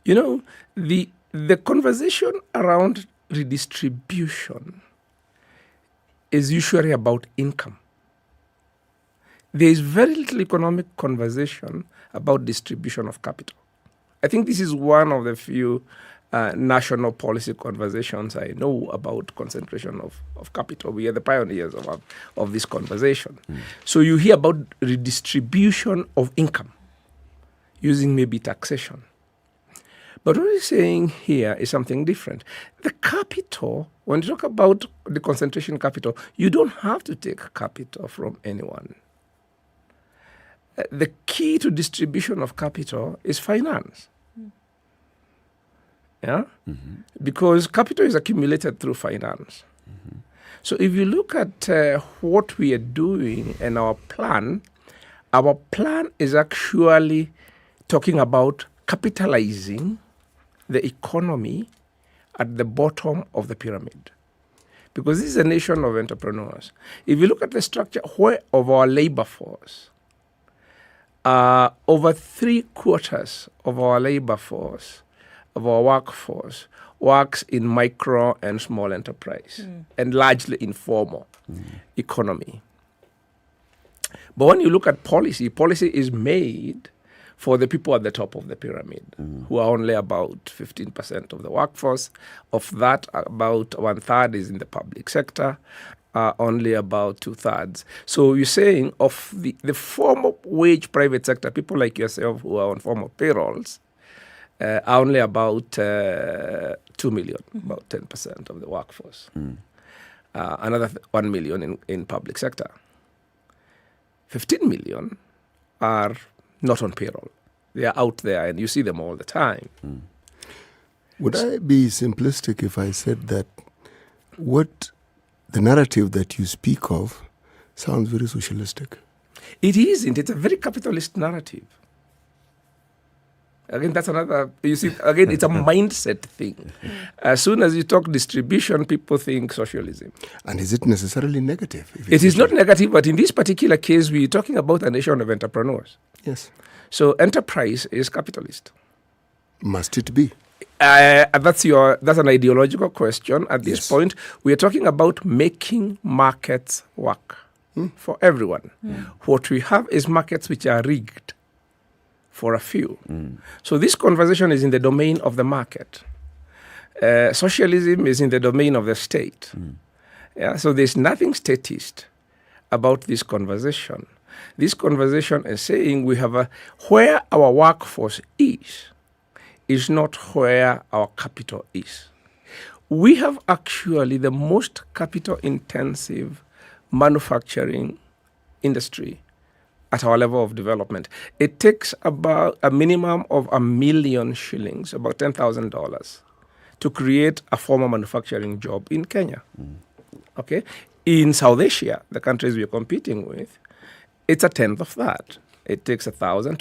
You know, the conversation around redistribution is usually about income. There is very little economic conversation about distribution of capital. I think this is one of the few national policy conversations I know about concentration of capital. We are the pioneers of this conversation. So you hear about redistribution of income using maybe taxation. But what we're saying here is something different. The capital, when you talk about the concentration capital, you don't have to take capital from anyone. The key to distribution of capital is finance. Yeah? Because capital is accumulated through finance. So if you look at what we are doing and our plan is actually talking about capitalizing the economy at the bottom of the pyramid. Because this is a nation of entrepreneurs. If you look at the structure of our labor force, over 3/4 of our labor force, of our workforce, works in micro and small enterprise and largely informal economy. But when you look at policy is made for the people at the top of the pyramid, who are only about 15% of the workforce. Of that, about 1/3 is in the public sector, only about 2/3. So you're saying of the formal wage private sector, people like yourself who are on formal payrolls, are only about 2 million, about 10% of the workforce. Another 1 million in public sector. 15 million are not on payroll. They are out there and you see them all the time. Would I be simplistic if I said that what the narrative that you speak of sounds very socialistic? It isn't. It's a very capitalist narrative. Again, that's another, you see, again, it's a mindset thing. As soon as you talk distribution, people think socialism. And is it necessarily negative? It is not negative, but in this particular case, we're talking about a nation of entrepreneurs. Yes. So enterprise is capitalist. Must it be? That's an ideological question at this point. We are talking about making markets work for everyone. What we have is markets which are rigged for a few. So this conversation is in the domain of the market. Socialism is in the domain of the state. Yeah, so there's nothing statist about this conversation. This conversation is saying we have where our workforce is not where our capital is. We have actually the most capital-intensive manufacturing industry at our level of development. It takes about a minimum of 1 million shillings, about $10,000, to create a formal manufacturing job in Kenya. Okay? In South Asia, the countries we're competing with, it's a tenth of that. It takes $1,000,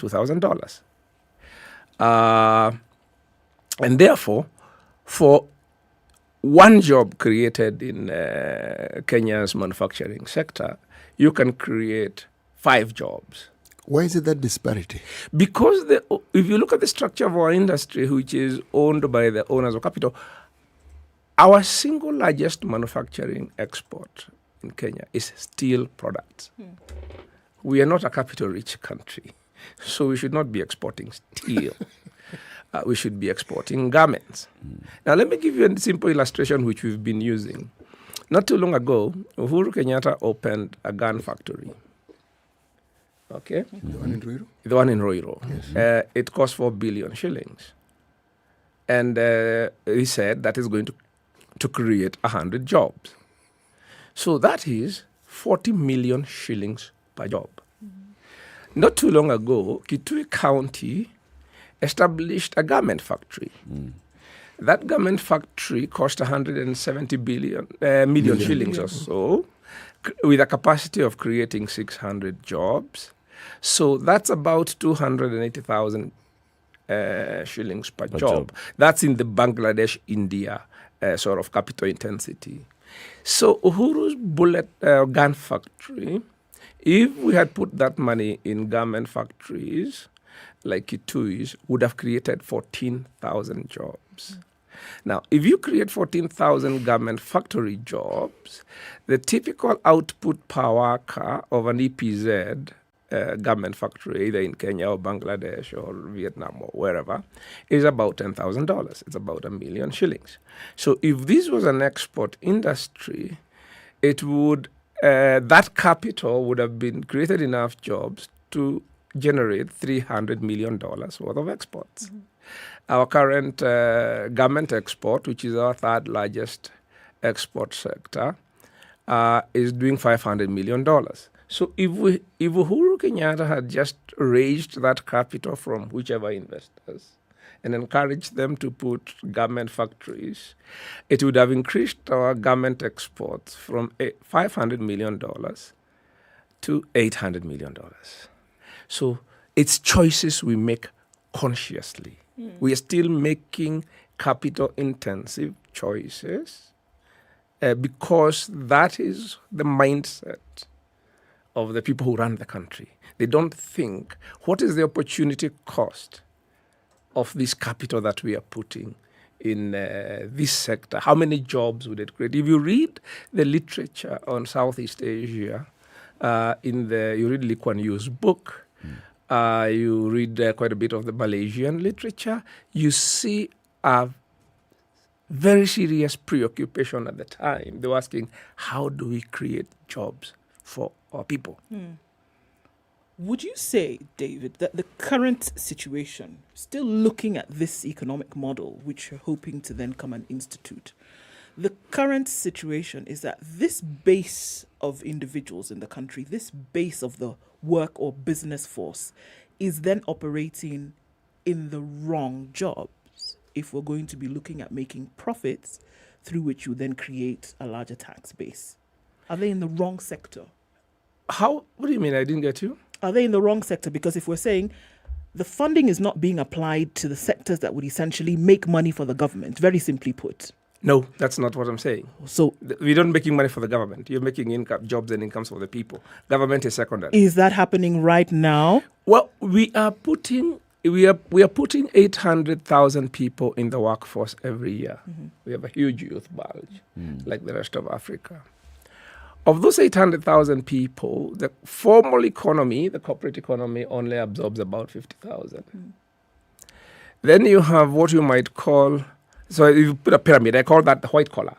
$2,000. And therefore, for one job created in Kenya's manufacturing sector, you can create 5 jobs. Why is it that disparity? Because if you look at the structure of our industry, which is owned by the owners of capital, our single largest manufacturing export in Kenya is steel products. We are not a capital-rich country, so we should not be exporting steel. We should be exporting garments. Now, let me give you a simple illustration which we've been using. Not too long ago, Uhuru Kenyatta opened a gun factory. Okay? The one in Ruiru? The one in Ruiru. Yes. It cost 4 billion shillings. And he said that is going to create 100 jobs. So that is 40 million shillings per job. Not too long ago, Kitui County established a garment factory. That garment factory cost 170 million shillings or so, with a capacity of creating 600 jobs. So that's about 280,000 shillings per job. That's in the Bangladesh, India sort of capital intensity. So Uhuru's bullet gun factory, if we had put that money in garment factories like Kitui's, would have created 14,000 jobs. Now, if you create 14,000 garment factory jobs, the typical output per worker of an EPZ garment factory, either in Kenya or Bangladesh or Vietnam or wherever, is about $10,000. It's about 1 million shillings. So if this was an export industry, it would that capital would have been created enough jobs to generate $300 million worth of exports. Our current garment export, which is our third largest export sector, is doing $500 million. So if Uhuru Kenyatta had just raised that capital from whichever investors and encouraged them to put garment factories, it would have increased our garment exports from $500 million to $800 million. So it's choices we make consciously. We are still making capital-intensive choices because that is the mindset of the people who run the country. They don't think, what is the opportunity cost of this capital that we are putting in this sector? How many jobs would it create? If you read the literature on Southeast Asia, you read Lee Kuan Yew's book, you read quite a bit of the Malaysian literature, you see a very serious preoccupation at the time. They were asking, how do we create jobs for our people? Would you say, David, that the current situation, still looking at this economic model, which you're hoping to then come and institute, the current situation is that this base of individuals in the country, this base of the work or business force, is then operating in the wrong jobs if we're going to be looking at making profits through which you then create a larger tax base? Are they in the wrong sector? What do you mean? I didn't get you. Are they in the wrong sector? Because if we're saying the funding is not being applied to the sectors that would essentially make money for the government, very simply put. No, that's not what I'm saying. So we're not making money for the government. You're making income, jobs and incomes for the people. Government is secondary. Is that happening right now? Well, we are putting 800,000 people in the workforce every year. We have a huge youth bulge, like the rest of Africa. Of those 800,000 people, the formal economy, the corporate economy, only absorbs about 50,000. Then you have what you might call, so if you put a pyramid, I call that the white collar.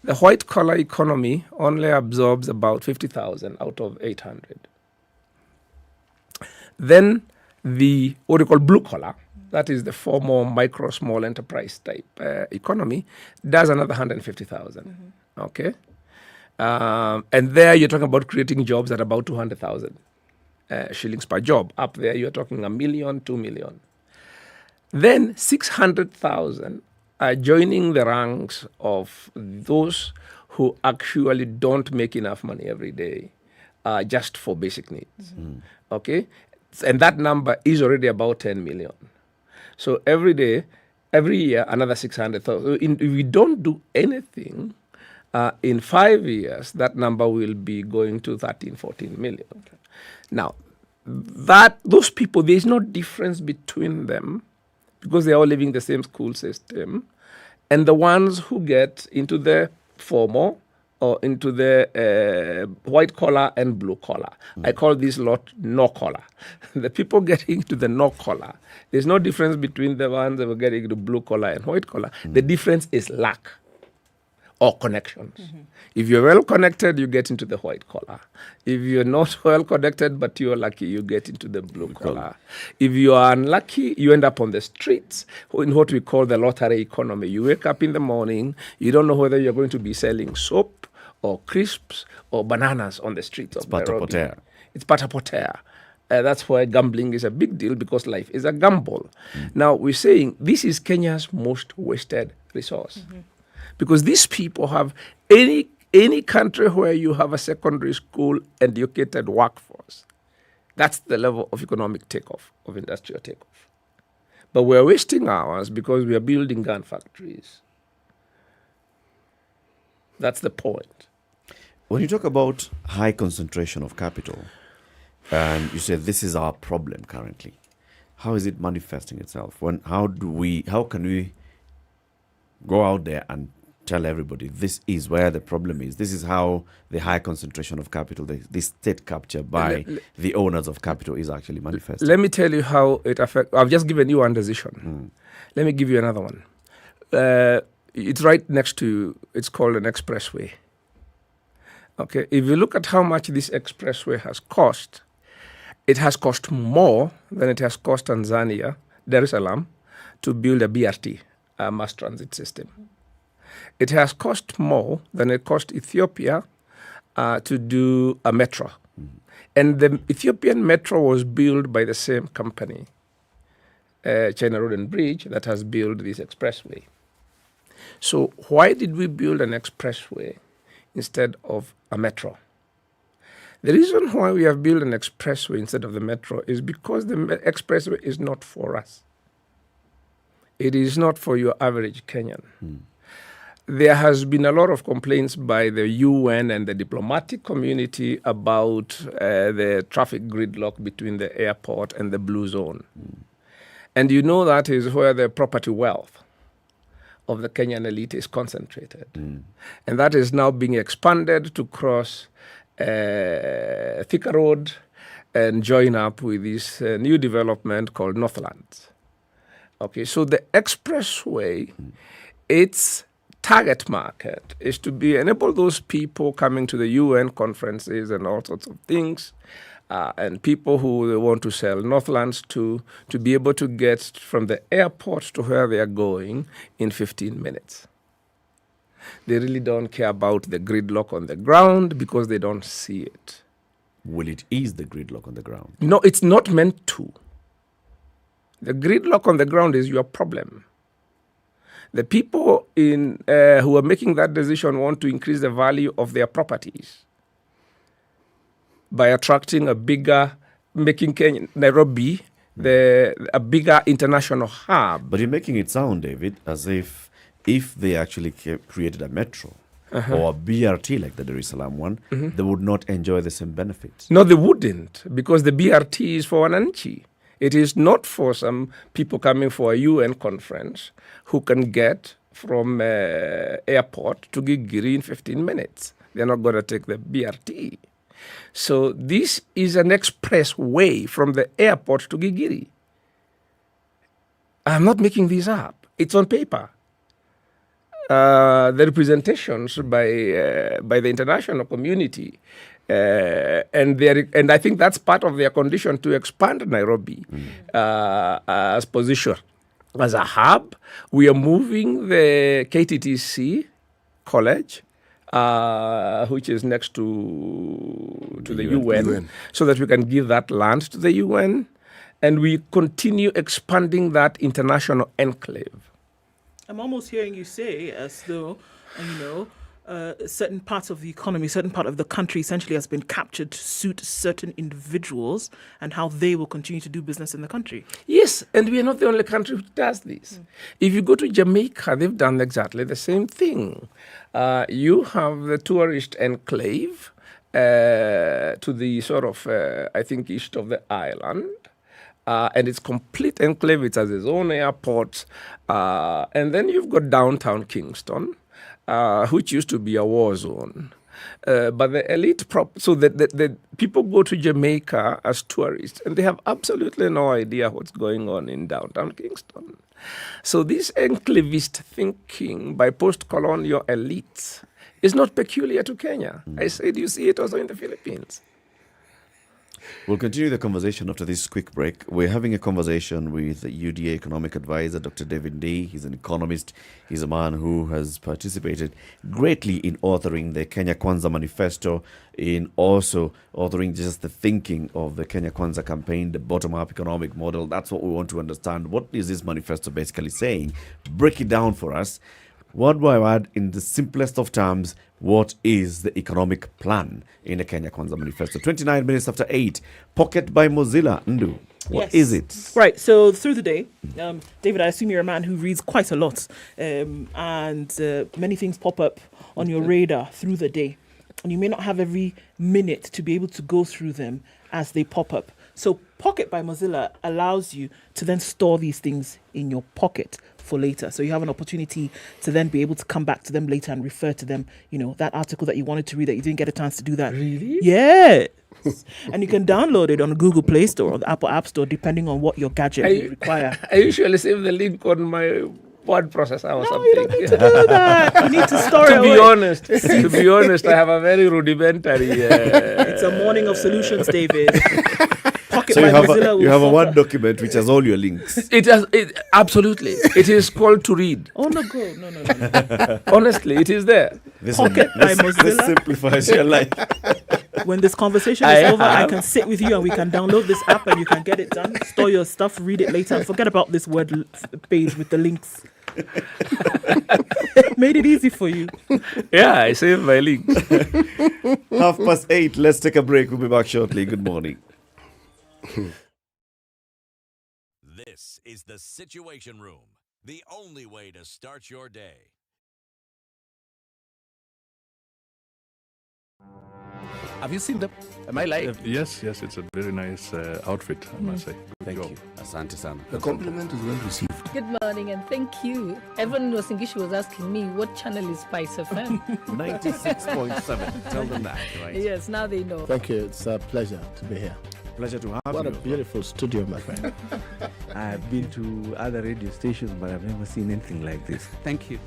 The white collar economy only absorbs about 50,000 out of 800. Then what we call blue collar, that is the formal micro, small enterprise type economy, does another 150,000. Okay? And there you're talking about creating jobs at about 200,000. shillings per job. Up there, you're talking 1 million, 2 million. Then 600,000 are joining the ranks of those who actually don't make enough money every day just for basic needs. Okay? And that number is already about 10 million. So every year, another 600,000. If we don't do anything, in 5 years, that number will be going to 13, 14 million. Okay. Now, those people, there is no difference between them because they are all living the same school system, and the ones who get into the formal or into the white collar and blue collar. I call this lot no collar. The people getting to the no collar, there's no difference between the ones that were getting to blue collar and white collar. The difference is luck or connections. If you're well connected, you get into the white collar. If you're not well connected, but you're lucky, you get into the blue collar. If you are unlucky, you end up on the streets in what we call the lottery economy. You wake up in the morning, you don't know whether you're going to be selling soap or crisps or bananas on the streets of Nairobi. It's pata-potea. That's why gambling is a big deal, because life is a gamble. Now, we're saying this is Kenya's most wasted resource. Because these people have any country where you have a secondary school educated workforce. That's the level of economic takeoff, of industrial takeoff. But we're wasting ours because we are building gun factories. That's the point. When you talk about high concentration of capital, and you say this is our problem currently, how is it manifesting itself? How can we go out there and tell everybody this is where the problem is? This is how the high concentration of capital, the state capture by the owners of capital is actually manifesting. Let me tell you how it affects. I've just given you one decision. Let me give you another one. It's right next to, it's called an expressway. Okay, if you look at how much this expressway has cost, it has cost more than it has cost Tanzania, Dar es Salaam, to build a BRT, a mass transit system. It has cost more than it cost Ethiopia to do a metro. And the Ethiopian metro was built by the same company, China Road and Bridge, that has built this expressway. So why did we build an expressway instead of a metro? The reason why we have built an expressway instead of the metro is because the expressway is not for us. It is not for your average Kenyan. There has been a lot of complaints by the UN and the diplomatic community about the traffic gridlock between the airport and the blue zone. And you know that is where the property wealth of the Kenyan elite is concentrated. And that is now being expanded to cross Thika Road and join up with this new development called Northlands. Okay, so the expressway, its target market is to enable those people coming to the UN conferences and all sorts of things, and people who they want to sell Northlands to be able to get from the airport to where they are going in 15 minutes. They really don't care about the gridlock on the ground because they don't see it. Will it ease the gridlock on the ground? No, it's not meant to. The gridlock on the ground is your problem. The people who are making that decision want to increase the value of their properties by attracting making Nairobi a bigger international hub. But you're making it sound, David, as if they actually created a metro or a BRT like the Dar es Salaam one, they would not enjoy the same benefits. No, they wouldn't, because the BRT is for wananchi. It is not for some people coming for a UN conference who can get from airport to Gigiri in 15 minutes. They're not going to take the BRT. So this is an express way from the airport to Gigiri. I'm not making this up. It's on paper. The representations by the international community, and I think that's part of their condition to expand Nairobi as position as a hub. We are moving the KTTC college which is next to the UN, so that we can give that land to the UN, and we continue expanding that international enclave. I'm almost hearing you say as though, certain parts of the economy, certain part of the country essentially has been captured to suit certain individuals and how they will continue to do business in the country. Yes, and we are not the only country which does this. If you go to Jamaica, they've done exactly the same thing. You have the tourist enclave to the sort of, I think, east of the island. And it's complete enclave. It has its own airport. And then you've got downtown Kingston, which used to be a war zone. But the elite, so the people go to Jamaica as tourists, and they have absolutely no idea what's going on in downtown Kingston. So this enclavist thinking by post-colonial elites is not peculiar to Kenya. I said you see it also in the Philippines. We'll continue the conversation after this quick break. We're having a conversation with UDA Economic Advisor, Dr. David Ndii. He's an economist. He's a man who has participated greatly in authoring the Kenya Kwanza Manifesto, in also authoring just the thinking of the Kenya Kwanza campaign, the bottom-up economic model. That's what we want to understand. What is this manifesto basically saying? Break it down for us. Word by word, in the simplest of terms, what is the economic plan in the Kenya Kwanza Manifesto? 29 minutes after 8. Pocket by Mozilla. Ndu, what is it? Right, so through the day, David, I assume you're a man who reads quite a lot, and many things pop up on your radar through the day. And you may not have every minute to be able to go through them as they pop up. So Pocket by Mozilla allows you to then store these things in your pocket for later. So you have an opportunity to then be able to come back to them later and refer to them, that article that you wanted to read that you didn't get a chance to do that. Really? Yeah. And you can download it on the Google Play Store or the Apple App Store, depending on what your gadget will require. I usually save the link on my word processor or something. You don't need to do that. You need to store it To be honest, I have a very rudimentary... It's a morning of solutions, David. So you have a Word document which has all your links. Absolutely. It is called to read. Oh, no, go. No. Honestly, it is there. Pocket by Mozilla. This simplifies your life. When this conversation is over, I can sit with you and we can download this app and you can get it done. Store your stuff, read it later, and forget about this Word page with the links. Made it easy for you. Yeah, I saved my link. 8:30. Let's take a break. We'll be back shortly. Good morning. This is the Situation Room, the only way to start your day. Have you seen them? Am I live? Yes, it's a very nice outfit, I must say. Thank you. Asante sana. The compliment is well received. Good morning and thank you. Everyone was asking me what channel is SpiceFM. 96.7. Tell them that, right? Yes, now they know. Thank you. It's a pleasure to be here. Pleasure to have you. What a beautiful studio, my friend. I've been to other radio stations, but I've never seen anything like this. Thank you,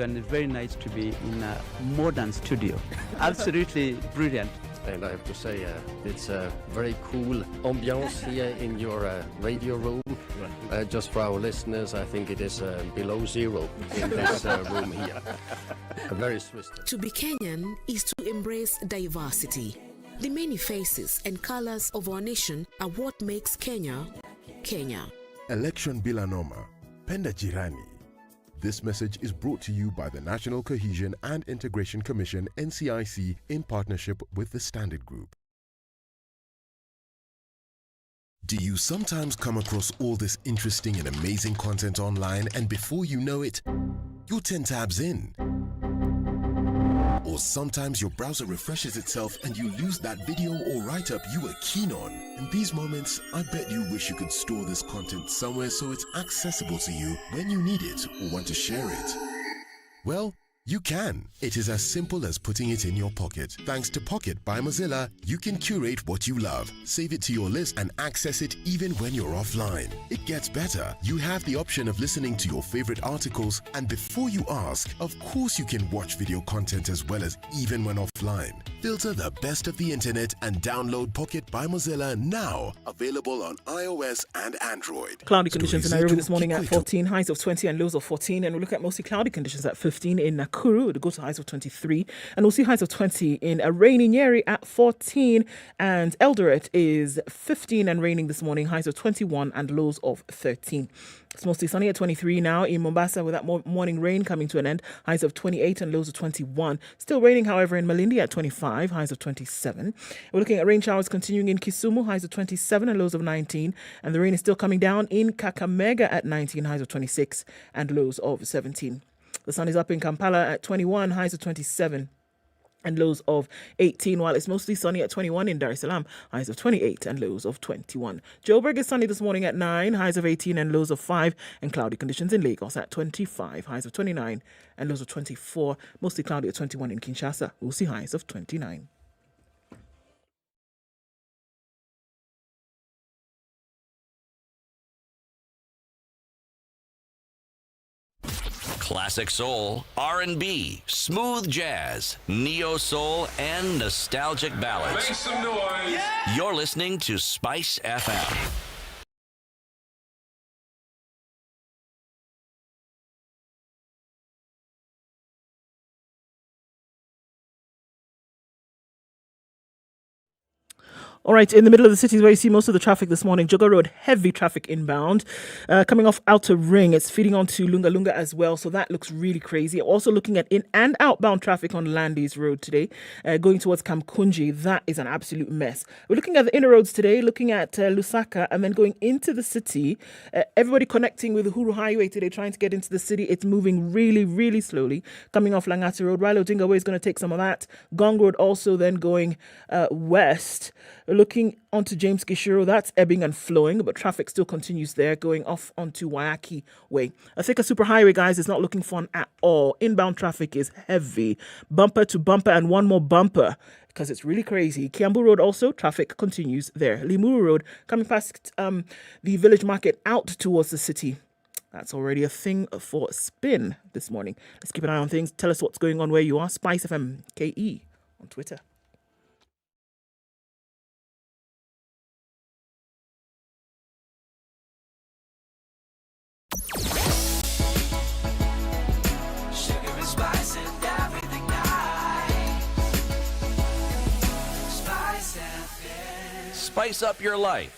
and it's very nice to be in a modern studio. Absolutely brilliant. And I have to say, it's a very cool ambiance here in your radio room. Just for our listeners, I think it is below zero in this room here. Very Swiss. To be Kenyan is to embrace diversity. The many faces and colors of our nation are what makes Kenya, Kenya. Election bila noma, penda jirani. This message is brought to you by the National Cohesion and Integration Commission, NCIC, in partnership with the Standard Group. Do you sometimes come across all this interesting and amazing content online, and before you know it, you're 10 tabs in? Or sometimes your browser refreshes itself and you lose that video or write-up you were keen on. In these moments, I bet you wish you could store this content somewhere so it's accessible to you when you need it or want to share it. Well, you can. It is as simple as putting it in your pocket. Thanks to Pocket by Mozilla, you can curate what you love, save it to your list, and access it even when you're offline. It gets better. You have the option of listening to your favorite articles, and before you ask, of course you can watch video content as well as even when offline. Filter the best of the internet and download Pocket by Mozilla now. Available on iOS and Android. Cloudy conditions in Nairobi this morning at 14, highs of 20 and lows of 14, and we look at mostly cloudy conditions at 15 in Nakuru. Nakuru. It'll go to highs of 23. And we'll see highs of 20 in a rainy Nyeri at 14. And Eldoret is 15 and raining this morning. Highs of 21 and lows of 13. It's mostly sunny at 23 now in Mombasa with that morning rain coming to an end. Highs of 28 and lows of 21. Still raining, however, in Malindi at 25, highs of 27. We're looking at rain showers continuing in Kisumu, highs of 27 and lows of 19. And the rain is still coming down in Kakamega at 19, highs of 26 and lows of 17. The sun is up in Kampala at 21, highs of 27. And lows of 18, while it's mostly sunny at 21 in Dar es Salaam, highs of 28 and lows of 21. Joburg is sunny this morning at 9, highs of 18 and lows of 5, and cloudy conditions in Lagos at 25, highs of 29 and lows of 24, mostly cloudy at 21 in Kinshasa. We'll see highs of 29. Classic soul, R&B, smooth jazz, neo soul, and nostalgic ballads. Make some noise. Yeah. You're listening to Spice FM. All right, in the middle of the city is where you see most of the traffic this morning. Joga Road, heavy traffic inbound. Coming off Outer Ring, it's feeding onto Lunga Lunga as well, so that looks really crazy. Also looking at in and outbound traffic on Landis Road today, going towards Kamkunji. That is an absolute mess. We're looking at the inner roads today, looking at Lusaka, and then going into the city. Everybody connecting with the Huru Highway today, trying to get into the city. It's moving really, really slowly. Coming off Langata Road, Rilo Dinga Way is going to take some of that. Gong Road also then going west. Looking onto James Gishiro, that's ebbing and flowing, but traffic still continues there, going off onto Waiyaki Way. I think a superhighway, guys, is not looking fun at all. Inbound traffic is heavy, bumper to bumper and one more bumper, because it's really crazy. Kiambu Road also, traffic continues there. Limuru Road, coming past the village market out towards the city. That's already a thing for spin this morning. Let's keep an eye on things. Tell us what's going on where you are. SpiceFM KE on Twitter. Spice up your life.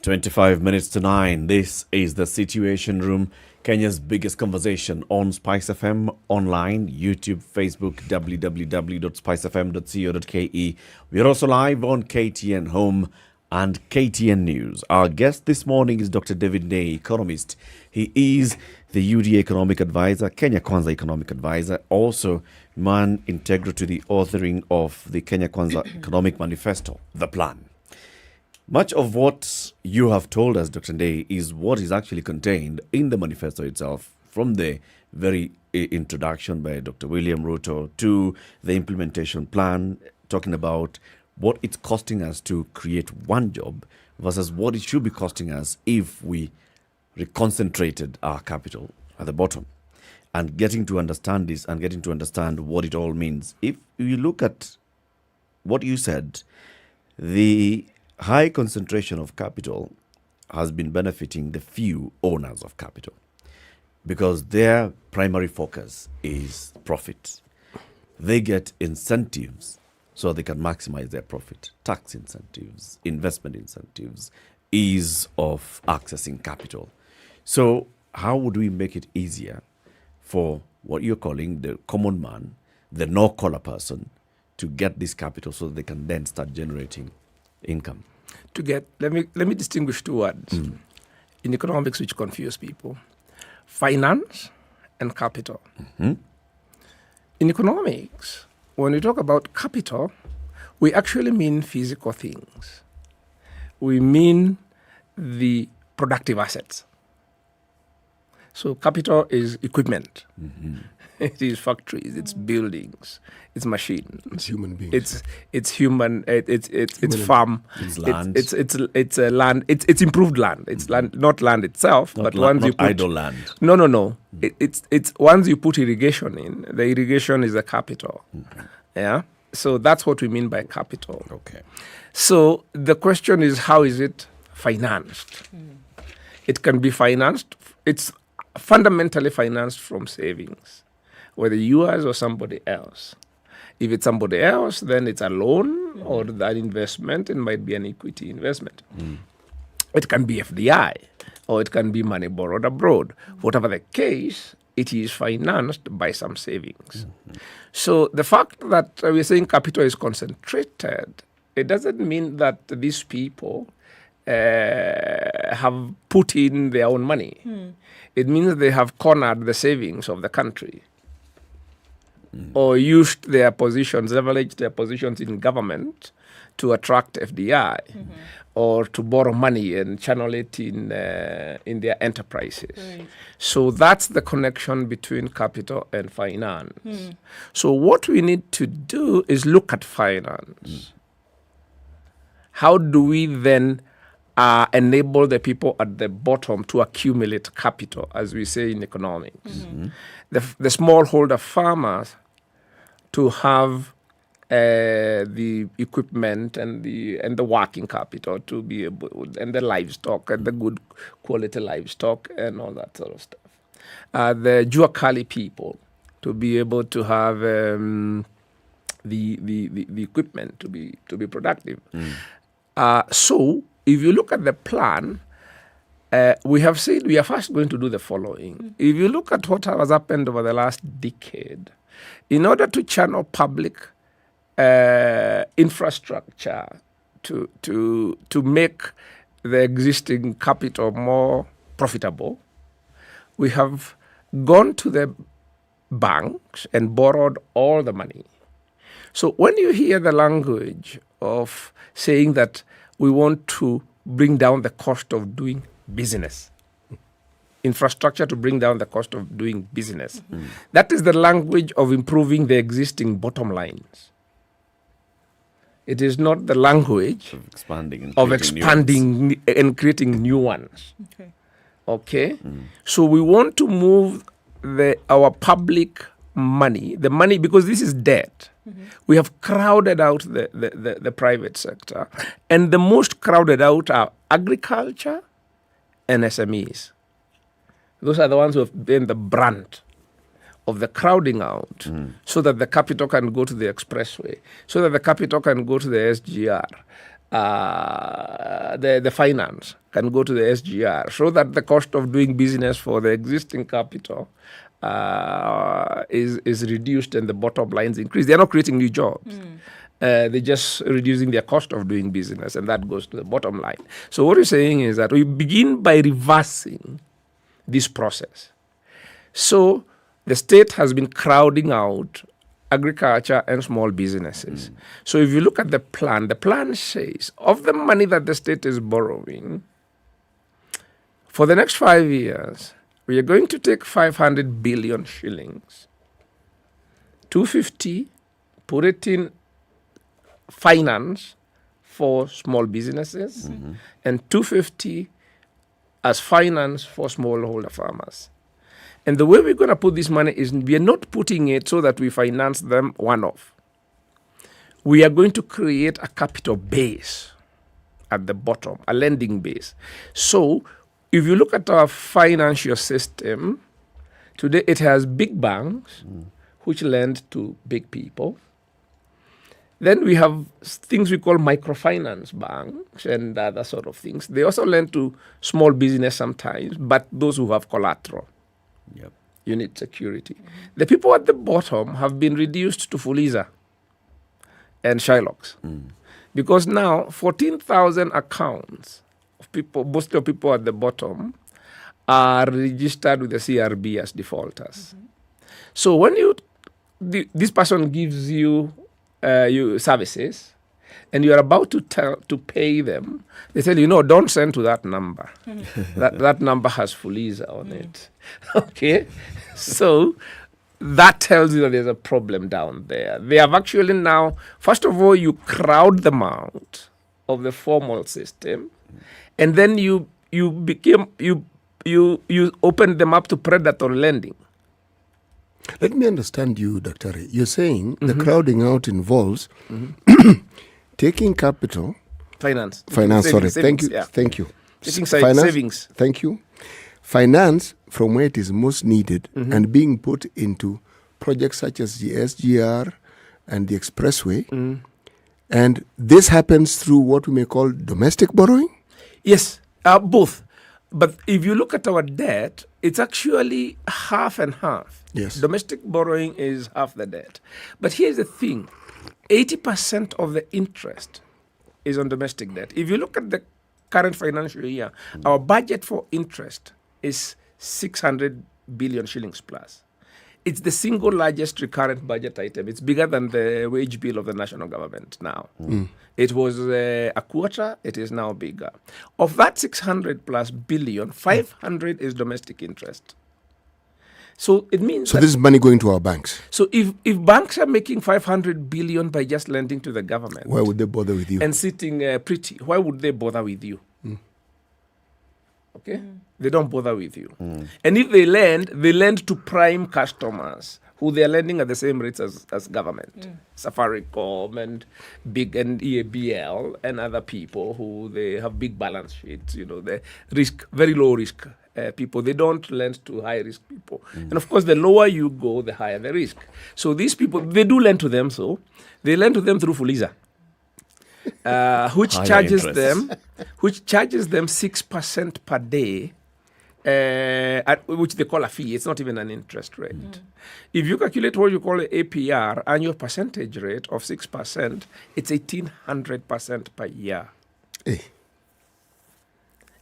(25:09). This is the Situation Room, Kenya's biggest conversation on Spice FM, online, YouTube, Facebook, www.spicefm.co.ke. We are also live on KTN Home and KTN News. Our guest this morning is Dr. David Ney, economist. He is the UDA Economic Advisor, Kenya Kwanza Economic Advisor, also man integral to the authoring of the Kenya Kwanza Economic Manifesto, the plan. Much of what you have told us, Dr. Ney, is what is actually contained in the manifesto itself, from the very introduction by Dr. William Ruto to the implementation plan, talking about what it's costing us to create one job versus what it should be costing us if we reconcentrated our capital at the bottom. And getting to understand this and getting to understand what it all means. If you look at what you said, the high concentration of capital has been benefiting the few owners of capital because their primary focus is profit. They get incentives so they can maximize their profit. Tax incentives, investment incentives, ease of accessing capital. So how would we make it easier for what you're calling the common man, the no-collar person, to get this capital so they can then start generating income? To get, let me distinguish two words in economics which confuse people: finance and capital. In economics, when we talk about capital, we actually mean physical things. We mean the productive assets. So capital is equipment. It is factories, it's buildings, it's machines. It's human beings. It's human. It's farm. It's land. It's land. It's improved land. It's land, not land itself, but once you put idle land. No. It's once you put irrigation in, the irrigation is the capital. Yeah. So that's what we mean by capital. Okay. So the question is, how is it financed? It can be financed. It's fundamentally financed from savings, whether yours or somebody else. If it's somebody else, then it's a loan or that investment. It might be an equity investment. It can be FDI or it can be money borrowed abroad. Whatever the case, it is financed by some savings. So the fact that we're saying capital is concentrated, it doesn't mean that these people have put in their own money. It means they have cornered the savings of the country or used their positions, leveraged their positions in government to attract FDI or to borrow money and channel it in their enterprises. Right. So that's the connection between capital and finance. So what we need to do is look at finance. How do we then enable the people at the bottom to accumulate capital, as we say in economics? The smallholder farmers to have the equipment and the working capital to be able, and the livestock and the good quality livestock and all that sort of stuff. The Juakali people to be able to have the equipment to be productive. So if you look at the plan, we have said we are first going to do the following. If you look at what has happened over the last decade, in order to channel public infrastructure to make the existing capital more profitable, we have gone to the banks and borrowed all the money. So when you hear the language of saying that we want to bring down the cost of doing business, infrastructure to bring down the cost of doing business, that is the language of improving the existing bottom lines. It is not the language of expanding and creating new ones. Okay? So we want to move our public money, the money, because this is debt. We have crowded out the private sector, and the most crowded out are agriculture and SMEs. Those are the ones who have been the brunt of the crowding out, so that the capital can go to the expressway, so that the capital can go to the SGR, the finance can go to the SGR, so that the cost of doing business for the existing capital is reduced and the bottom lines increase. They're not creating new jobs. They're just reducing their cost of doing business, and that goes to the bottom line. So what we're saying is that we begin by reversing this process. So the state has been crowding out agriculture and small businesses. So if you look at the plan says of the money that the state is borrowing, for the next 5 years, we are going to take 500 billion shillings, 250, put it in finance for small businesses, and 250 as finance for smallholder farmers. And the way we're going to put this money is we are not putting it so that we finance them one-off. We are going to create a capital base at the bottom, a lending base. So if you look at our financial system, today it has big banks which lend to big people. Then we have things we call microfinance banks and other sort of things. They also lend to small business sometimes, but those who have collateral. You need security. The people at the bottom have been reduced to Fuliza and Shylocks. Because now 14,000 accounts of people, most of people at the bottom, are registered with the CRB as defaulters. So when this person gives you services, and you are about to pay them, they tell you, no, don't send to that number. that number has Fuliza on it. Okay? So that tells you that there's a problem down there. They have actually now, first of all, you crowd them out of the formal system, and then you open them up to predatory lending. Let me understand you, Dr. Ray. You're saying the crowding out involves taking capital. Finance. Finance, sorry. Savings, Thank you. Taking Finance, savings. Thank you. Finance from where it is most needed and being put into projects such as the SGR and the expressway. And this happens through what we may call domestic borrowing? Yes, both. But if you look at our debt, it's actually half and half. Yes. Domestic borrowing is half the debt. But here's the thing. 80% of the interest is on domestic debt. If you look at the current financial year, our budget for interest is 600 billion shillings plus. It's the single largest recurrent budget item. It's bigger than the wage bill of the national government now. It was a quarter. It is now bigger. Of that 600 plus billion, 500 is domestic interest. So it means So this is money going to our banks. So if banks are making 500 billion by just lending to the government, Why would they bother with you? and sitting pretty, why would they bother with you? Okay? They don't bother with you. And if they lend to prime customers who they are lending at the same rates as government. Safaricom and big and EABL and other people who they have big balance sheets, the risk, very low risk people. They don't lend to high risk people. And of course, the lower you go, the higher the risk. So these people, they do lend to them, so they lend to them through Fuliza. Which charges them 6% per day, which they call a fee. It's not even an interest rate. If you calculate what you call an APR, annual percentage rate of 6%, it's 1,800% per year. Hey.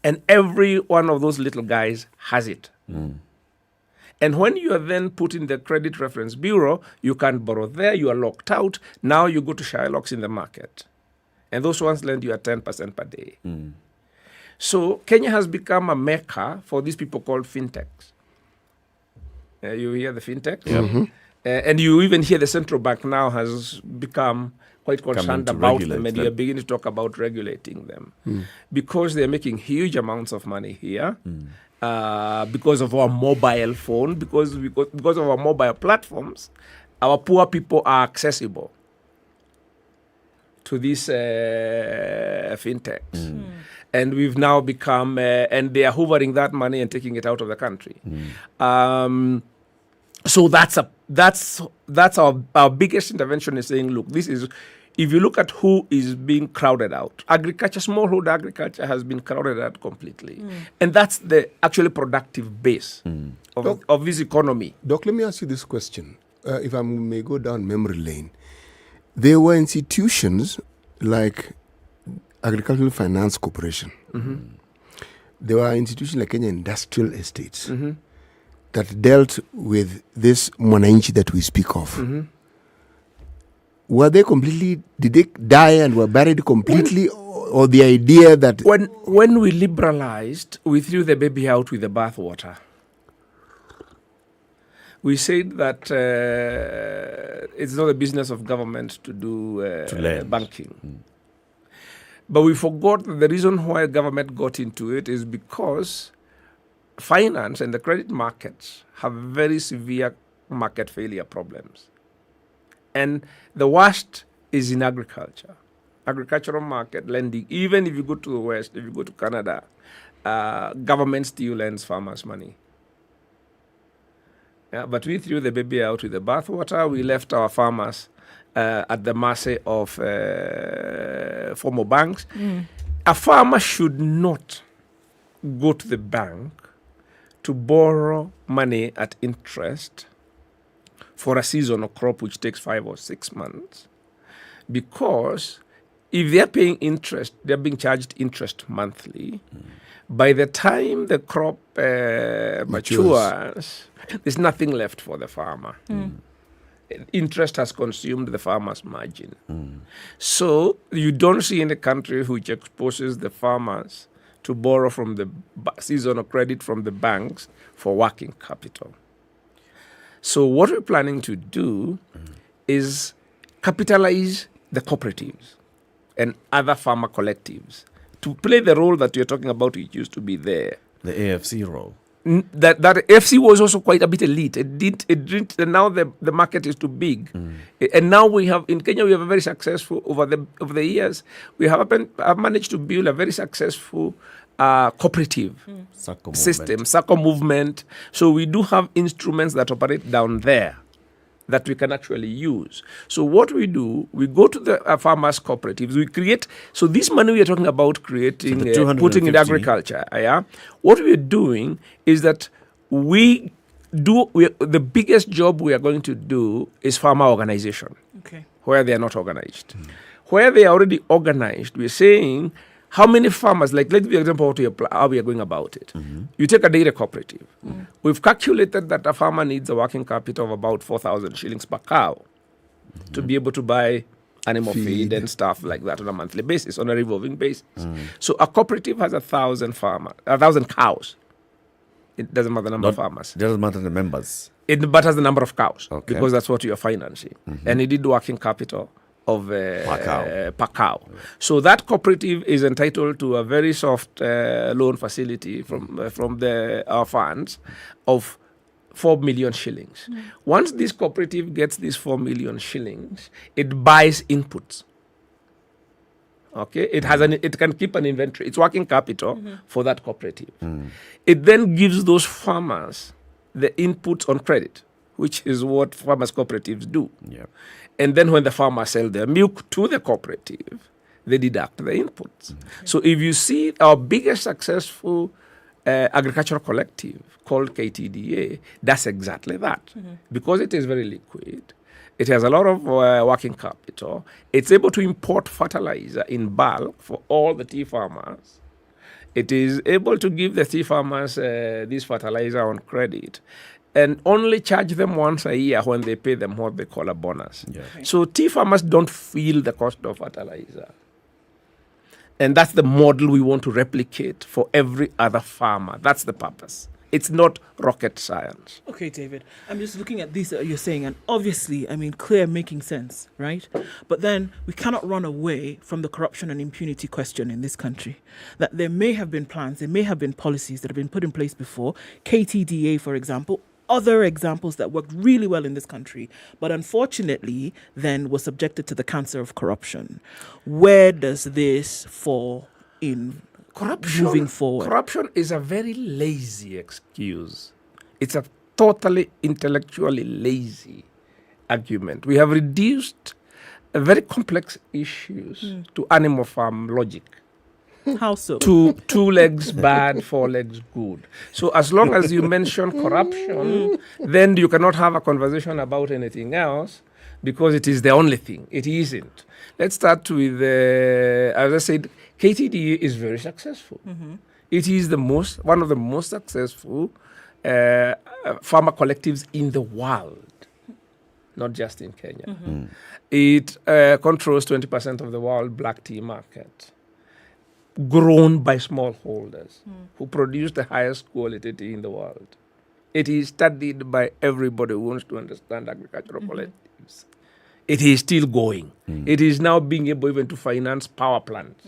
And every one of those little guys has it. And when you are then put in the Credit Reference Bureau, you can't borrow there, you are locked out. Now you go to Shylocks in the market. And those ones lend you at 10% per day. So Kenya has become a mecca for these people called fintechs. You hear the fintechs? And you even hear the central bank now has become quite concerned about them, and you're beginning to talk about regulating them. Because they're making huge amounts of money here. Because of our mobile phone, because of our mobile platforms, our poor people are accessible to these fintechs. And we've now become, and they are hoovering that money and taking it out of the country. So that's our biggest intervention, is saying, look, this is, if you look at who is being crowded out, agriculture, smallholder agriculture has been crowded out completely. And that's the actually productive base of this economy. Doc, let me ask you this question. If I may go down memory lane. There were institutions like Agricultural Finance Corporation. There were institutions like Kenya Industrial Estates that dealt with this mwananchi that we speak of. Were they completely, did they die and were buried completely, or the idea that... When we liberalized, we threw the baby out with the bathwater. We said that it's not the business of government to do banking. But we forgot that the reason why government got into it is because finance and the credit markets have very severe market failure problems. And the worst is in agriculture. Agricultural market lending, even if you go to the West, if you go to Canada, government still lends farmers money. Yeah, but we threw the baby out with the bathwater. We left our farmers at the mercy of formal banks. A farmer should not go to the bank to borrow money at interest for a seasonal crop which takes 5 or 6 months, because if they're paying interest, they're being charged interest monthly. By the time the crop matures, there's nothing left for the farmer. Interest has consumed the farmer's margin. So you don't see any country which exposes the farmers to borrow from the seasonal credit from the banks for working capital. So what we're planning to do is capitalize the cooperatives and other farmer collectives to play the role that you're talking about, which used to be there. The AFC role. that FC was also quite a bit elite. It didn't, and now the market is too big. And now we have, in Kenya, we have a very successful, over the years, we have managed to build a very successful cooperative system, SACCO movement. So we do have instruments that operate down there that we can actually use. So what we do, we go to the farmers' cooperatives, we create, so this money we are talking about creating, putting in agriculture, what we are doing is that the biggest job we are going to do is farmer organization, where they are not organized. Where they are already organized, we are saying, how many farmers, like let's give you an example of how we are going about it. You take a dairy cooperative. We've calculated that a farmer needs a working capital of about 4,000 shillings per cow to be able to buy animal feed and stuff like that on a monthly basis, on a revolving basis. So a cooperative has 1,000 cows. It doesn't matter the number of farmers. It doesn't matter the members. It matters the number of cows because that's what you're financing. And it did working capital of per cow. So that cooperative is entitled to a very soft loan facility from our funds of 4 million shillings. Once this cooperative gets these 4 million shillings, it buys inputs. It can keep an inventory. It's working capital for that cooperative. It then gives those farmers the inputs on credit, which is what farmers cooperatives do. And then when the farmers sell their milk to the cooperative, they deduct the inputs. So if you see our biggest successful agricultural collective called KTDA, that's exactly that. Because it is very liquid, it has a lot of working capital, it's able to import fertilizer in bulk for all the tea farmers. It is able to give the tea farmers this fertilizer on credit and only charge them once a year when they pay them what they call a bonus. So tea farmers don't feel the cost of fertilizer. And that's the model we want to replicate for every other farmer. That's the purpose. It's not rocket science. Okay, David, I'm just looking at these that you're saying, and obviously, clear, making sense, right? But then we cannot run away from the corruption and impunity question in this country. That there may have been plans, there may have been policies that have been put in place before, KTDA, for example, other examples that worked really well in this country, but unfortunately then were subjected to the cancer of corruption. Where does this fall in moving forward? Corruption is a very lazy excuse. It's a totally intellectually lazy argument. We have reduced very complex issues to animal farm logic. How so? Two legs bad, 4 legs good. So as long as you mention corruption, then you cannot have a conversation about anything else because it is the only thing. It isn't. Let's start with, as I said, KTDA is very successful. It is one of the most successful farmer collectives in the world, not just in Kenya. It controls 20% of the world black tea market, grown by smallholders who produce the highest quality tea in the world. It is studied by everybody who wants to understand agricultural collectives. It is still going. It is now being able even to finance power plants,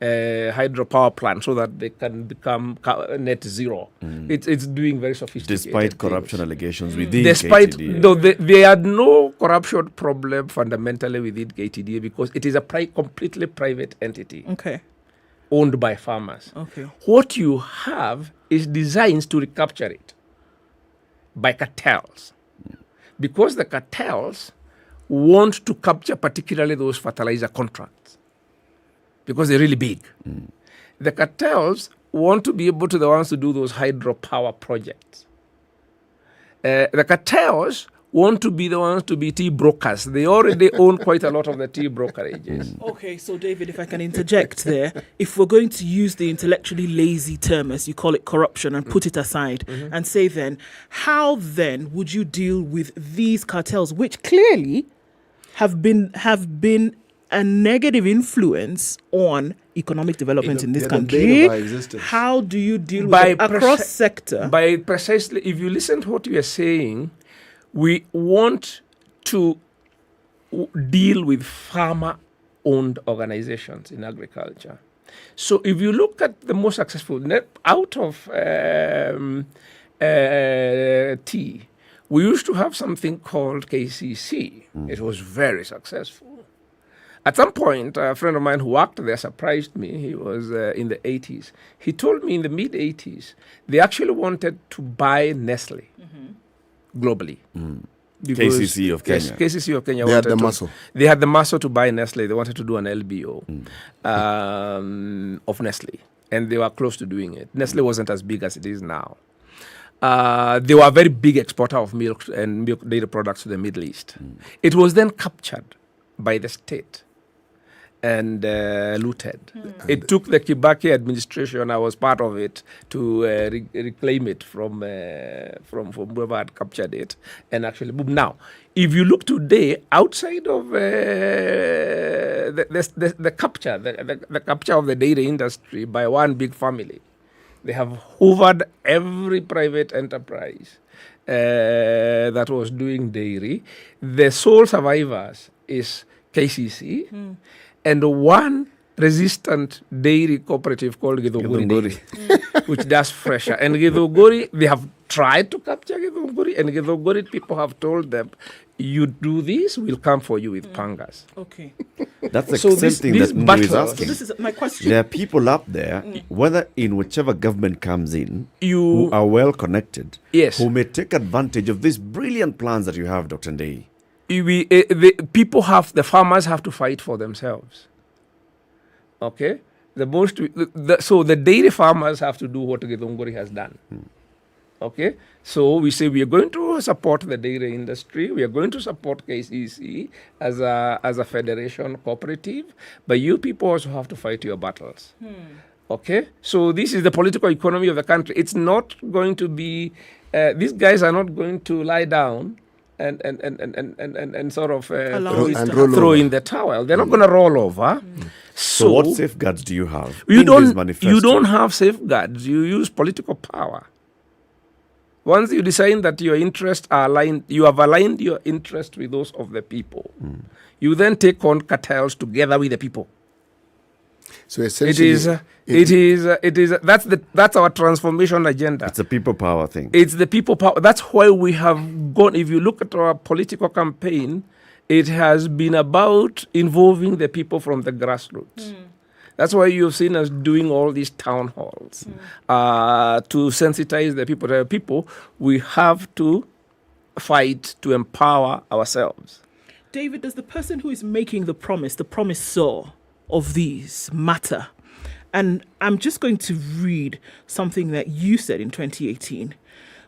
hydropower plants, so that they can become net zero. It's doing very sophisticated Despite corruption allegations within KTDA. No, there are no corruption problem fundamentally within KTDA because it is a completely private entity. Owned by farmers. What you have is designs to recapture it by cartels. Because the cartels want to capture particularly those fertilizer contracts because they're really big. The cartels want to be able to the ones to do those hydropower projects. The cartels want to be the ones to be tea brokers. They already own quite a lot of the tea brokerages. Okay, so David, if I can interject there, if we're going to use the intellectually lazy term, as you call it, corruption, and put it aside and say then, how then would you deal with these cartels, which clearly have been a negative influence on economic development in this country? How do you deal with it across sector? By precisely, if you listen to what we are saying, we want to deal with farmer-owned organizations in agriculture. So if you look at the most successful, out of tea, we used to have something called KCC. It was very successful. At some point, a friend of mine who worked there surprised me. He was in the 80s. He told me in the mid-80s, they actually wanted to buy Nestle globally. KCC of Kenya. Yes, KCC of Kenya. They had the muscle. They had the muscle to buy Nestle. They wanted to do an LBO of Nestle. And they were close to doing it. Nestle wasn't as big as it is now. They were a very big exporter of milk and milk dairy products to the Middle East. It was then captured by the state and looted. It took the Kibaki administration, I was part of it, to reclaim it from whoever had captured it and actually boom. Now, if you look today, outside of the capture, the capture of the dairy industry by one big family, they have hoovered every private enterprise that was doing dairy. The sole survivors is KCC and one resistant dairy cooperative called Githunguri, which does fresher. And Githunguri, they have tried to capture Githunguri, and Githunguri people have told them, you do this, we'll come for you with pangas. Okay. That's the same thing that Muga is asking. This is my question. There are people up there, whether in whichever government comes in, who are well connected, who may take advantage of these brilliant plans that you have, Dr. Ndei. The farmers have to fight for themselves. Okay? So the dairy farmers have to do what Githunguri has done. Okay? So we say we are going to support the dairy industry. We are going to support KCC as a federation cooperative. But you people also have to fight your battles. Okay? So this is the political economy of the country. It's not going to be, these guys are not going to lie down and sort of throw in the towel. They're not going to roll over. So what safeguards do you have in this manifesto? You don't have safeguards. You use political power. Once you decide that your interests are aligned, you have aligned your interest with those of the people. You then take on cartels together with the people. So essentially, that's our transformation agenda. It's a people power thing. It's the people power. That's why we have gone. If you look at our political campaign, it has been about involving the people from the grassroots. That's why you've seen us doing all these town halls to sensitize the people. The people, we have to fight to empower ourselves. David, does the person who is making the promisor of these matter? And I'm just going to read something that you said in 2018.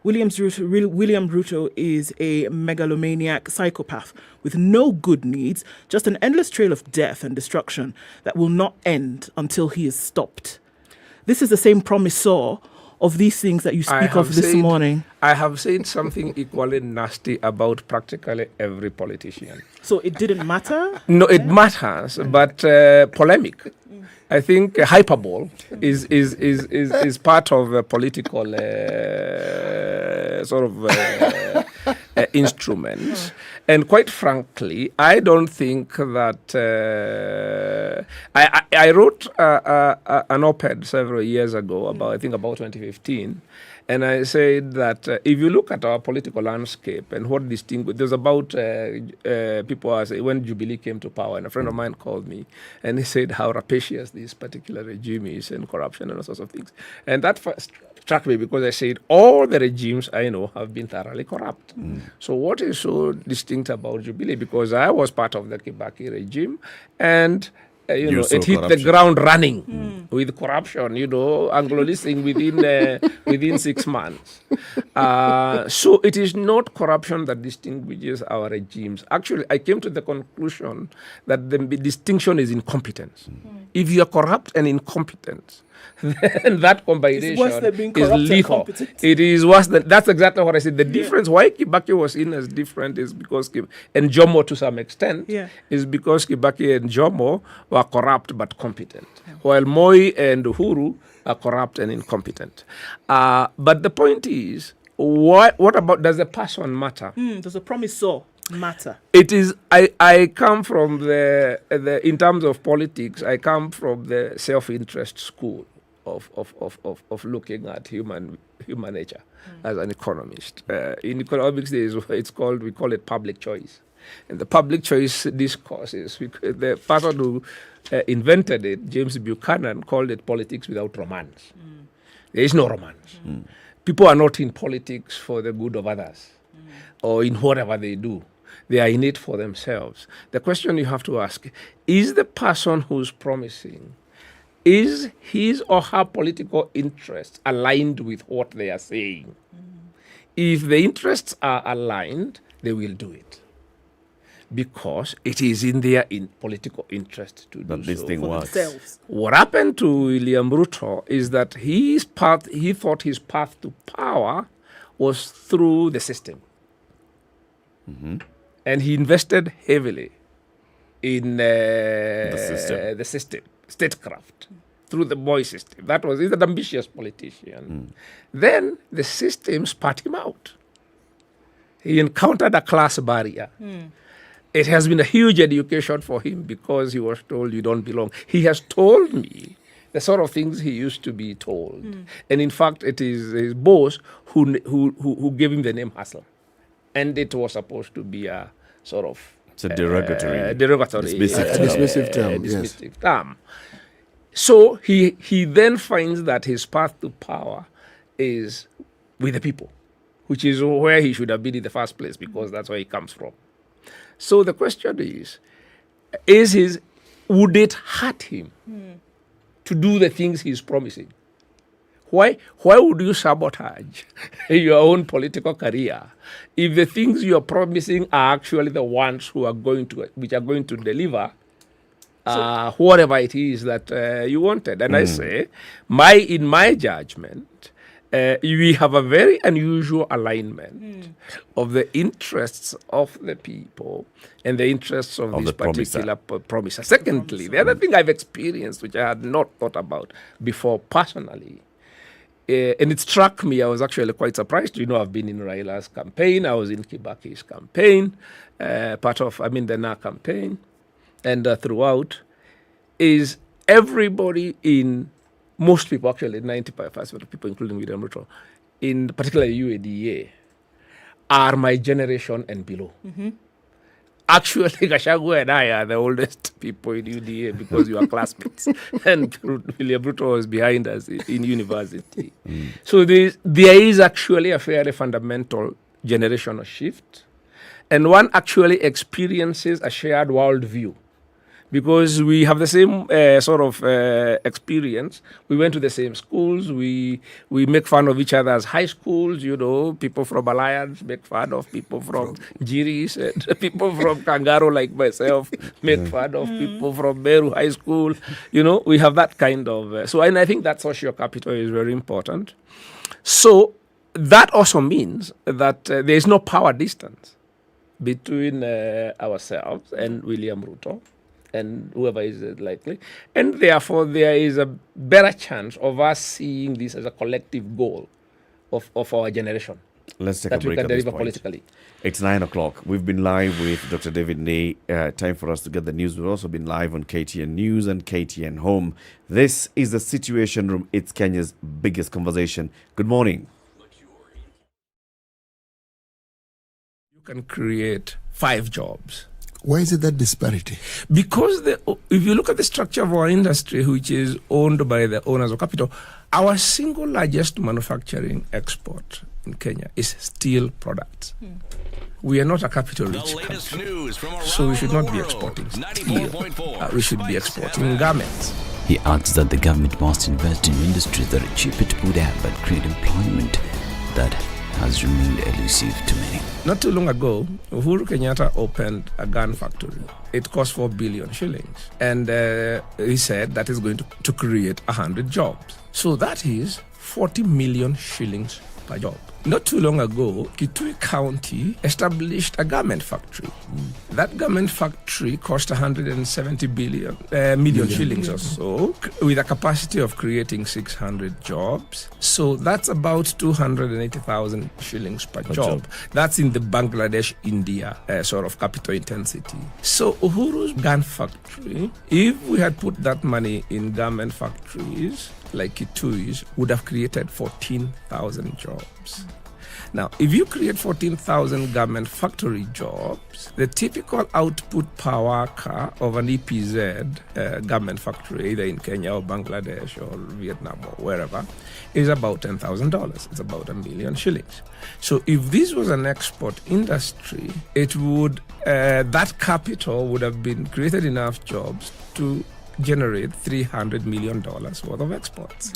William Ruto is a megalomaniac psychopath with no good needs, just an endless trail of death and destruction that will not end until he is stopped. This is the same promisor of these things that you speak of this morning. I have said something equally nasty about practically every politician. So it didn't matter? No, it matters, but polemic. I think hyperbole is part of a political instrument. And quite frankly, I don't think that... I wrote an op-ed several years ago, about 2015, and I said that if you look at our political landscape and what distinguishes, there's about people are saying when Jubilee came to power, and a friend of mine called me and he said how rapacious this particular regime is and corruption and all sorts of things. And that first struck me because I said all the regimes I know have been thoroughly corrupt. So what is so distinct about Jubilee? Because I was part of the Kibaki regime and it hit the ground running with corruption, Anglo-listing within 6 months. So it is not corruption that distinguishes our regimes. Actually, I came to the conclusion that the distinction is incompetence. If you are corrupt and incompetent, then that combination is lethal. It is worse than, that's exactly what I said. The difference why Kibaki was seen as different is because, and Jomo to some extent, is because Kibaki and Jomo were corrupt but competent, while Moi and Uhuru are corrupt and incompetent. But the point is, what about, does the person matter? Does the promisor matter? It is. I come from the in terms of politics. I come from the self-interest school of looking at human nature as an economist. In economics, we call it public choice, and the public choice discourses. The person who invented it, James Buchanan, called it politics without romance. There is no romance. People are not in politics for the good of others or in whatever they do. They are in it for themselves. The question you have to ask, is the person who's promising, is his or her political interests aligned with what they are saying? If the interests are aligned, they will do it. Because it is in their political interest to do this so. thing works. Themselves. What happened to William Ruto is that he thought his path to power was through the system. And he invested heavily in the system, statecraft, through the boy system. He's an ambitious politician. Then the system spat him out. He encountered a class barrier. It has been a huge education for him because he was told you don't belong. He has told me the sort of things he used to be told. And in fact, it is his boss who gave him the name Hustle. And it was supposed to be a sort of... It's a derogatory dismissive term. So he then finds that his path to power is with the people, which is where he should have been in the first place because that's where he comes from. So the question is would it hurt him to do the things he's promising? Why would you sabotage your own political career if the things you are promising are actually the ones which are going to deliver whatever it is that you wanted? And I say, in my judgment, we have a very unusual alignment of the interests of the people and the interests of this particular promiser. Secondly, the other thing I've experienced, which I had not thought about before personally, and it struck me, I was actually quite surprised. I've been in Raila's campaign, I was in Kibaki's campaign, the NA campaign, and throughout, is everybody most people, actually 95% of people, including William Ruto, in particularly UADA, are my generation and below. Actually, Gachagua and I are the oldest people in UDA because you are classmates. And William Ruto was behind us in university. So there is actually a fairly fundamental generational shift. And one actually experiences a shared worldview. Because we have the same experience. We went to the same schools. We make fun of each other as high schools. People from Alliance make fun of people from Nyeri, and people from Kangaroo like myself make fun of people from Meru High School. We have that kind of... and I think that social capital is very important. So that also means that there is no power distance between ourselves and William Ruto and whoever is likely. And therefore, there is a better chance of us seeing this as a collective goal of our generation. Let's take a break at this point. Politically. It's 9 o'clock. We've been live with Dr. David Nay. Time for us to get the news. We've also been live on KTN News and KTN Home. This is the Situation Room. It's Kenya's biggest conversation. Good morning. You can create 5 jobs. Why is it that disparity? Because if you look at the structure of our industry, which is owned by the owners of capital, our single largest manufacturing export in Kenya is steel products. We are not a capital-rich country, so we should not be exporting steel. We should be exporting garments. He adds that the government must invest in industries that are cheaper to put out but create employment that has remained elusive to many. Not too long ago, Uhuru Kenyatta opened a gun factory. It cost 4 billion shillings. And he said that is going to create 100 jobs. So that is 40 million shillings per job. Not too long ago, Kitui County established a garment factory. That garment factory cost 170 million shillings or so, with a capacity of creating 600 jobs. So that's about 280,000 shillings per job. That's in the Bangladesh, India sort of capital intensity. So Uhuru's gun factory, if we had put that money in garment factories like Kitui's, would have created 14,000 jobs. Now, if you create 14,000 garment factory jobs, the typical output per worker of an EPZ garment factory, either in Kenya or Bangladesh or Vietnam or wherever, is about $10,000. It's about 1 million shillings. So if this was an export industry, it would that capital would have been created enough jobs to generate $300 million worth of exports.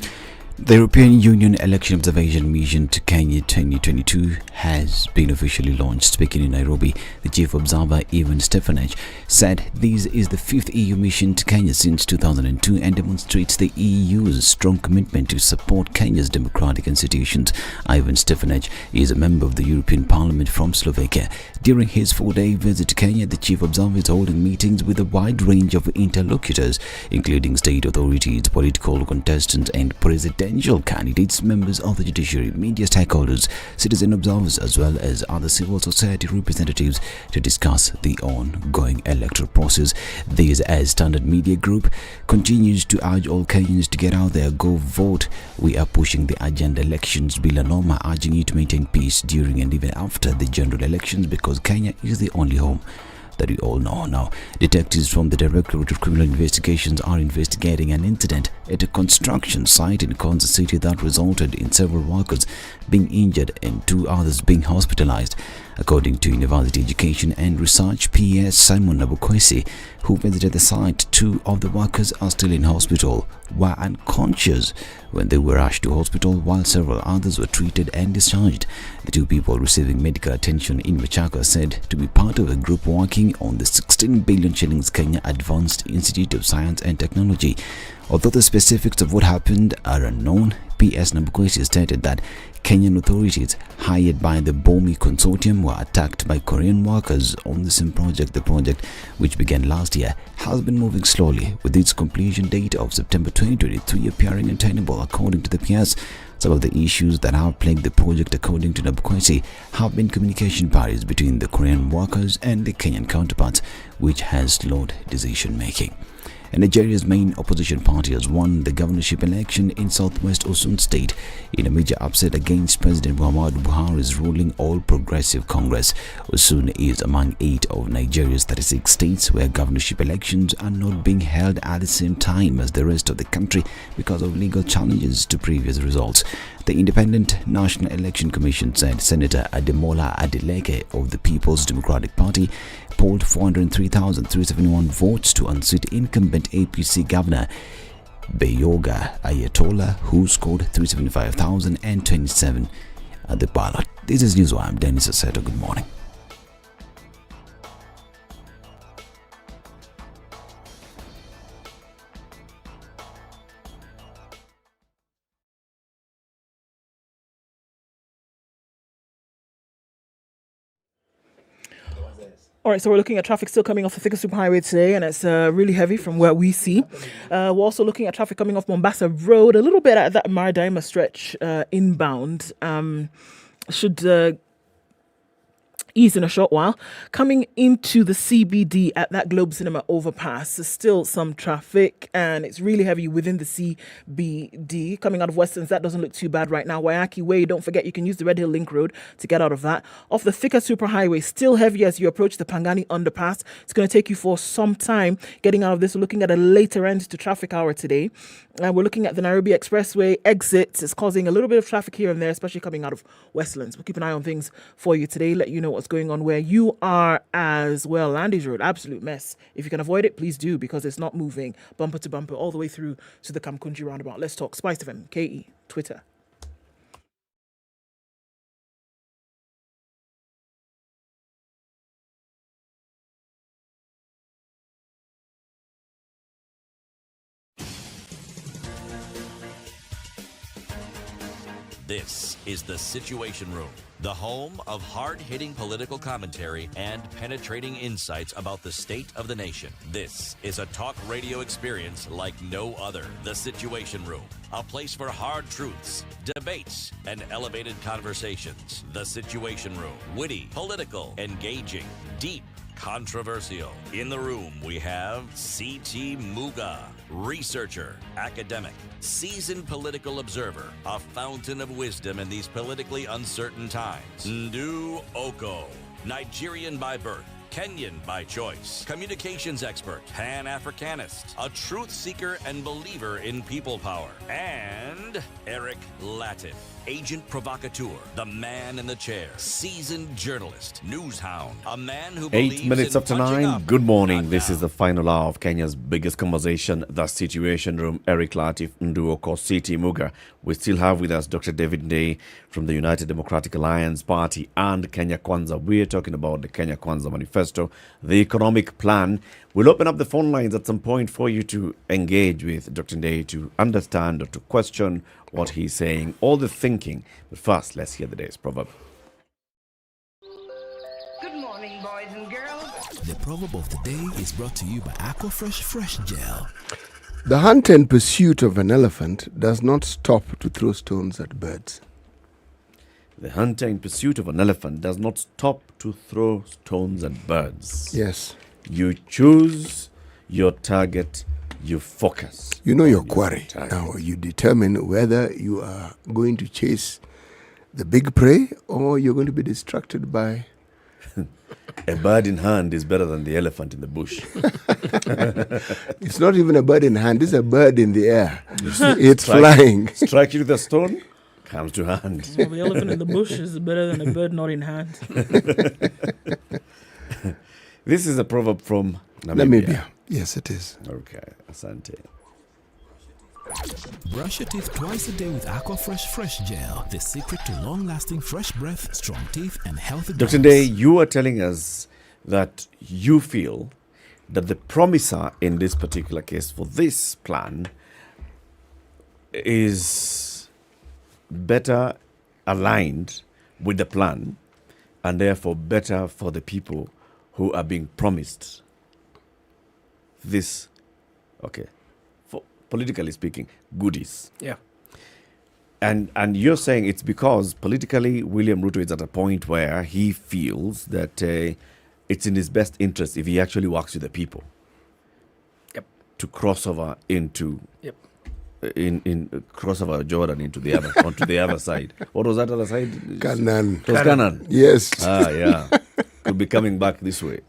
The European Union Election Observation Mission to Kenya 2022 has been officially launched. Speaking in Nairobi, the chief observer, Ivan Stefanich, said this is the 5th EU mission to Kenya since 2002 and demonstrates the EU's strong commitment to support Kenya's democratic institutions. Ivan Stefanich is a member of the European Parliament from Slovakia. During his 4-day visit to Kenya, the chief observer is holding meetings with a wide range of interlocutors, including state authorities, political contestants and presidential candidates, members of the judiciary, media stakeholders, citizen observers, as well as other civil society representatives to discuss the ongoing electoral process. This as Standard Media Group continues to urge all Kenyans to get out there, go vote. We are pushing the agenda elections bill and norma, urging you to maintain peace during and even after the general elections because Kenya is the only home that we all know. Now, detectives from the Directorate of Criminal Investigations are investigating an incident at a construction site in Kansas City that resulted in several workers being injured and 2 others being hospitalized. According to University Education and Research PS Simon Nabukwesi, who visited the site, 2 of the workers are still in hospital, were unconscious when they were rushed to hospital, while several others were treated and discharged. The 2 people receiving medical attention in Machaka said to be part of a group working on the 16 billion shillings Kenya Advanced Institute of Science and Technology. Although the specifics of what happened are unknown, PS Nabukwesi stated that Kenyan authorities hired by the BOMI consortium were attacked by Korean workers on the same project. The project, which began last year, has been moving slowly, with its completion date of September 2023 appearing attainable. According to the PS, some of the issues that have plagued the project, according to Nabukwesi, have been communication barriers between the Korean workers and the Kenyan counterparts, which has slowed decision making. And Nigeria's main opposition party has won the governorship election in southwest Osun State in a major upset against President Muhammadu Buhari's ruling All Progressive Congress. Osun is among 8 of Nigeria's 36 states where governorship elections are not being held at the same time as the rest of the country because of legal challenges to previous results. The Independent National Election Commission said Senator Ademola Adeleke of the People's Democratic Party polled 403,371 votes to unseat incumbent APC Governor Beyoga Ayatollah, who scored 375,027 at the ballot. This is Newswire. I'm Dennis Aseto. Good morning. All right, so we're looking at traffic still coming off the Thika Superhighway today, and it's really heavy from what we see. We're also looking at traffic coming off Mombasa Road, a little bit at that Maradima stretch inbound. Should ease in a short while. Coming into the CBD at that Globe Cinema overpass, there's still some traffic, and it's really heavy within the CBD. Coming out of Westlands, that doesn't look too bad right now. Waiaki Way, don't forget you can use the Red Hill Link Road to get out of that. Off the Thika Superhighway, still heavy as you approach the Pangani underpass. It's going to take you for some time getting out of this. We're looking at a later end to traffic hour today. We're looking at the Nairobi Expressway exits. It's causing a little bit of traffic here and there, especially coming out of Westlands. We'll keep an eye on things for you today, let you know what's going on where you are as well. Landys Road, absolute mess. If you can avoid it, please do, because it's not moving bumper to bumper all the way through to the Kamkunji roundabout. Let's talk. SpiceFM, KE, Twitter. This is the Situation Room, the home of hard-hitting political commentary and penetrating insights about the state of the nation. This is a talk radio experience like no other. The Situation Room, a place for hard truths, debates, and elevated conversations. The Situation Room, witty, political, engaging, deep, controversial. In the room, we have C.T. Muga, researcher, academic, seasoned political observer, a fountain of wisdom in these politically uncertain times. Ndu Okoh, Nigerian by birth, Kenyan by choice, communications expert, Pan-Africanist, a truth seeker and believer in people power, and Eric Latiff, agent provocateur, the man in the chair, seasoned journalist, news hound, a man who 8 minutes after 9. Good morning. This is the final hour of Kenya's biggest conversation, The Situation Room. Eric Latiff, Ndu Okoh, C.T. Muga. We still have with us Dr. David Ndei from the United Democratic Alliance Party and Kenya Kwanza. We're talking about the Kenya Kwanza Manifesto, the economic plan. We'll open up the phone lines at some point for you to engage with Dr. Ndei to understand or to question what he's saying, all the thinking. But first, let's hear the day's proverb. Good morning, boys and girls. The proverb of the day is brought to you by Aquafresh Fresh Gel. The hunt and pursuit of an elephant does not stop to throw stones at birds. The hunter in pursuit of an elephant does not stop to throw stones at birds. Yes. You choose your target, you focus. You know your quarry. Now you determine whether you are going to chase the big prey or you're going to be distracted by... A bird in hand is better than the elephant in the bush. It's not even a bird in hand, it's a bird in the air. It's flying. Strike you with a stone, comes to hand. So the elephant in the bush is better than a bird not in hand. This is a proverb from Namibia. Yes, it is. Okay, asante. Brush your teeth twice a day with Aquafresh Fresh Gel, the secret to long-lasting fresh breath, strong teeth, and healthy Dr. gums. Ndei, you are telling us that you feel that the promiser in this particular case for this plan is better aligned with the plan and therefore better for the people who are being promised this, for politically speaking, goodies. Yeah. And you're saying it's because politically William Ruto is at a point where he feels that it's in his best interest if he actually works with the people. Yep. To cross over into Yep. in cross over Jordan into the other onto the other side. What was that other side? Canaan. It was Canaan. Yes. Ah, yeah. Could be coming back this way.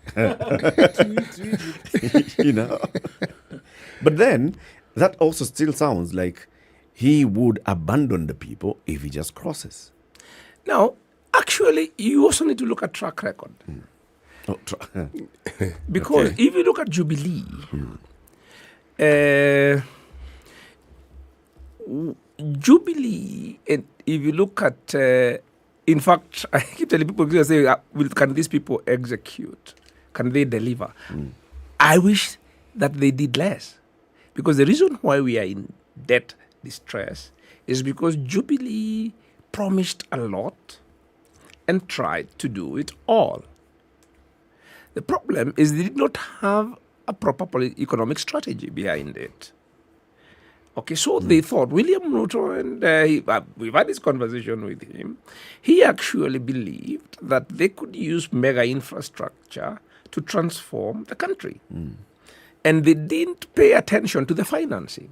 You know. But then that also still sounds like he would abandon the people if he just crosses. Now, actually, you also need to look at track record. Because if you look at Jubilee, Jubilee, and if you look at, in fact, I keep telling people, can these people execute? Can they deliver? I wish that they did less. Because the reason why we are in debt distress is because Jubilee promised a lot and tried to do it all. The problem is they did not have a proper economic strategy behind it. Okay, so they thought, William Ruto, and we've had this conversation with him, he actually believed that they could use mega infrastructure to transform the country. And they didn't pay attention to the financing.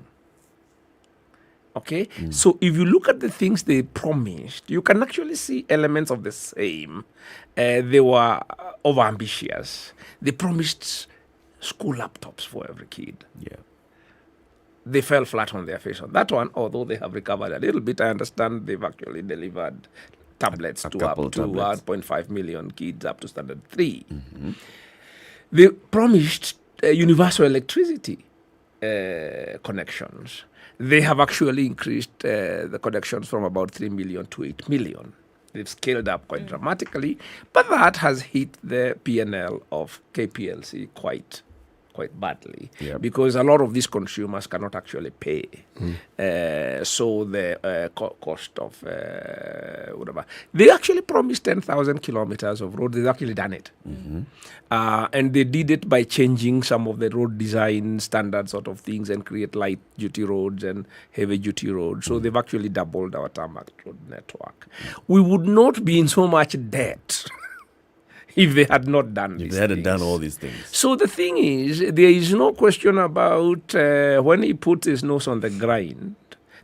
Okay, so if you look at the things they promised, you can actually see elements of the same. They were overambitious. They promised school laptops for every kid. Yeah. They fell flat on their face on that one, although they have recovered a little bit. I understand they've actually delivered tablets to up to 1.5 million kids up to standard 3. They promised universal electricity connections. They have actually increased the connections from about 3 million to 8 million. They've scaled up quite dramatically, but that has hit the P&L of KPLC quite quite badly Yep. because a lot of these consumers cannot actually pay. So the cost of whatever. They actually promised 10,000 kilometers of road. They've actually done it. And they did it by changing some of the road design standard sort of things and create light duty roads and heavy duty roads. So they've actually doubled our tarmac road network. We would not be in so much debt if they had not done If these they hadn't things. done all these things. So the thing is, there is no question about when he puts his nose on the grind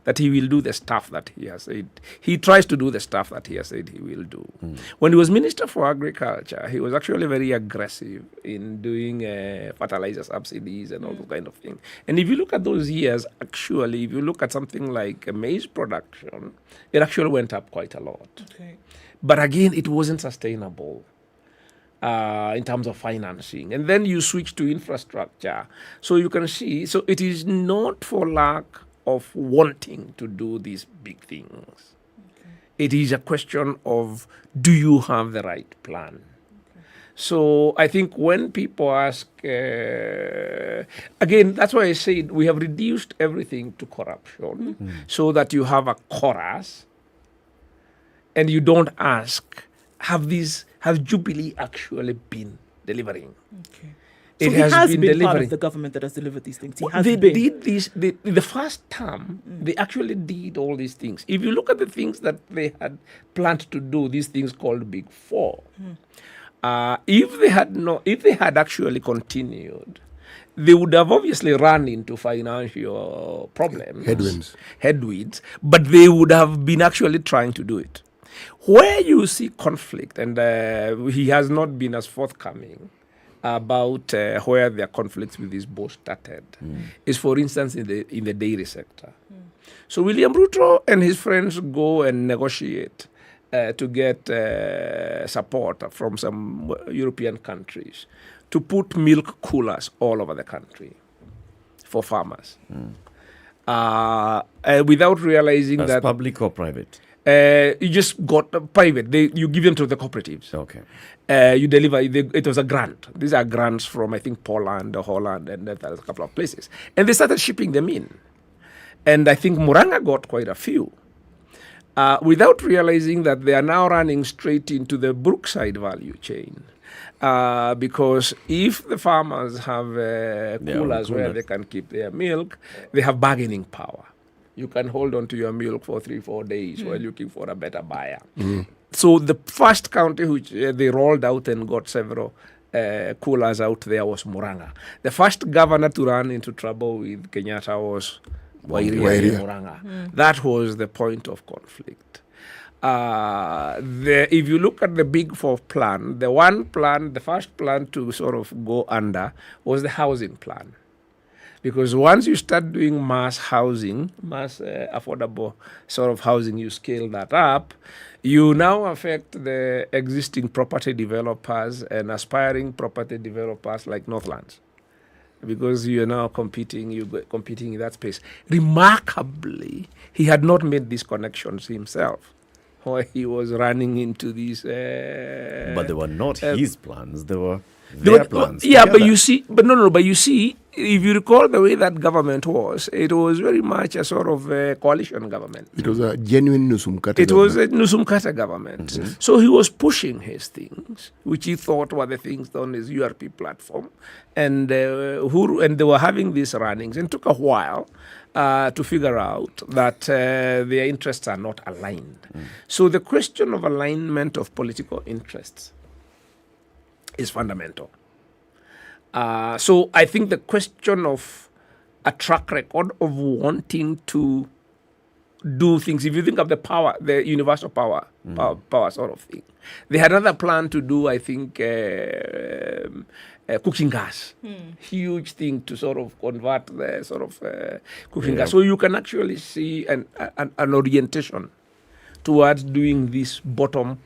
that he will do the stuff that he has said. He tries to do the stuff that he has said he will do. When he was Minister for Agriculture, he was actually very aggressive in doing fertilizer subsidies and all those kind of things. And if you look at those years, actually, if you look at something like maize production, it actually went up quite a lot. Okay. But again, it wasn't sustainable. In terms of financing. And then you switch to infrastructure. So you can see, so it is not for lack of wanting to do these big things. It is a question of, do you have the right plan? So I think when people ask, again, that's why I said we have reduced everything to corruption so that you have a chorus and you don't ask, have Jubilee actually been delivering? Okay. It So he has been part delivering. of the government that has delivered these things. He has They been. did this. The first term, they actually did all these things. If you look at the things that they had planned to do, these things called Big Four, if they had actually continued, they would have obviously run into financial problems, headwinds, but they would have been actually trying to do it. Where you see conflict, and he has not been as forthcoming about where their conflicts with his boss started, is, for instance, in the dairy sector. So William Ruto and his friends go and negotiate to get support from some European countries to put milk coolers all over the country for farmers, without realizing As that public or private? You just got private. You give them to the cooperatives. Okay. You deliver. It was a grant. These are grants from, I think, Poland or Holland, and there's a couple of places. And they started shipping them in. And I think Muranga got quite a few. Without realizing that they are now running straight into the Brookside value chain. Because if the farmers have coolers where they can keep their milk, they have bargaining power. You can hold on to your milk for 3-4 days while looking for a better buyer. So the first county which they rolled out and got several coolers out there was Muranga. The first governor to run into trouble with Kenyatta was Wairia Muranga. That was the point of conflict. If you look at the Big Four plan, the first plan to sort of go under was the housing plan. Because once you start doing mass housing, mass affordable sort of housing, you scale that up, you now affect the existing property developers and aspiring property developers like Northlands. Because you're now competing in that space. Remarkably, he had not made these connections himself, where he was running into these... but they were not his plans, they were plans. Yeah, but you see, if you recall the way that government was, it was very much a sort of coalition government. It was a genuine Nusumkata It was a Nusumkata government. So he was pushing his things, which he thought were the things on his URP platform, and they were having these runnings. And it took a while to figure out that their interests are not aligned. So the question of alignment of political interests is fundamental. So I think the question of a track record of wanting to do things, if you think of the power, the universal power sort of thing, they had another plan to do, I think, cooking gas. Huge thing to sort of convert the sort of cooking gas. So you can actually see an orientation towards doing these bottom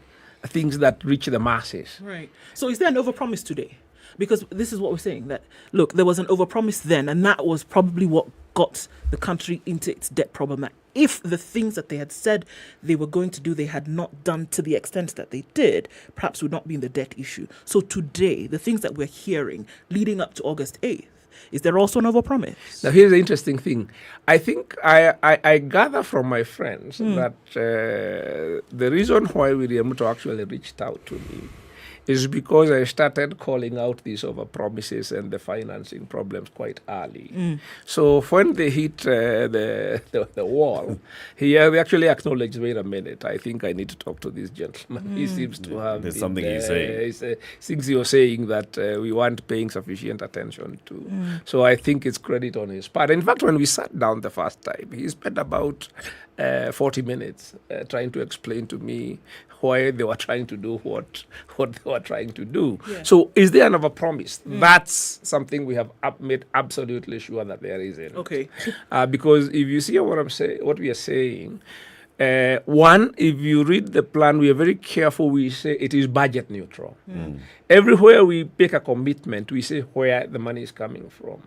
things that reach the masses. Right. So is there an overpromise today? Because this is what we're saying, that, look, there was an overpromise then, and that was probably what got the country into its debt problem. That if the things that they had said they were going to do, they had not done to the extent that they did, perhaps would not be in the debt issue. So today, the things that we're hearing leading up to August 8th, Is there also an overpromise? Now, here's the interesting thing. I think I gather from my friends that the reason why William Ruto actually reached out to me is because I started calling out these overpromises and the financing problems quite early. So when they hit the wall, they actually acknowledged, wait a minute, I think I need to talk to this gentleman. He seems to have... There's something he's saying. Things you're saying that we weren't paying sufficient attention to. So I think it's credit on his part. In fact, when we sat down the first time, he spent about 40 minutes trying to explain to me why they were trying to do what they were trying to do. Yeah. So is there another promise? That's something we have made absolutely sure that there isn't. Okay. Because if you see what we are saying, one, if you read the plan, we are very careful. We say it is budget neutral. Everywhere we make a commitment, we say where the money is coming from.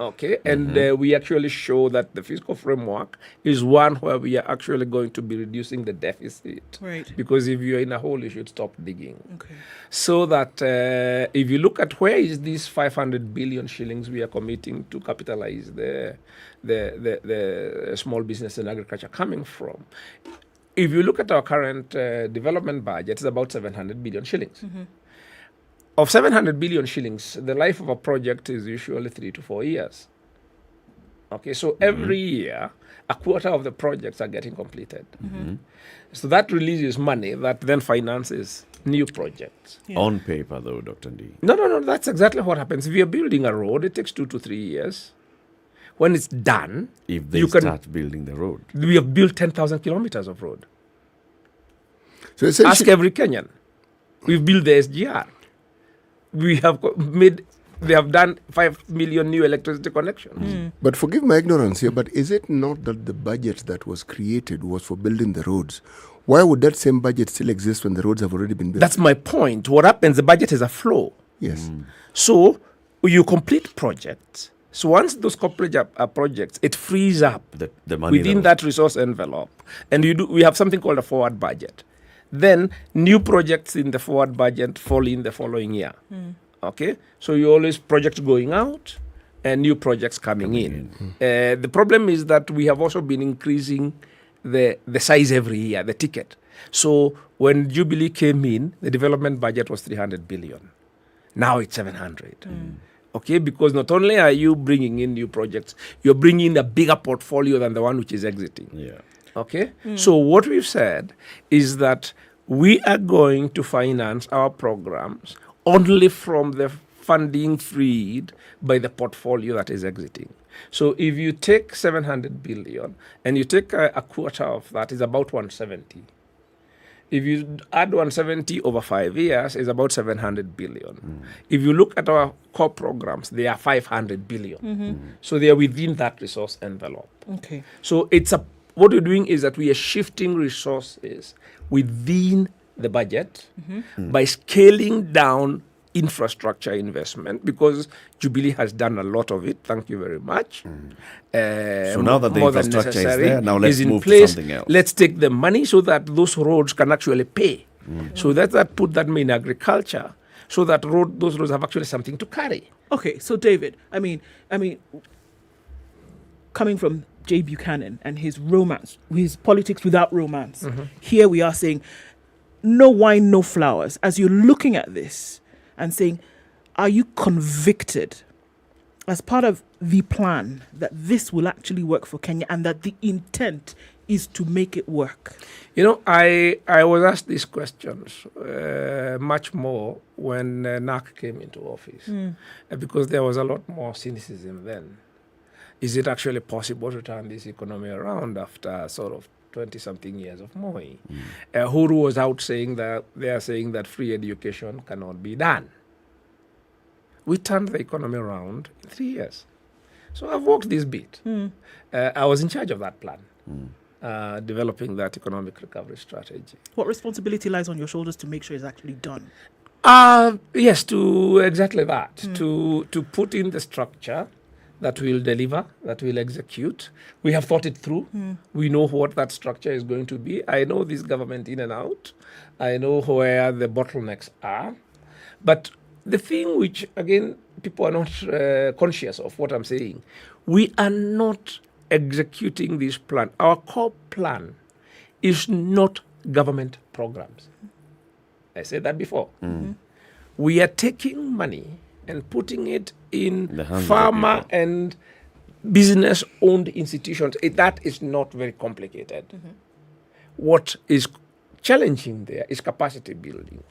Okay, and we actually show that the fiscal framework is one where we are actually going to be reducing the deficit. Right. Because if you're in a hole, you should stop digging. Okay. So that if you look at where is these 500 billion shillings we are committing to capitalize the small business and agriculture coming from, if you look at our current development budget, it's about 700 billion shillings. Of 700 billion shillings, the life of a project is usually 3 to 4 years. Okay, so every year, a quarter of the projects are getting completed. So that releases money that then finances new projects. On paper, though, Dr. D. No, that's exactly what happens. If you're building a road, it takes 2 to 3 years. When it's done, if they start building the road. We have built 10,000 kilometers of road. So ask every Kenyan. We've built the SGR. They have done 5 million new electricity connections. But forgive my ignorance here, but is it not that the budget that was created was for building the roads? Why would that same budget still exist when the roads have already been built? That's my point. What happens, the budget is a flow. Yes. So you complete projects. So once those complete projects, it frees up the money within that resource envelope. And we have something called a forward budget. Then new projects in the forward budget fall in the following year. Okay, so you always projects going out and new projects coming in. The problem is that we have also been increasing the size every year, the ticket. So when Jubilee came in, the development budget was 300 billion. Now it's 700. Okay, because not only are you bringing in new projects, you're bringing in a bigger portfolio than the one which is exiting. Yeah. Okay, so what we've said is that we are going to finance our programs only from the funding freed by the portfolio that is exiting. So if you take 700 billion and you take a quarter of that, is about 170. If you add 170 over 5 years, it's about 700 billion. If you look at our core programs, they are 500 billion. So they are within that resource envelope. Okay. So what we're doing is that we are shifting resources within the budget by scaling down infrastructure investment, because Jubilee has done a lot of it. Thank you very much. So now that the infrastructure is there, now let's move to something else. Let's take the money so that those roads can actually pay. So that put that money in agriculture, so that those roads have actually something to carry. Okay, so David, I mean, coming from Jay Buchanan and his romance, his politics without romance. Here we are saying, no wine, no flowers. As you're looking at this and saying, are you convicted as part of the plan that this will actually work for Kenya and that the intent is to make it work? You know, I was asked these questions much more when NAC came into office, because there was a lot more cynicism then. Is it actually possible to turn this economy around after sort of 20-something years of Moi? Huru was out saying that they are saying that free education cannot be done. We turned the economy around in 3 years. So I've walked this beat. I was in charge of that plan, developing that economic recovery strategy. What responsibility lies on your shoulders to make sure it's actually done? Yes, to exactly that. To put in the structure that will deliver, that will execute. We have thought it through. We know what that structure is going to be. I know this government in and out. I know where the bottlenecks are. But the thing which, again, people are not conscious of what I'm saying. We are not executing this plan. Our core plan is not government programs. I said that before. We are taking money and putting it in farmer and business-owned institutions. That is not very complicated. What is challenging there is capacity building.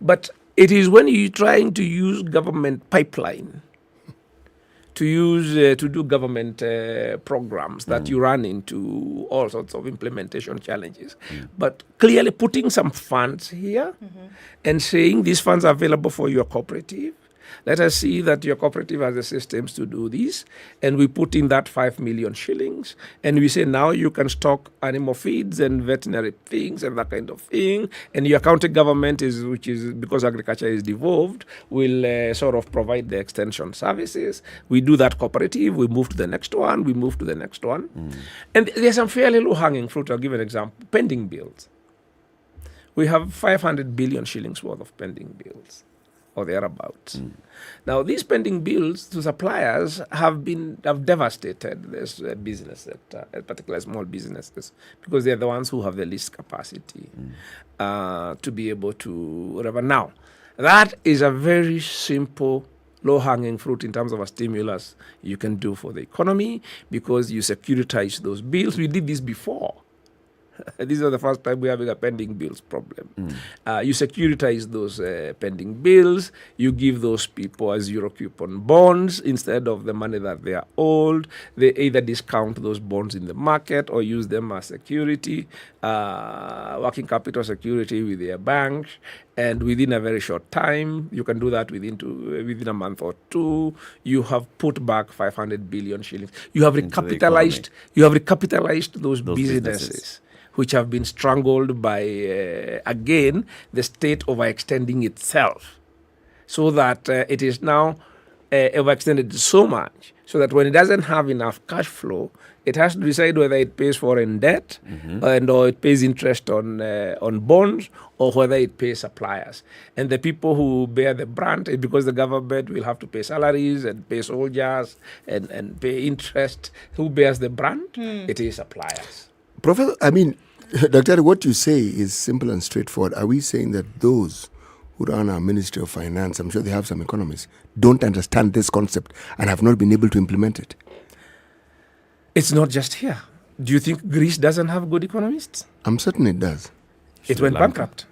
But it is when you're trying to use government pipeline to do government programs that you run into all sorts of implementation challenges. But clearly putting some funds here and saying these funds are available for your cooperative. Let us see that your cooperative has the systems to do this, and we put in that 5 million shillings, and we say now you can stock animal feeds and veterinary things and that kind of thing, and your county government which is because agriculture is devolved, will sort of provide the extension services. We do that cooperative, we move to the next one, we move to the next one. And there's some fairly low-hanging fruit. I'll give an example. Pending bills. We have 500 billion shillings worth of pending bills, or thereabouts. Now, these pending bills to suppliers have devastated this business sector, particularly small businesses, because they're the ones who have the least capacity to be able to recover. Now, that is a very simple, low-hanging fruit in terms of a stimulus you can do for the economy, because you securitize those bills. We did this before. This is the first time we're having a pending bills problem. You securitize those pending bills. You give those people a zero coupon bonds instead of the money that they are owed. They either discount those bonds in the market or use them as security, working capital security with their banks. And within a very short time, you can do that within a month or two. You have put back 500 billion shillings. You have recapitalized. Those businesses which have been strangled by, again, the state overextending itself, so that it is now overextended so much, so that when it doesn't have enough cash flow, it has to decide whether it pays foreign debt or it pays interest on bonds, or whether it pays suppliers. And the people who bear the brunt is because the government will have to pay salaries and pay soldiers and pay interest. Who bears the brunt? It is suppliers. Professor, Dr. what you say is simple and straightforward. Are we saying that those who run our Ministry of Finance, I'm sure they have some economists, don't understand this concept and have not been able to implement it? It's not just here. Do you think Greece doesn't have good economists? I'm certain it does. It went bankrupt.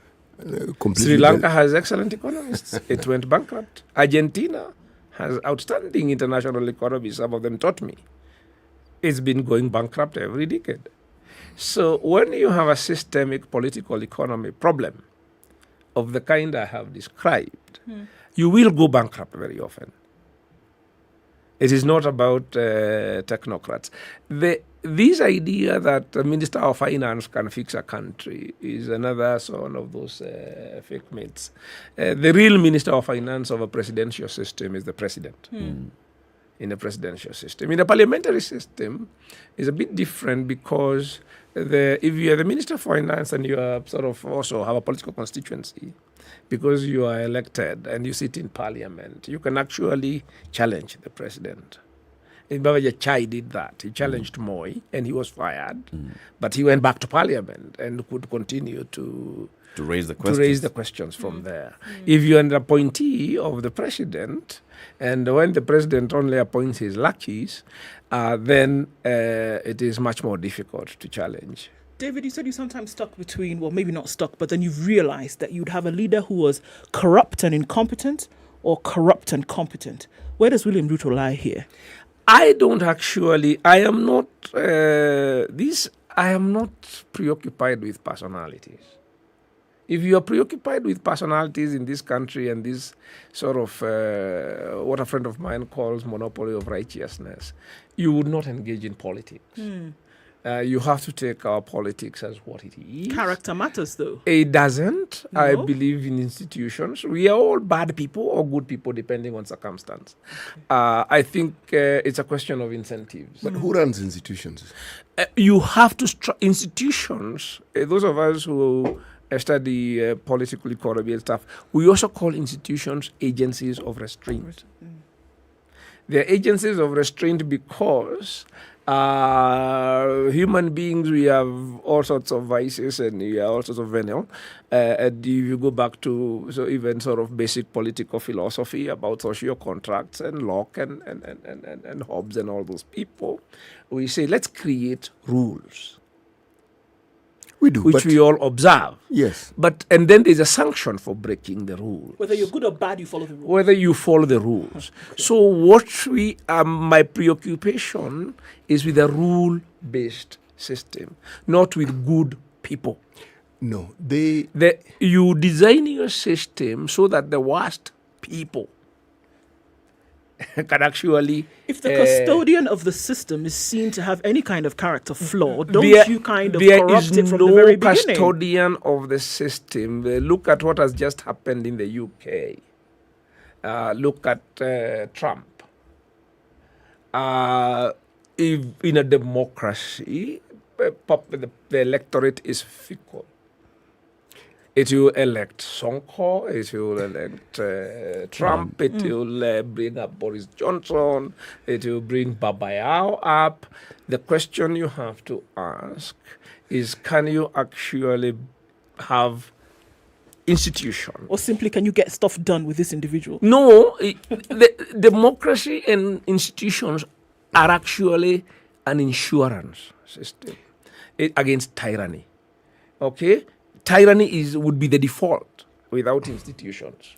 Sri Lanka has excellent economists. It went bankrupt. Argentina has outstanding international economists. Some of them taught me. It's been going bankrupt every decade. So when you have a systemic political economy problem of the kind I have described, you will go bankrupt very often. It is not about technocrats. This idea that the Minister of Finance can fix a country is another one of those fake myths. The real Minister of Finance of a presidential system is the president. In a presidential system. In a parliamentary system, is a bit different, because if you are the Minister of Finance and you are sort of also have a political constituency, because you are elected and you sit in parliament, you can actually challenge the president. Baba Chai did that. He challenged Moi and he was fired, but he went back to parliament and could continue to raise the questions from there. If you're an appointee of the president, and when the president only appoints his lackeys, then it is much more difficult to challenge. David, you said you sometimes stuck between, well, maybe not stuck, but then you've realized that you'd have a leader who was corrupt and incompetent, or corrupt and competent. Where does William Ruto lie here? I am not preoccupied with personalities. If you are preoccupied with personalities in this country and this sort of what a friend of mine calls monopoly of righteousness, you would not engage in politics. You have to take our politics as what it is. Character matters, though. It doesn't. No? I believe in institutions. We are all bad people or good people, depending on circumstance. I think it's a question of incentives. But who runs institutions? You have to institutions. Those of us who study political economy and stuff, we also call institutions agencies of restraint. They're agencies of restraint because human beings, we have all sorts of vices and we have all sorts of venom. And if you go back to even sort of basic political philosophy about social contracts and Locke and Hobbes and all those people, we say, let's create rules. We do, which we all observe. Yes. And then there's a sanction for breaking the rules. Whether you're good or bad, you follow the rules. Whether you follow the rules. Okay. So what my preoccupation is with a rule-based system, not with good people. No, you design your system so that the worst people can actually... If the custodian of the system is seen to have any kind of character flaw, don't you kind of corrupt it from the very beginning? There is no custodian of the system. Look at what has just happened in the UK. Look at Trump. If in a democracy, the electorate is fickle. It will elect Sonko, it will elect Trump, it will bring up Boris Johnson, it will bring Babayao up. The question you have to ask is, can you actually have institutions? Or simply, can you get stuff done with this individual? No, the democracy and institutions are actually an insurance system against tyranny. Okay? Tyranny would be the default without institutions.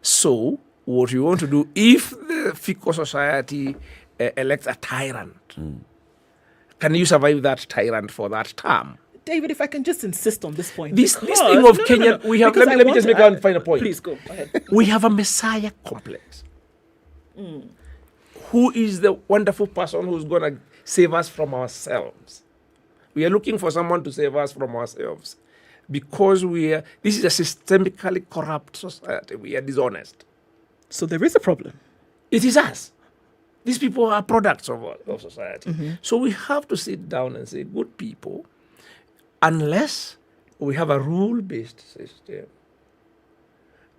So, what you want to do, if the fickle society elects a tyrant, can you survive that tyrant for that term? David, if I can just insist on this point. This thing of Kenya, we have. Let me just make one final point. Please go ahead. We have a messiah complex. Who is the wonderful person who's going to save us from ourselves? We are looking for someone to save us from ourselves. Because this is a systemically corrupt society. We are dishonest. So there is a problem. It is us. These people are products of society. So we have to sit down and say, good people, unless we have a rule-based system,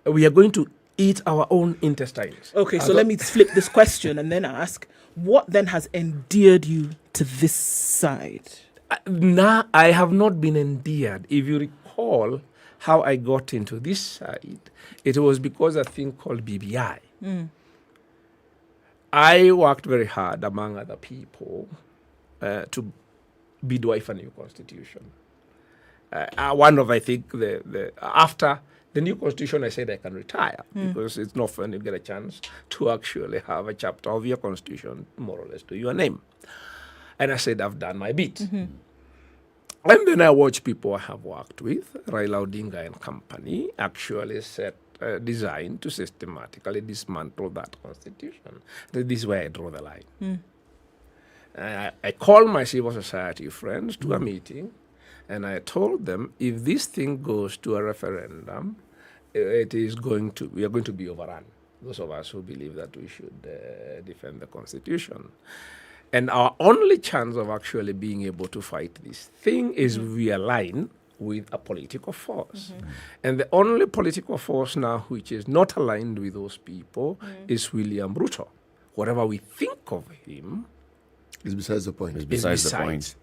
we are going to eat our own intestines. Okay, so let me flip this question and then ask, what then has endeared you to this side? I have not been endeared. If you recall how I got into this side, it was because of a thing called BBI. I worked very hard, among other people, to bidwife a new constitution. After the new constitution, I said I can retire because it's not fun. You get a chance to actually have a chapter of your constitution, more or less, to your name. And I said, I've done my bit. And then I watched people I have worked with, Raila Odinga and company, actually designed to systematically dismantle that constitution. This is where I draw the line. I called my civil society friends to a meeting, and I told them, if this thing goes to a referendum, we are going to be overrun. Those of us who believe that we should defend the constitution. And our only chance of actually being able to fight this thing is we align with a political force. And the only political force now which is not aligned with those people is William Ruto. Whatever we think of him is besides the point. Is besides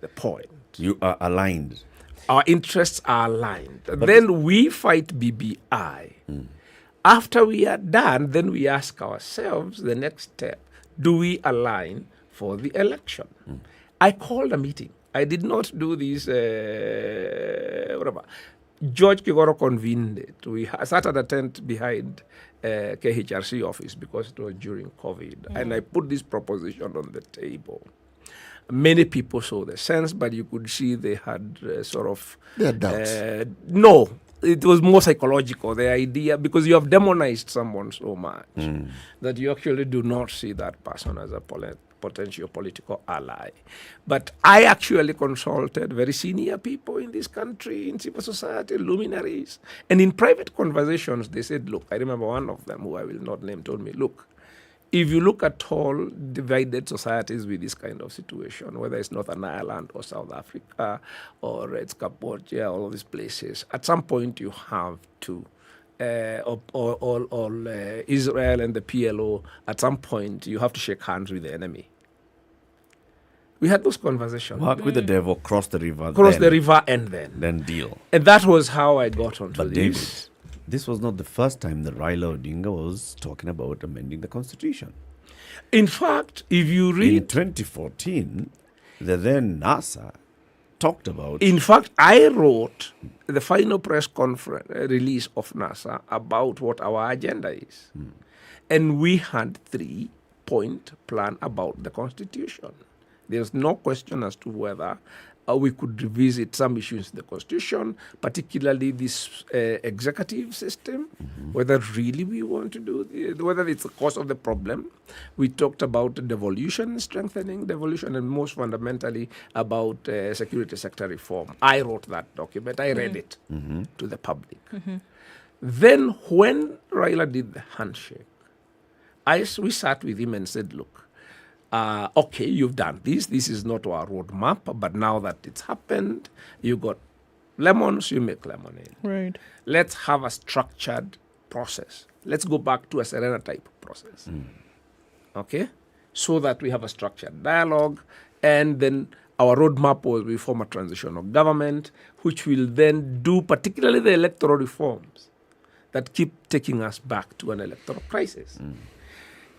the point. You are aligned. Our interests are aligned. Then we fight BBI. After we are done, then we ask ourselves the next step. Do we align for the election? I called a meeting. I did not do this, whatever. George Kigoro convened it. We sat at a tent behind KHRC office because it was during COVID. And I put this proposition on the table. Many people saw the sense, but you could see they had They had doubts. No, it was more psychological, the idea, because you have demonized someone so much that you actually do not see that person as a potential political ally. But I actually consulted very senior people in this country, in civil society, luminaries. And in private conversations, they said, look, I remember one of them, who I will not name, told me, look, if you look at all divided societies with this kind of situation, whether it's Northern Ireland or South Africa or it's Cambodia, all of these places, at some point you have to, Israel and the PLO, at some point you have to shake hands with the enemy. We had those conversations. Work with the devil, cross the river. And then deal. And that was how I got onto But this. David, this was not the first time that Raila Odinga was talking about amending the constitution. In fact, if you read... In 2014, the then NASA talked about... In fact, I wrote the final press conference release of NASA about what our agenda is. And we had 3-point plan about the constitution. There's no question as to whether we could revisit some issues in the constitution, particularly this executive system, whether really we want to do, whether it's the cause of the problem. We talked about devolution, strengthening devolution, and most fundamentally about security sector reform. I wrote that document. I read it to the public. Then when Raila did the handshake, we sat with him and said, look, okay, you've done this. This is not our roadmap, but now that it's happened, you got lemons, you make lemonade. Right. Let's have a structured process. Let's go back to a Serena type process. Okay? So that we have a structured dialogue, and then our roadmap was we form a transitional government, which will then do particularly the electoral reforms that keep taking us back to an electoral crisis.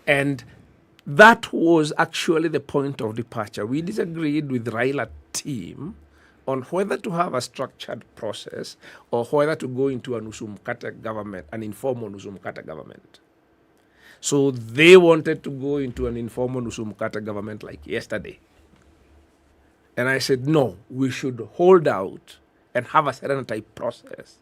And that was actually the point of departure. We disagreed with Raila team on whether to have a structured process or whether to go into a nusu mkate government, an informal nusu mkate government. So they wanted to go into an informal nusu mkate government like yesterday. And I said, no, we should hold out and have a certain type process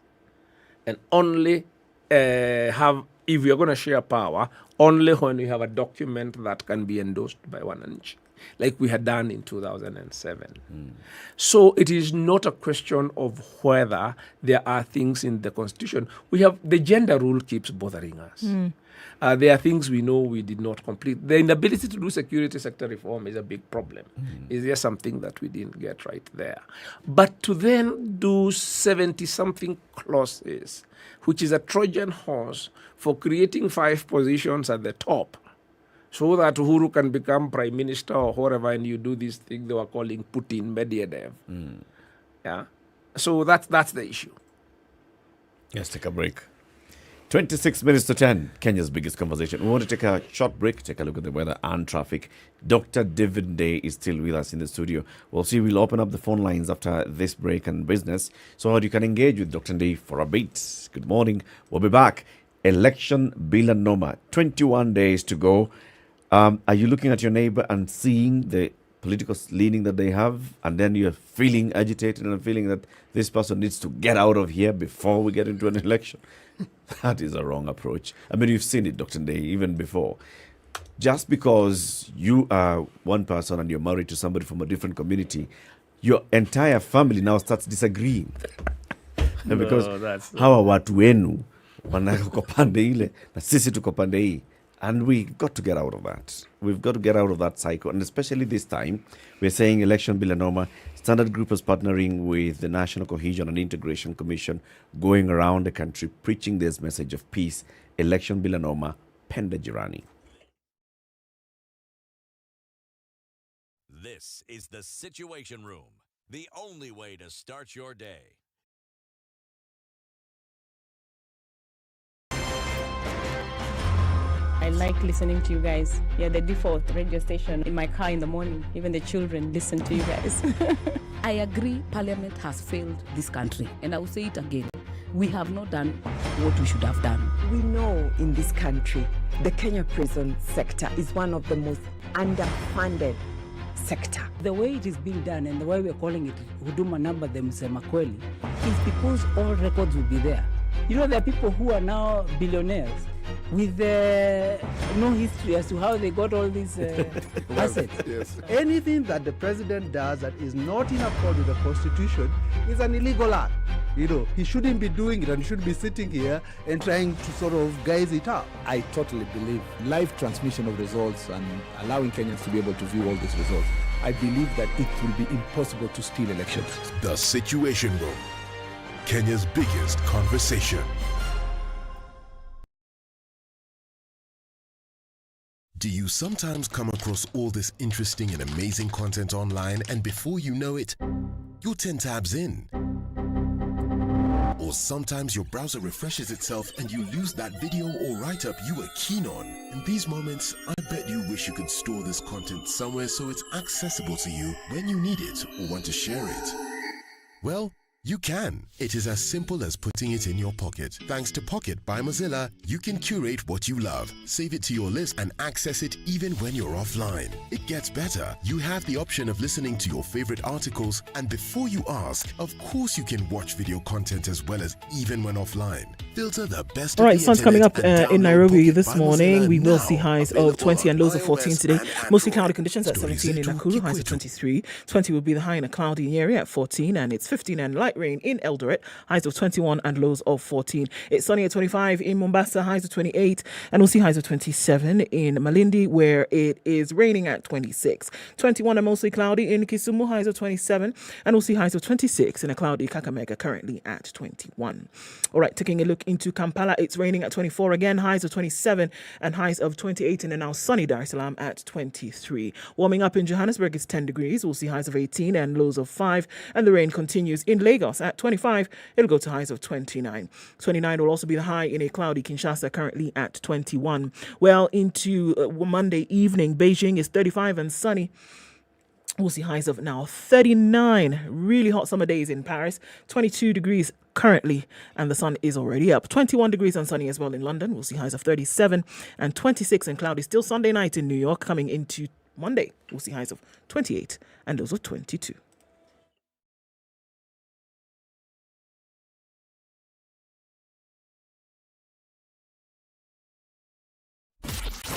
and only have, if we are going to share power, only when we have a document that can be endorsed by one inch, like we had done in 2007. So it is not a question of whether there are things in the constitution. We have the gender rule keeps bothering us. There are things we know we did not complete. The inability to do security sector reform is a big problem. Is there something that we didn't get right there? But to then do 70-something clauses, which is a Trojan horse for creating 5 positions at the top, so that Uhuru can become prime minister or whatever, and you do this thing they were calling Putin Medvedev. Yeah. So that's the issue. Let's take a break. 26 minutes to 10, Kenya's biggest conversation. We want to take a short break, take a look at the weather and traffic. Dr. David Day is still with us in the studio. We'll open up the phone lines after this break and business, so you can engage with Dr. Day for a bit. Good morning. We'll be back. Election Bilanoma, 21 days to go. Are you looking at your neighbor and seeing the political leaning that they have, and then you're feeling agitated and feeling that this person needs to get out of here before we get into an election? That is a wrong approach. I mean, you've seen it, Dr. Day, even before. Just because you are one person and you're married to somebody from a different community, your entire family now starts disagreeing. Because hawa watu wenu wanako pande ile na sisi tuko pande hii. And we've got to get out of that. We've got to get out of that cycle. And especially this time, we're saying Election Bilanoma. Standard Group is partnering with the National Cohesion and Integration Commission, going around the country preaching this message of peace. Election Bilanoma, Penda Jirani. This is the Situation Room, the only way to start your day. I like listening to you guys. You're the default radio station in my car in the morning. Even the children listen to you guys. I agree Parliament has failed this country. And I will say it again. We have not done what we should have done. We know in this country, the Kenya prison sector is one of the most underfunded sector. The way it is being done and the way we're calling it Huduma Number the Msema Kweli is because all records will be there. You know, there are people who are now billionaires with no history as to how they got all these assets. Yes. Anything that the president does that is not in accord with the Constitution is an illegal act. he shouldn't be doing it, and he should be sitting here and trying to sort of guise it up. I totally believe live transmission of results and allowing Kenyans to be able to view all these results. I believe that it will be impossible to steal elections. The Situation Room, Kenya's biggest conversation. Do you sometimes come across all this interesting and amazing content online, and before you know it, you're 10 tabs in? Or sometimes your browser refreshes itself and you lose that video or write-up you were keen on. In these moments, I bet you wish you could store this content somewhere so it's accessible to you when you need it or want to share it. Well, you can. It is as simple as putting it in your pocket. Thanks to Pocket by Mozilla, you can curate what you love, save it to your list, and access it even when you're offline. It gets better. You have the option of listening to your favorite articles, and before you ask, of course you can watch video content as well as even when offline. Filter the best. All right, sun's coming up in Nairobi this morning. We will see highs of 20 and lows of 14 today. Mostly cloudy conditions at 17 in Nakuru, highs of 23. 20 will be the high in a cloudy Nyeri at 14, and it's 15 and light rain in Eldoret, highs of 21 and lows of 14. It's sunny at 25 in Mombasa, highs of 28, and we'll see highs of 27 in Malindi, where it is raining at 26. 21 and mostly cloudy in Kisumu, highs of 27, and we'll see highs of 26 in a cloudy Kakamega, currently at 21. All right, taking a look into Kampala, it's raining at 24 again, highs of 27 and highs of 28 in a now sunny Dar es Salaam at 23. Warming up in Johannesburg, it's 10 degrees. We'll see highs of 18 and lows of 5, and the rain continues in Lagos at 25. It'll go to highs of 29. 29 will also be the high in a cloudy Kinshasa, currently at 21. Well, into Monday evening, Beijing is 35 and sunny. We'll see highs of now 39. Really hot summer days in Paris. 22 degrees currently, and the sun is already up. 21 degrees and sunny as well in London. We'll see highs of 37 and 26 and cloudy. Still Sunday night in New York. Coming into Monday, we'll see highs of 28 and lows of 22.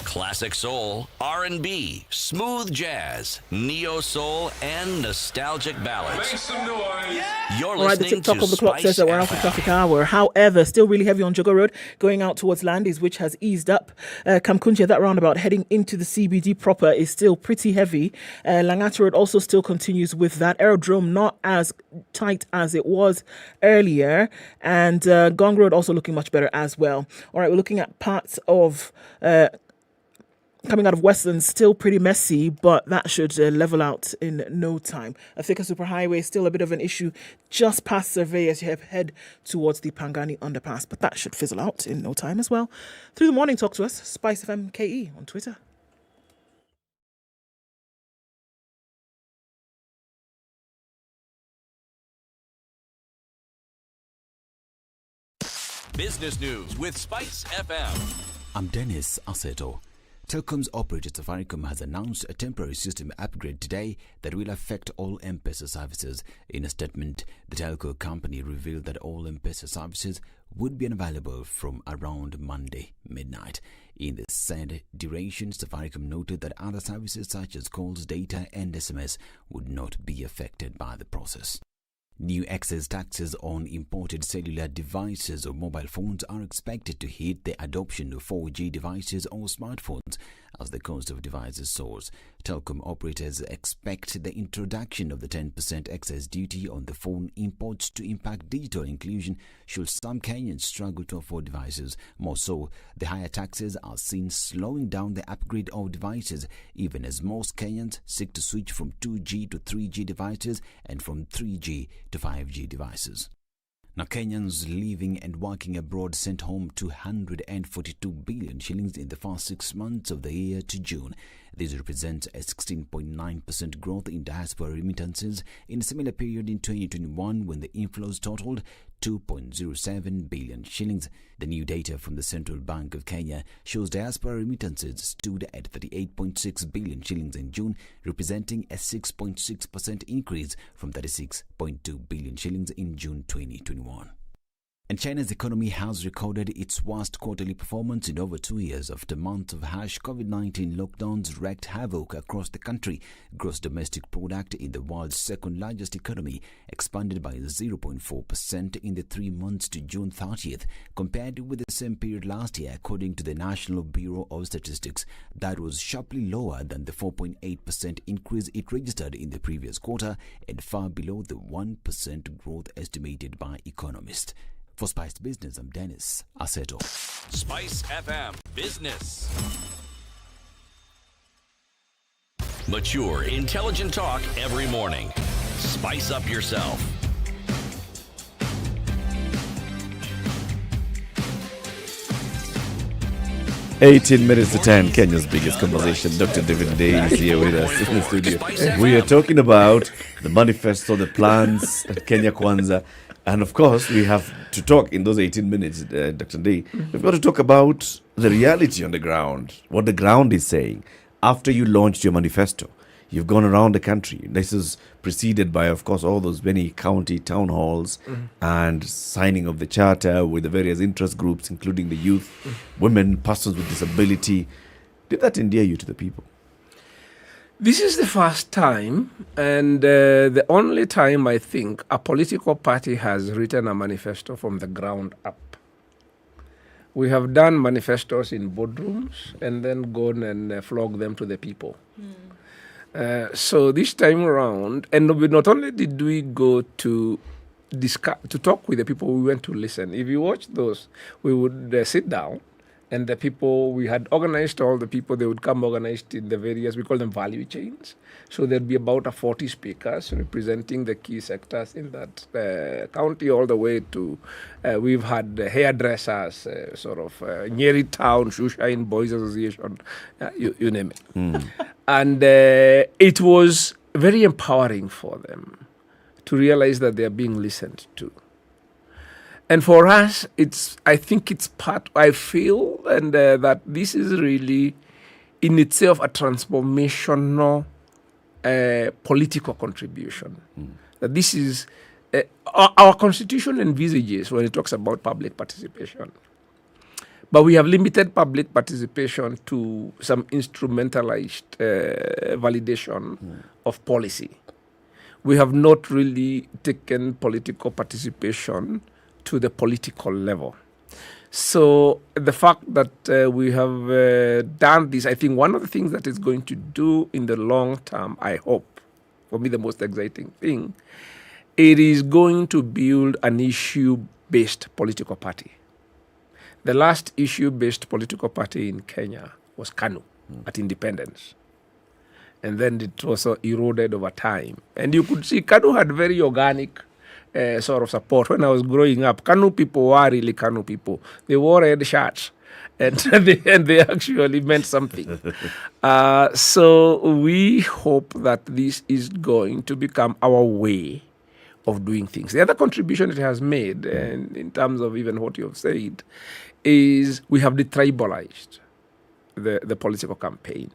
Classic soul, R&B, smooth jazz, neo soul, and nostalgic ballads. Make some noise. You're All right, the listening tick-tock to of the clock says that we're out for SpiceFM. traffic hour. However, still really heavy on Jogo Road, going out towards Landis, which has eased up. Kamkunja, that roundabout heading into the CBD proper, is still pretty heavy. Langata Road also still continues with that. Aerodrome not as tight as it was earlier. And Gong Road also looking much better as well. All right, we're looking at parts of... coming out of Westland, still pretty messy, but that should level out in no time. A thicker superhighway, still a bit of an issue just past Survey as you head towards the Pangani underpass, but that should fizzle out in no time as well. Through the morning, talk to us, SpiceFM KE on Twitter. Business news with SpiceFM. I'm Dennis Aseto. Telcom's operator Safaricom has announced a temporary system upgrade today that will affect all M-Pesa services. In a statement, the telco company revealed that all M-Pesa services would be unavailable from around Monday midnight. In the said duration, Safaricom noted that other services such as calls, data and SMS would not be affected by the process. New excess taxes on imported cellular devices or mobile phones are expected to hit the adoption of 4G devices or smartphones as the cost of devices soars. Telecom operators expect the introduction of the 10% excess duty on the phone imports to impact digital inclusion should some Kenyans struggle to afford devices. More so, the higher taxes are seen slowing down the upgrade of devices, even as most Kenyans seek to switch from 2G to 3G devices and from 3G to 5G devices. Now, Kenyans living and working abroad sent home 242 billion shillings in the first 6 months of the year to June. This represents a 16.9% growth in diaspora remittances in a similar period in 2021 when the inflows totaled 2.07 billion shillings. The new data from the Central Bank of Kenya shows diaspora remittances stood at 38.6 billion shillings in June, representing a 6.6% increase from 36.2 billion shillings in June 2021. And China's economy has recorded its worst quarterly performance in over 2 years after months of harsh COVID-19 lockdowns wreaked havoc across the country. Gross domestic product in the world's second largest economy expanded by 0.4% in the 3 months to June 30th, compared with the same period last year, according to the National Bureau of Statistics. That was sharply lower than the 4.8% increase it registered in the previous quarter and far below the 1% growth estimated by economists. For Spice Business, I'm Dennis Aseto. Spice FM Business. Mature, intelligent talk every morning. Spice up yourself. "18 minutes to 10, Kenya's biggest conversation." Dr. David Day is here with us in the studio. We are talking about the manifesto, the plans, Kenya Kwanza. And of course, we have to talk in those 18 minutes, Dr. Day. We've got to talk about the reality on the ground, what the ground is saying. After you launched your manifesto, you've gone around the country. This is preceded by, of course, all those many county town halls and signing of the charter with the various interest groups, including the youth, women, persons with disability. Did that endear you to the people? This is the first time and the only time I think a political party has written a manifesto from the ground up. We have done manifestos in boardrooms and then gone and flogged them to the people. So this time around, and not only did we go to discuss, to talk with the people, we went to listen. If you watch those, we would sit down. And the people, we had organized all the people, they would come organized in the various, we call them value chains. So there'd be about 40 speakers representing the key sectors in that county all the way to, we've had hairdressers, Nyeri Town, Shoeshine Boys Association, you name it. And it was very empowering for them to realize that they are being listened to. And for us, I think it's I feel, and that this is really in itself a transformational political contribution. That this is, our constitution envisages when it talks about public participation. But we have limited public participation to some instrumentalized validation of policy. We have not really taken political participation to the political level. So the fact that we have done this, I think one of the things that is going to do in the long term, I hope, for me the most exciting thing, it is going to build an issue-based political party. The last issue-based political party in Kenya was KANU at independence. And then it also eroded over time. And you could see KANU had very organic sort of support. When I was growing up, KANU people were really KANU people. They wore red shirts and they actually meant something. So we hope that this is going to become our way of doing things. The other contribution it has made, and in terms of even what you have said, is we have detribalized the political campaign.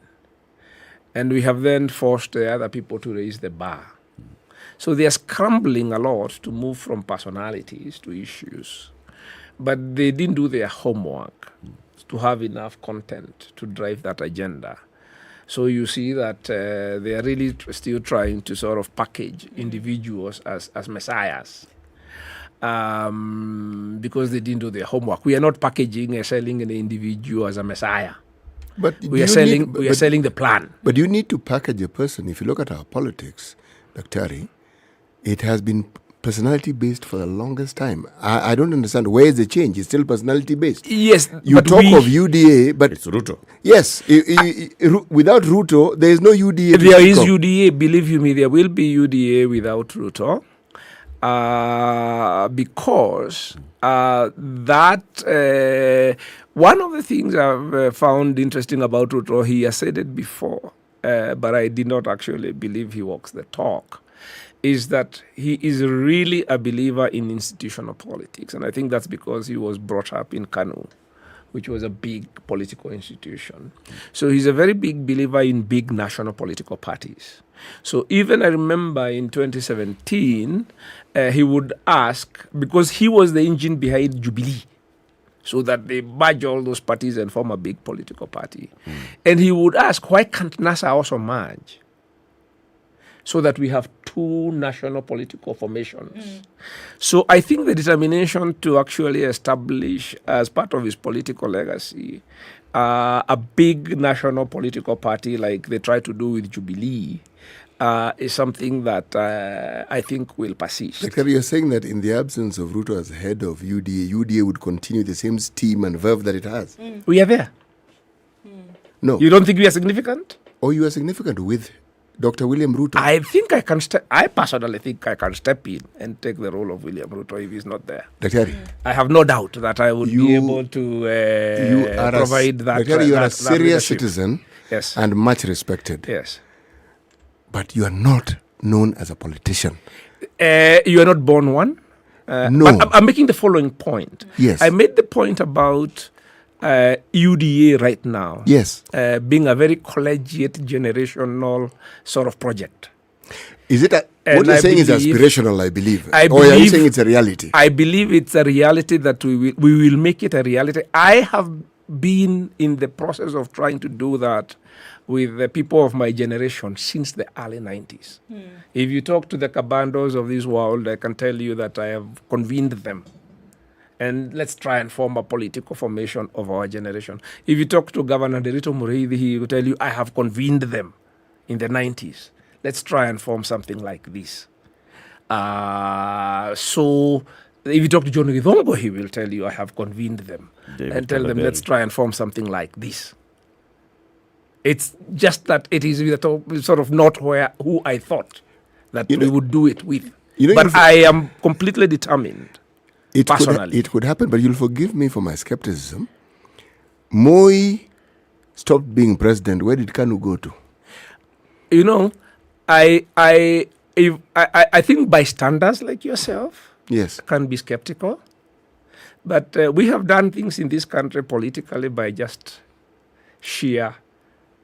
And we have then forced the other people to raise the bar. So they are scrambling a lot to move from personalities to issues. But they didn't do their homework to have enough content to drive that agenda. So you see that they are really still trying to sort of package individuals as messiahs. Because they didn't do their homework. We are not packaging and selling an individual as a messiah. But we are selling the plan. But you need to package a person. If you look at our politics, Dr. It has been personality-based for the longest time. I don't understand. Where is the change? It's still personality-based. Yes. You talk of UDA, but... It's Ruto. Yes. Without Ruto, there is no UDA. There is UDA. Believe you me, there will be UDA without Ruto. Because one of the things I've found interesting about Ruto, he has said it before, but I did not actually believe he walks the talk, is that he is really a believer in institutional politics. And I think that's because he was brought up in KANU, which was a big political institution. So he's a very big believer in big national political parties. So even I remember in 2017, he would ask, because he was the engine behind Jubilee, so that they merge all those parties and form a big political party. And he would ask, why can't NASA also merge? So that we have two national political formations. So I think the determination to actually establish, as part of his political legacy, a big national political party like they try to do with Jubilee is something that I think will persist. Dr. You're saying that in the absence of Ruto as head of UDA would continue the same steam and verve that it has? We are there. No. You don't think we are significant? Or you are significant with Dr. William Ruto? I think I can I personally think I can step in and take the role of William Ruto if he's not there. Dr. I have no doubt that I would be able to provide that. Dr. You are a that serious leadership. citizen, Yes. and much respected. Yes. But you are not known as a politician. You are not born one. No. But I'm making the following point. Yes. I made the point about UDA right now. Yes. Being a very collegiate generational sort of project. Is it what you're saying is aspirational, I believe? Or are you saying it's a reality? I believe it's a reality that we will make it a reality. I have been in the process of trying to do that with the people of my generation since the early 90s. If you talk to the Kabandos of this world, I can tell you that I have convened them. And let's try and form a political formation of our generation. If you talk to Governor Derito Mureithi, he will tell you, I have convened them in the 90s. Let's try and form something like this. So if you talk to John Githongo, he will tell you, I have convened them. And tell them, let's try and form something like this. It's just that it is sort of not who I thought that we would do it with. But I am completely determined, personally. It could happen, but you'll forgive me for my skepticism. Moi stopped being president. Where did Kanu go to? You know, I think bystanders like yourself can be skeptical. But we have done things in this country politically by just sheer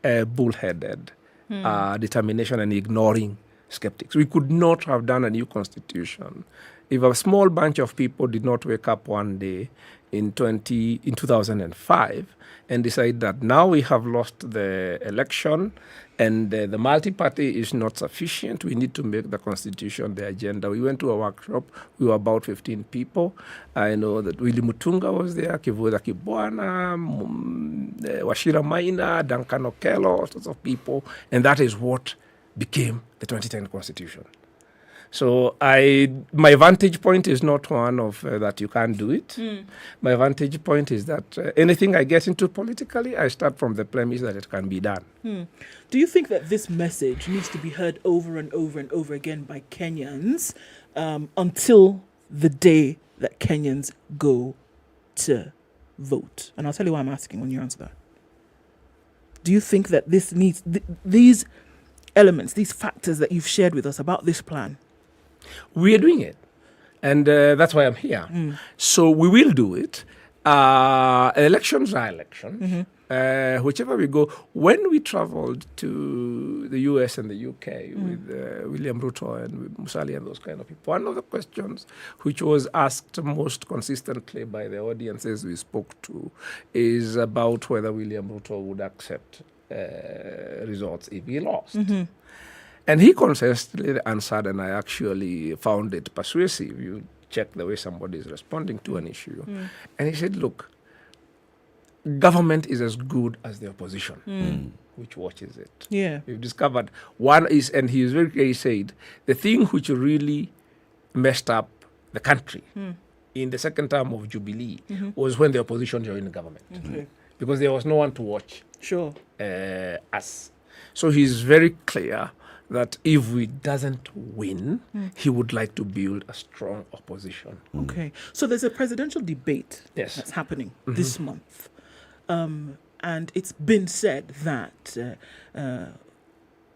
bullheaded determination and ignoring skeptics. We could not have done a new constitution if a small bunch of people did not wake up one day in 2005 and decide that now we have lost the election and the multi-party is not sufficient. We need to make the constitution the agenda. We went to a workshop. We were about 15 people. I know that Willy Mutunga was there, Kivuza Kibwana, Washira Maina, Duncan Okello, all sorts of people. And that is what became the 2010 constitution. So my vantage point is not one of that you can't do it. My vantage point is that anything I get into politically, I start from the premise that it can be done. Do you think that this message needs to be heard over and over and over again by Kenyans until the day that Kenyans go to vote? And I'll tell you why I'm asking when you answer that. Do you think that this needs these elements, these factors that you've shared with us about this plan? We are doing it. And that's why I'm here. So we will do it. Elections are elections. Whichever we go. When we traveled to the US and the UK with William Ruto and with Musalia and those kind of people, one of the questions which was asked most consistently by the audiences we spoke to is about whether William Ruto would accept results if he lost. And he consistently answered, and I actually found it persuasive. You check the way somebody is responding to an issue. And he said, look, government is as good as the opposition, which watches it. Yeah. We've discovered one is, and he is very clear, he said, the thing which really messed up the country in the second term of Jubilee was when the opposition joined the government. Because there was no one to watch us. So he's very clear that if we doesn't win, he would like to build a strong opposition. Okay. So there's a presidential debate that's happening this month. And it's been said that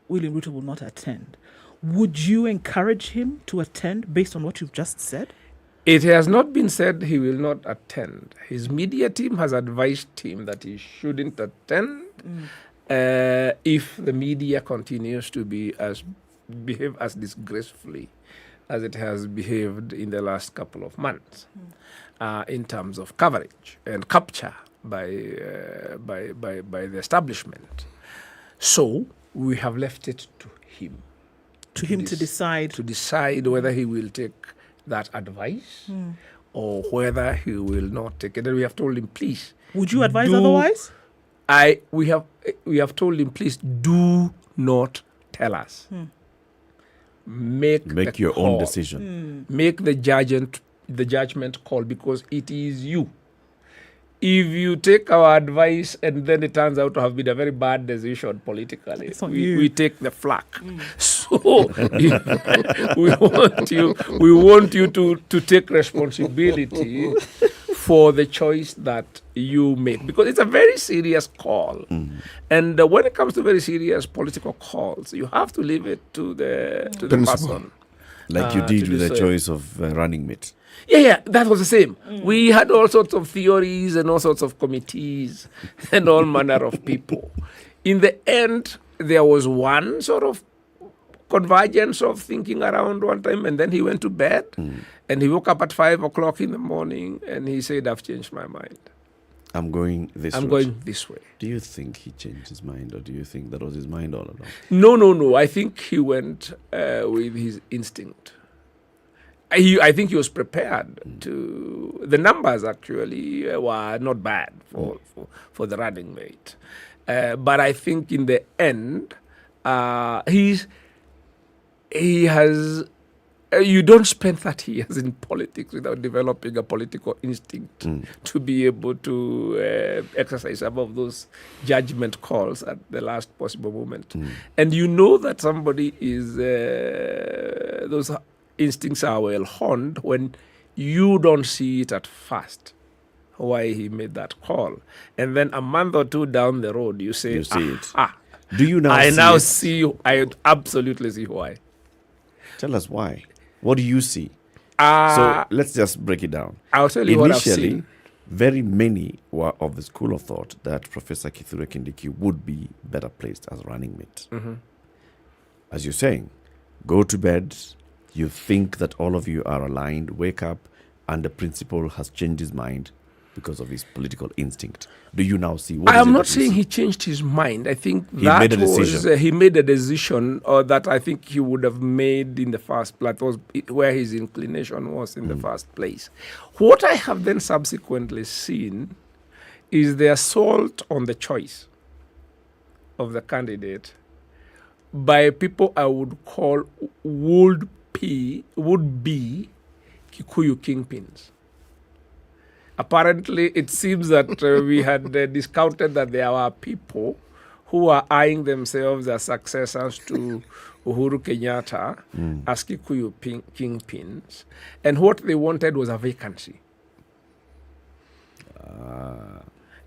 William Ruto will not attend. Would you encourage him to attend based on what you've just said? It has not been said he will not attend. His media team has advised him that he shouldn't attend if the media continues to behave as disgracefully as it has behaved in the last couple of months in terms of coverage and capture by the establishment. So we have left it to him. To decide. To decide whether he will take that advice or whether he will not take it. And we have told him, please. Would you advise otherwise? We have told him, please do not tell us. Make your call. own decision. Make the judgment call, because it is you. If you take our advice and then it turns out to have been a very bad decision politically, we take the flak. So we want you to take responsibility for the choice that you make, because it's a very serious call. And when it comes to very serious political calls, you have to leave it to the person. Like you did with the choice of running mate. Yeah, that was the same. We had all sorts of theories and all sorts of committees and all manner of people. In the end, there was one sort of convergence of thinking around one time, and then he went to bed and he woke up at 5 o'clock in the morning and he said, I've changed my mind. I'm going this way. Do you think he changed his mind, or do you think that was his mind all along? No. I think he went with his instinct. I think he was prepared to. The numbers actually were not bad for the running mate, but I think in the end, he has. You don't spend 30 years in politics without developing a political instinct to be able to exercise some of those judgment calls at the last possible moment. And you know that somebody is, those instincts are well honed when you don't see it at first, why he made that call. And then a month or two down the road, you say, you see it. Do you now I absolutely see why. Tell us why. What do you see? So let's just break it down. I'll tell you what I've seen. Very many were of the school of thought that Professor Kithure Kindiki would be better placed as running mate. As you're saying, go to bed, you think that all of you are aligned, wake up, and the principal has changed his mind because of his political instinct. Do you now see? I am not saying he changed his mind. I think he made a decision. He made a decision, or that I think he would have made in the first place. That was where his inclination was in the first place. What I have then subsequently seen is the assault on the choice of the candidate by people I would call would be Kikuyu kingpins. Apparently, it seems that we had discounted that there were people who are eyeing themselves as successors to Uhuru Kenyatta as Kikuyu kingpins, and what they wanted was a vacancy.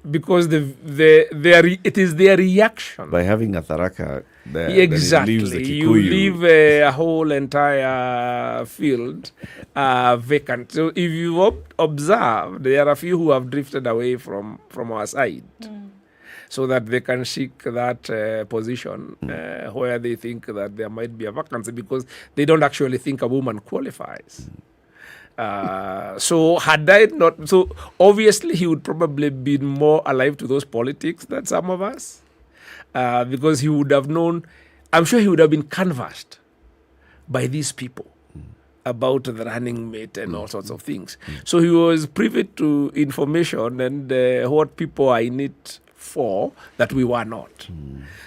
Because it is their reaction. By having a Tharaka there, exactly. Leaves the Kikuyu. You leave a whole entire field vacant. So if you observe, there are a few who have drifted away from our side so that they can seek that position where they think that there might be a vacancy, because they don't actually think a woman qualifies. So had I not, so obviously he would probably be more alive to those politics than some of us, because he would have known, I'm sure he would have been canvassed by these people about the running mate and all sorts of things. So he was privy to information and what people are in it for that we were not.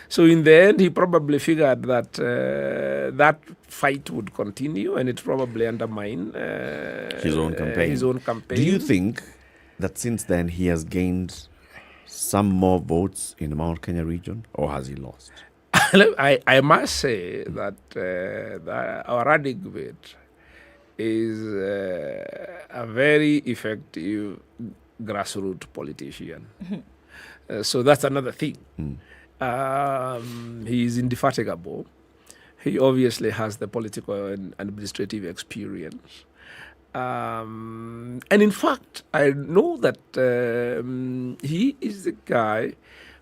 So in the end, he probably figured that that fight would continue and it probably undermine his own campaign. Do you think that since then he has gained some more votes in the Mount Kenya region, or has he lost? I must say that our running mate is a very effective grassroots politician. So that's another thing. He is indefatigable. He obviously has the political and administrative experience. And in fact, I know that he is the guy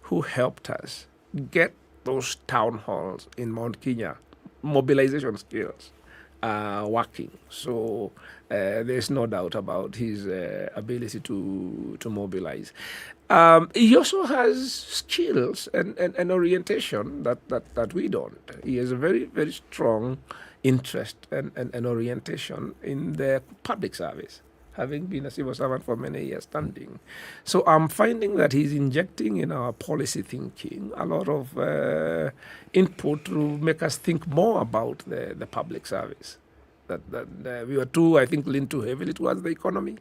who helped us get those town halls in Mount Kenya, mobilization skills, working. So there's no doubt about his ability to mobilize. He also has skills and orientation that we don't. He has a very, very strong interest and orientation in the public service, having been a civil servant for many years standing. So I'm finding that he's injecting in our policy thinking a lot of input to make us think more about the public service. That we were too, I think, leaned too heavily towards the economy.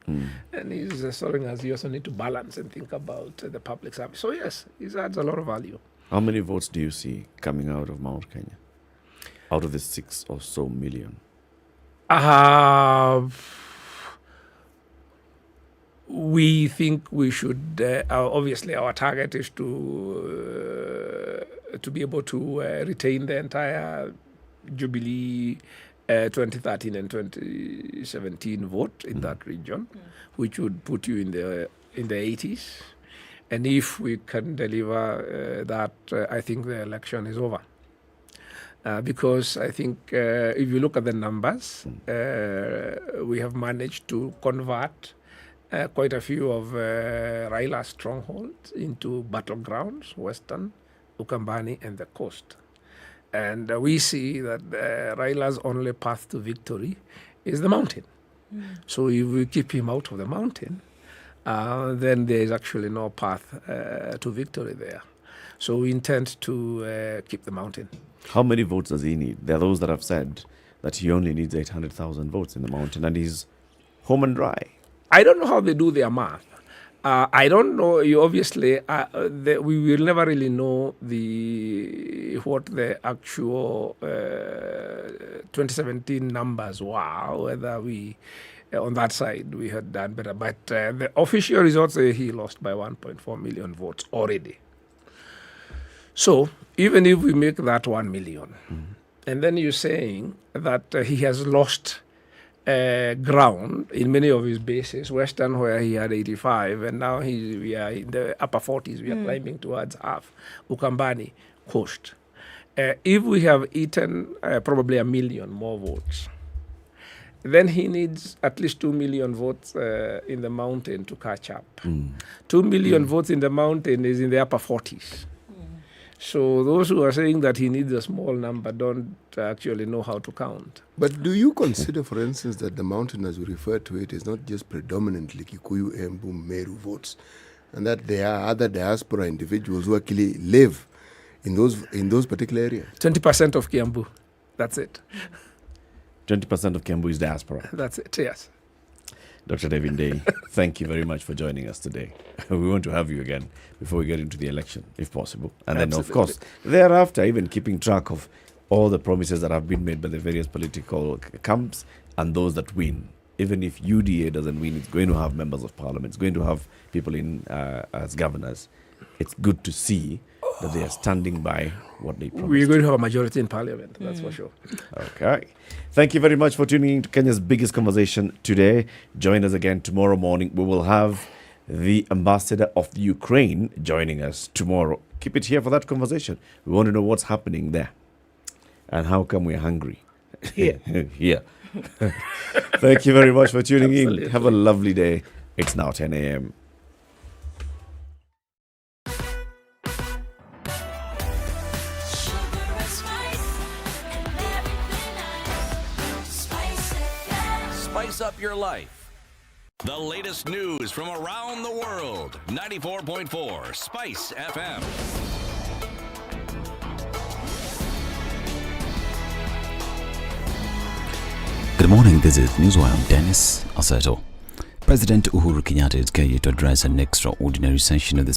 And he's showing us you also need to balance and think about the public service. So yes, he adds a lot of value. How many votes do you see coming out of Mount Kenya? Out of the 6 or so million? We think we should, obviously our target is to be able to retain the entire Jubilee 2013 and 2017 vote in that region, which would put you in the 80s. And if we can deliver that, I think the election is over. Because I think if you look at the numbers, we have managed to convert quite a few of Raila's strongholds into battlegrounds, Western, Ukambani, and the coast. And we see that Raila's only path to victory is the mountain. So if we keep him out of the mountain, then there is actually no path to victory there. So we intend to keep the mountain. How many votes does he need? There are those that have said that he only needs 800,000 votes in the mountain and he's home and dry. I don't know how they do their math. I don't know. You obviously, we will never really know what the actual 2017 numbers were, whether we, on that side, we had done better. But the official results say he lost by 1.4 million votes already. So even if we make that 1 million, and then you're saying that he has lost ground in many of his bases, Western where he had 85, and now we are in the upper 40s, we are climbing towards half, Ukambani, coast. If we have eaten probably 1 million more votes, then he needs at least 2 million votes in the mountain to catch up. 2 million votes in the mountain is in the upper 40s. So those who are saying that he needs a small number don't actually know how to count. But do you consider, for instance, that the mountain, as we refer to it, is not just predominantly Kikuyu, Embu, Meru votes, and that there are other diaspora individuals who actually live in those particular areas? 20% of Kiambu, that's it. 20% of Kiambu is diaspora. That's it, yes. Dr. David Day, thank you very much for joining us today. We want to have you again before we get into the election, if possible. And then, of course, thereafter, even keeping track of all the promises that have been made by the various political camps and those that win. Even if UDA doesn't win, it's going to have members of parliament. It's going to have people in as governors. It's good to see that they are standing by what they promised. We're going to have a majority in parliament, that's for sure. Okay. Thank you very much for tuning in to Kenya's biggest conversation today. Join us again tomorrow morning. We will have the ambassador of the Ukraine joining us tomorrow. Keep it here for that conversation. We want to know what's happening there and how come we're hungry. Here. Here. Thank you very much for tuning in. Have a lovely day. It's now 10 a.m. Spice up your life. The latest news from around the world. 94.4 Spice FM. Good morning, this is Newswire. I'm Dennis Aseto. President Uhuru Kenyatta is scheduled to address an extraordinary session of the